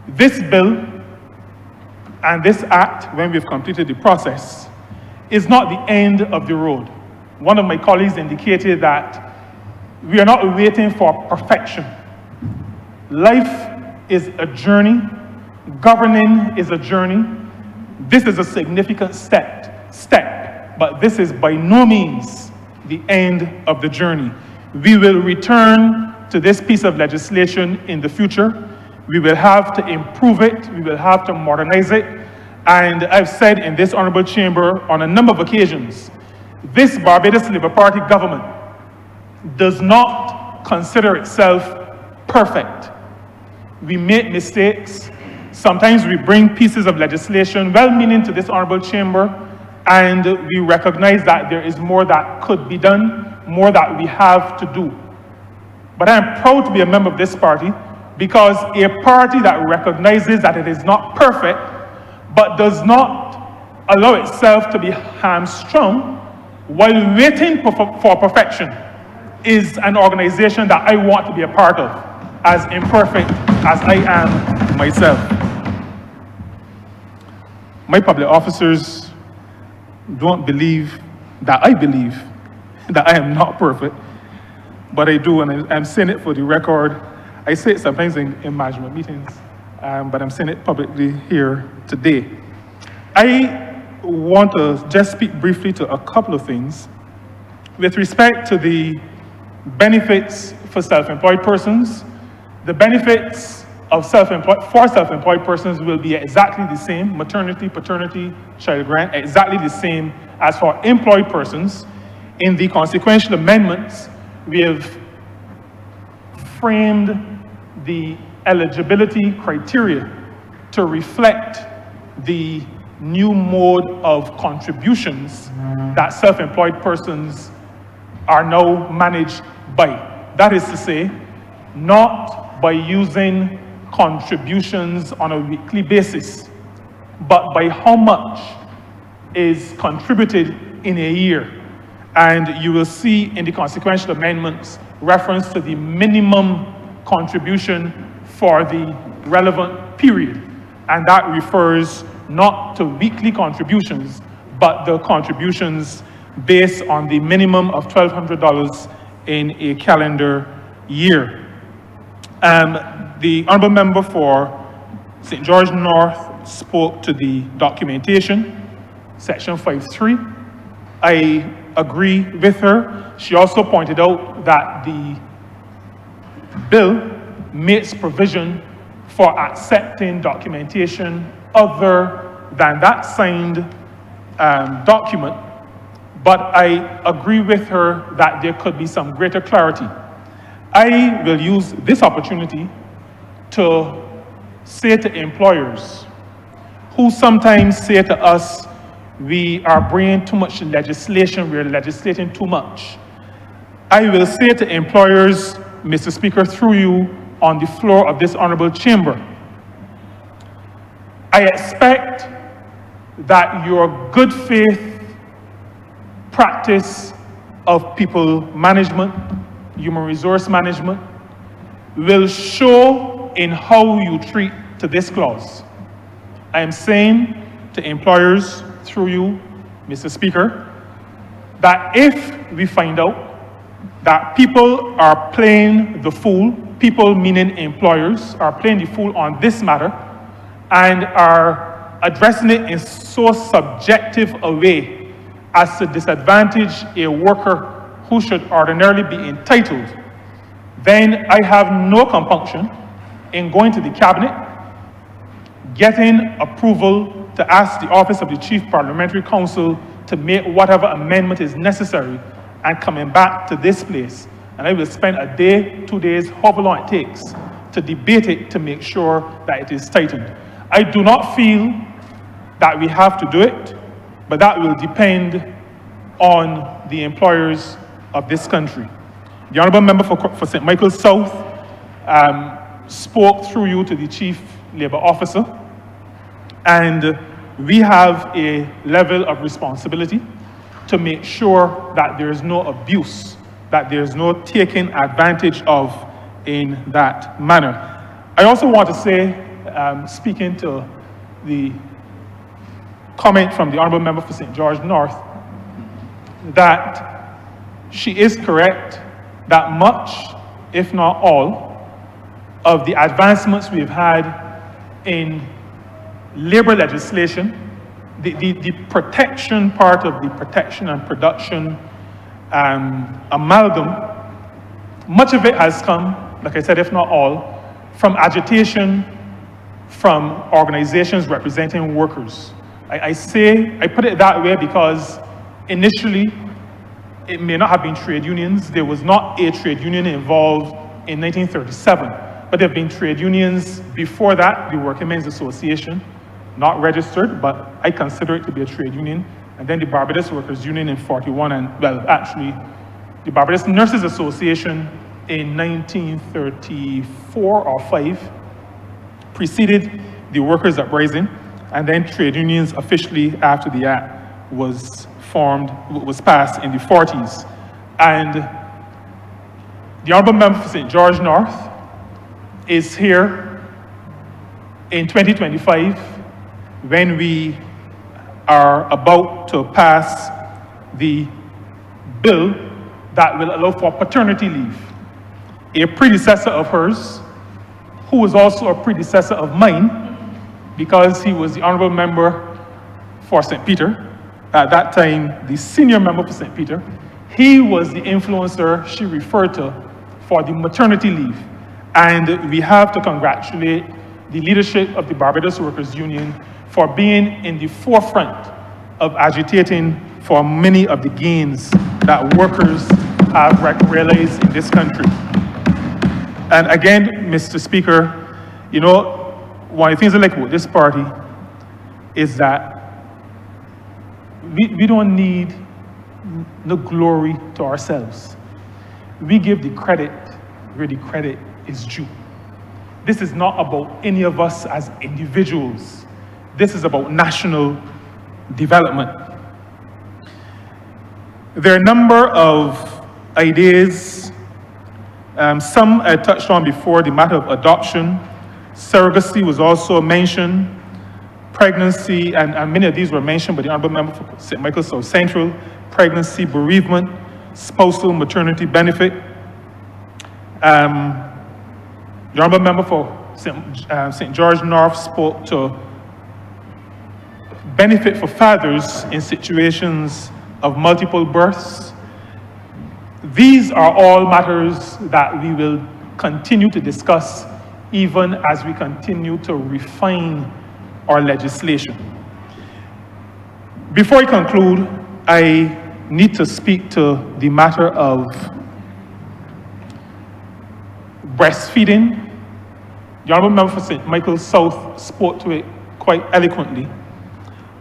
This bill and this act, when we've completed the process, is not the end of the road. One of my colleagues indicated that we are not waiting for perfection. Life is a journey. Governing is a journey. This is a significant step, but this is by no means the end of the journey. We will return to this piece of legislation in the future. We will have to improve it. We will have to modernize it. And I've said in this honorable chamber on a number of occasions, this Barbados Labour Party government does not consider itself perfect. We make mistakes. Sometimes we bring pieces of legislation, well-meaning, to this honorable chamber, and we recognize that there is more that could be done, more that we have to do. But I am proud to be a member of this party, because a party that recognizes that it is not perfect, but does not allow itself to be hamstrung while waiting for perfection, is an organization that I want to be a part of, as imperfect as I am myself. My public officers don't believe that I believe that I am not perfect, but I do, and I'm saying it for the record. I say it sometimes in management meetings, but I'm saying it publicly here today. I want to just speak briefly to a couple of things. With respect to the benefits for self-employed persons, the benefits of self-employed persons will be exactly the same, maternity, paternity, child grant, exactly the same as for employed persons. In the consequential amendments, we have framed the eligibility criteria to reflect the new mode of contributions that self-employed persons are now managed by. That is to say, not by using contributions on a weekly basis, but by how much is contributed in a year. And you will see in the consequential amendments reference to the minimum contribution for the relevant period. And that refers not to weekly contributions, but the contributions based on the minimum of $1,200 in a calendar year. The Honourable Member for St. George North spoke to the documentation, section 5.3. I agree with her. She also pointed out that the bill makes provision for accepting documentation other than that signed document, but I agree with her that there could be some greater clarity. I will use this opportunity to say to employers who sometimes say to us, we are bringing too much legislation, we're legislating too much. I will say to employers, Mr. Speaker, through you, on the floor of this honorable chamber, I expect that your good faith practice of people management, human resource management, will show in how you treat to this clause. I am saying to employers, through you, Mr. Speaker, that if we find out that people are playing the fool, people meaning employers, are playing the fool on this matter and are addressing it in so subjective a way as to disadvantage a worker who should ordinarily be entitled, then I have no compunction in going to the cabinet, getting approval to ask the Office of the Chief Parliamentary Counsel to make whatever amendment is necessary and coming back to this place. And I will spend a day, 2 days, however long it takes, to debate it to make sure that it is tightened. I do not feel that we have to do it, but that will depend on the employers of this country. The Honourable Member for St. Michael's South spoke through you to the Chief Labour Officer, and we have a level of responsibility to make sure that there is no abuse, that there is no taking advantage of in that manner. I also want to say, speaking to the comment from the Honourable Member for St. George North, that she is correct that much, if not all, of the advancements we've had in labor legislation, the protection part of the protection and production amalgam, much of it has come, like I said, if not all, from agitation from organizations representing workers. I put it that way because initially it may not have been trade unions. There was not a trade union involved in 1937, but there have been trade unions before that, the Working Men's Association, not registered, but I consider it to be a trade union. And then the Barbados Workers Union in 41, and well, actually, the Barbados Nurses Association in 1934 or 5 preceded the Workers' Uprising, and then trade unions officially after the act was passed in the 40s. And the Honourable Member for St. George North is here in 2025 when we are about to pass the bill that will allow for paternity leave. A predecessor of hers, who was also a predecessor of mine, because he was the honourable member for St. Peter, at that time the senior member for St. Peter, he was the influencer she referred to for the maternity leave. And we have to congratulate the leadership of the Barbados Workers Union for being in the forefront of agitating for many of the gains that workers have realized in this country. And again, Mr. Speaker, you know, one of the things I like about this party is that we don't need the glory to ourselves. We give the credit where the credit is due. This is not about any of us as individuals. This is about national development. There are a number of ideas. Some I touched on before, the matter of adoption. Surrogacy was also mentioned. Pregnancy, and many of these were mentioned by the Honourable Member for St. Michael South Central. Pregnancy, bereavement, spousal maternity benefit. The Honourable Member for St. George North spoke to benefit for fathers in situations of multiple births. These are all matters that we will continue to discuss even as we continue to refine our legislation. Before I conclude, I need to speak to the matter of breastfeeding. The Honourable Member for St. Michael South spoke to it quite eloquently,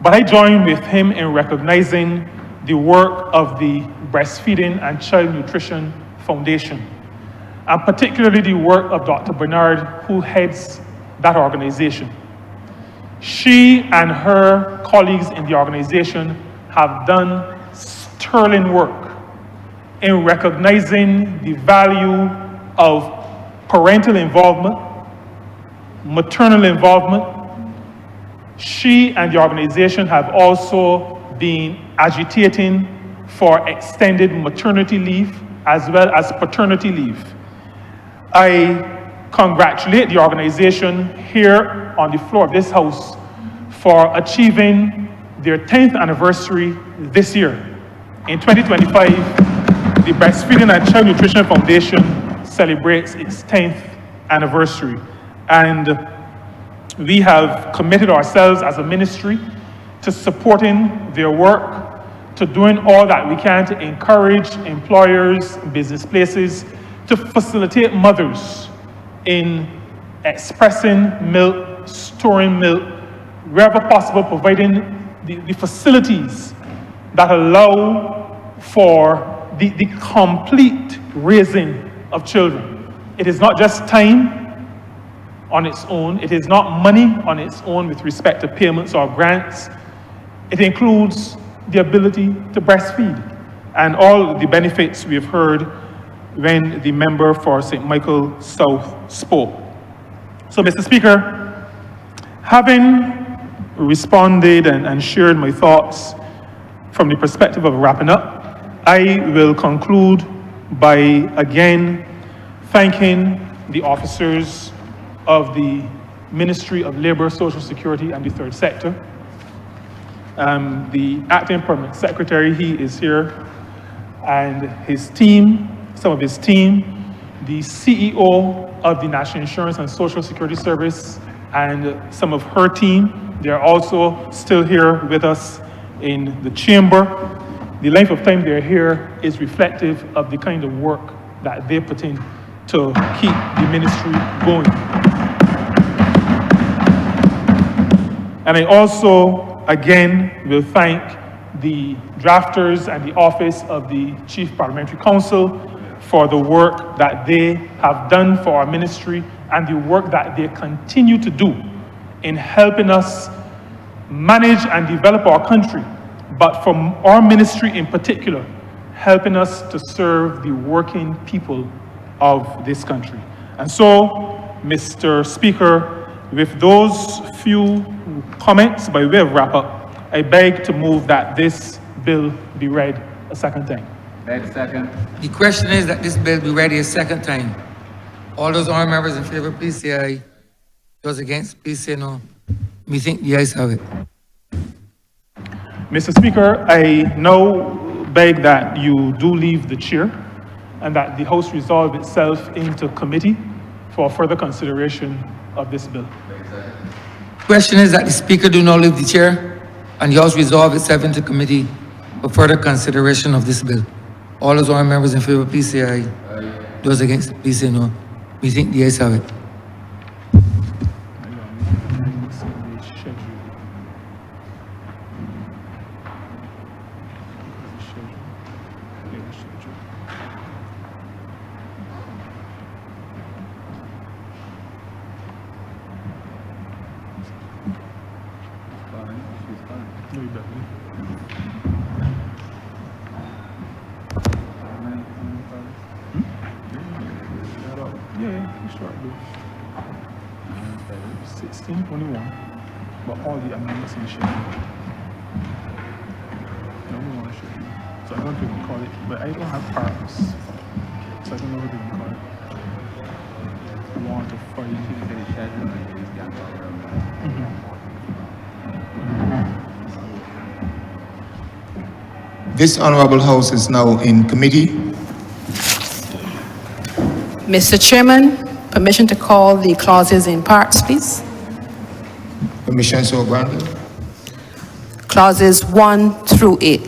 but I join with him in recognizing the work of the Breastfeeding and Child Nutrition Foundation, and particularly the work of Dr. Bernard, who heads that organization. She and her colleagues in the organization have done sterling work in recognizing the value of parental involvement, maternal involvement. She and the organization have also been agitating for extended maternity leave as well as paternity leave. I congratulate the organization here on the floor of this House for achieving their 10th anniversary this year. In 2025, the Breastfeeding and Child Nutrition Foundation celebrates its 10th anniversary. And we have committed ourselves as a ministry to supporting their work, to doing all that we can to encourage employers, business places, to facilitate mothers in expressing milk, storing milk, wherever possible, providing the facilities that allow for the complete raising of children. It is not just time on its own. It is not money on its own with respect to payments or grants. It includes the ability to breastfeed and all the benefits we have heard when the member for St. Michael South spoke. So, Mr. Speaker, having responded and shared my thoughts from the perspective of wrapping up, I will conclude by again thanking the officers of the Ministry of Labour, Social Security and the Third Sector. The Acting Permanent Secretary, he is here, and his team, some of his team, the CEO of the National Insurance and Social Security Service and some of her team. They're also still here with us in the chamber. The length of time they're here is reflective of the kind of work that they put in to keep the ministry going. And I also, again, will thank the drafters and the Office of the Chief Parliamentary Counsel for the work that they have done for our ministry and the work that they continue to do in helping us manage and develop our country, but from our ministry in particular, helping us to serve the working people of this country. And so, Mr. Speaker, with those few comments by way of wrap-up, I beg to move that this bill be read a second time.
Back second.
The question is that this bill be read a second time. All those honorable members in favor, please say aye. Those against, please say no. We think the ayes have it.
Mr. Speaker, I now beg that you do leave the chair and that the House resolve itself into committee for further consideration of this bill.
Question is that the speaker do not leave the chair and the House resolve itself into committee for further consideration of this bill. All those honorable members in favor, please say aye. Those against, please say no. We think the ayes have it.
Yeah, sure. 1621, but all the amendments in the schedule. No, we want to show you. So I don't think we can call it, but I don't have parts. So I don't know what we can call it. I want to fight it.
This Honourable House is now in committee.
Mr. Chairman, permission to call the clauses in parts, please.
Permission so granted.
Clauses 1 through 8.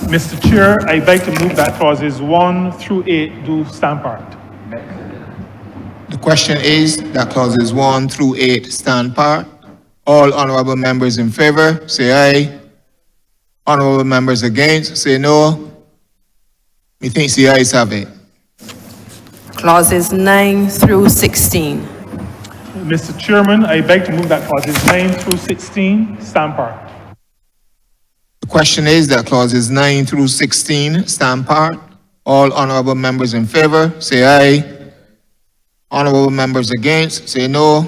Mr. Chair, I beg to move that clauses 1 through 8 do stand part.
The question is that clauses 1 through 8 stand part. All honourable members in favor, say aye. Honourable members against, say no. Methinks the ayes have it.
Clauses 9 through 16.
Mr. Chairman, I beg to move that clauses 9 through 16 stand part.
The question is that clauses 9 through 16 stand part. All honourable members in favor, say aye. Honourable members against, say no.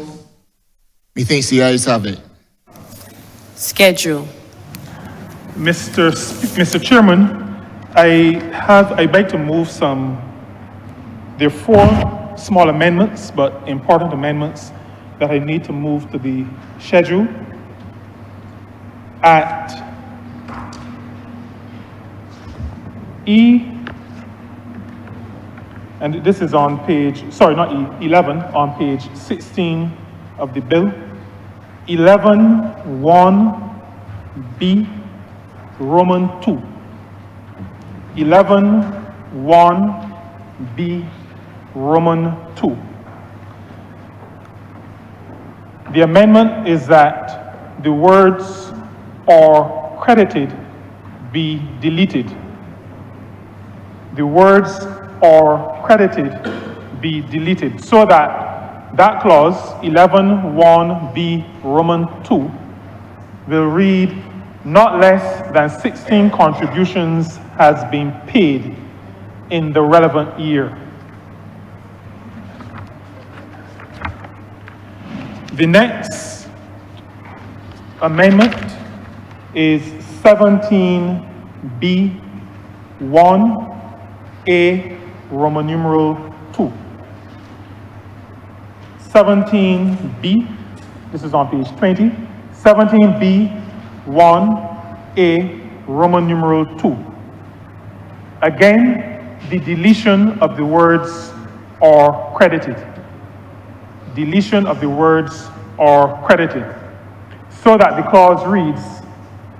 Methinks the ayes have it.
Schedule.
Mr. Chairman, I beg to move there are 4 small amendments, but important amendments that I need to move to the schedule. At E, and this is on page, sorry, not E, 11, on page 16 of the bill. 11(1)(b), Roman 2. 11(1)(b), Roman 2. The amendment is that the words "or credited" be deleted. The words "or credited" be deleted so that that clause, 11(1)(b), Roman 2, will read, "Not less than 16 contributions has been paid in the relevant year." The next amendment is 17B(1)(a), Roman numeral 2. 17B, this is on page 20, 17B(1)(a), Roman numeral 2. Again, the deletion of the words "or credited." Deletion of the words "or credited," so that the clause reads,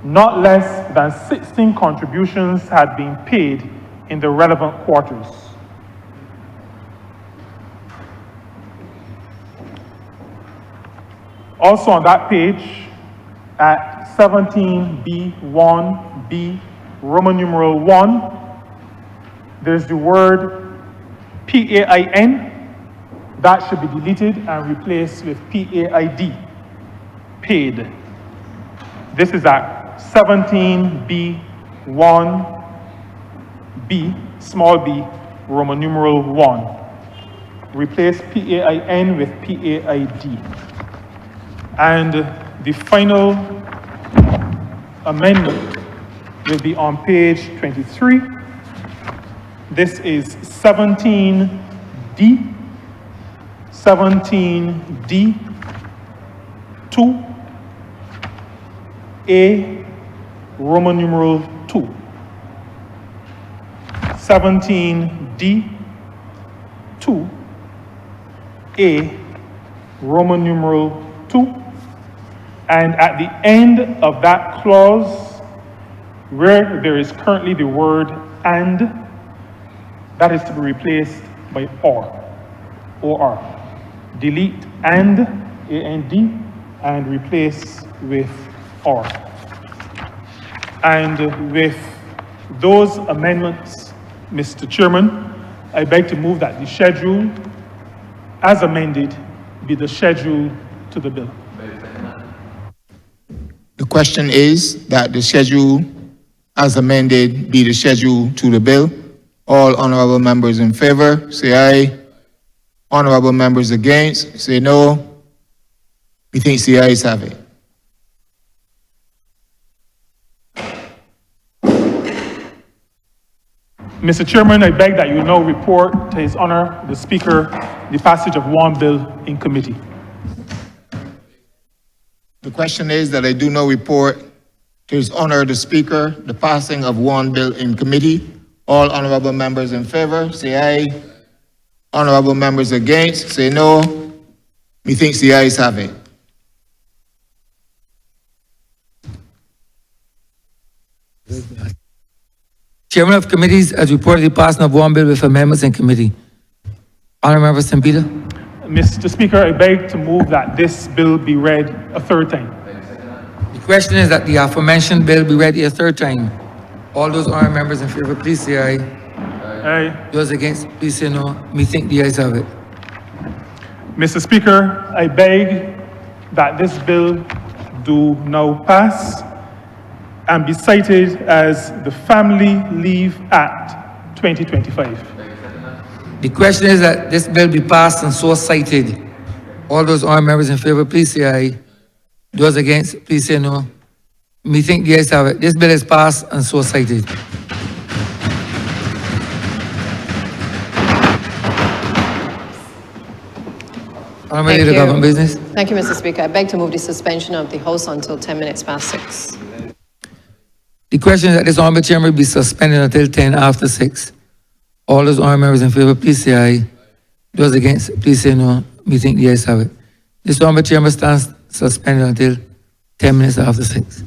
"Not less than 16 contributions had been paid in the relevant quarters." Also on that page, at 17B(1)(b), Roman numeral 1, there's the word PAIN. That should be deleted and replaced with PAID, paid. This is at 17B(1)(b), small b, Roman numeral 1. Replace PAIN with PAID. And the final amendment will be on page 23. This is 17D. 17D 2A Roman numeral 2. 17D 2A Roman numeral 2. And at the end of that clause, where there is currently the word and, that is to be replaced by or. Delete and, A-N-D, and replace with or. And with those amendments, Mr. Chairman, I beg to move that the schedule, as amended, be the schedule to the bill.
The question is that the schedule as amended be the schedule to the bill. All honorable members in favor, say aye. Honorable members against, say no. Methinks the ayes have it.
Mr. Chairman, I beg that you now report to His Honor, the Speaker, the passage of one bill in committee.
The question is that I do now report to His Honor, the Speaker, the passing of one bill in committee. All honorable members in favor, say aye. Honorable members against, say no. Methinks the ayes have it.
Chairman of committees has reported the passing of one bill with amendments in committee. Honourable Member St. Peter.
Mr. Speaker, I beg to move that this bill be read a third time.
The question is that the aforementioned bill be read a third time. All those honourable members in favor, please say aye.
Aye.
Those against, please say no. Methinks the ayes have it.
Mr. Speaker, I beg that this bill do now pass and be cited as the Family Leave Act 2025.
The question is that this bill be passed and so cited. All those honourable members in favor, please say aye. Those against, please say no. Methinks the ayes have it. This bill is passed and so cited. Honourable Leader, Government Business.
Thank you, Mr. Speaker. I beg to move the suspension of the House until 10 minutes past 6.
The question is that this honourable chamber be suspended until 10 after 6. All those honourable members in favor, please say aye. Those against, please say no. Methinks the ayes have it. This honourable chamber stands suspended until 10 minutes after 6.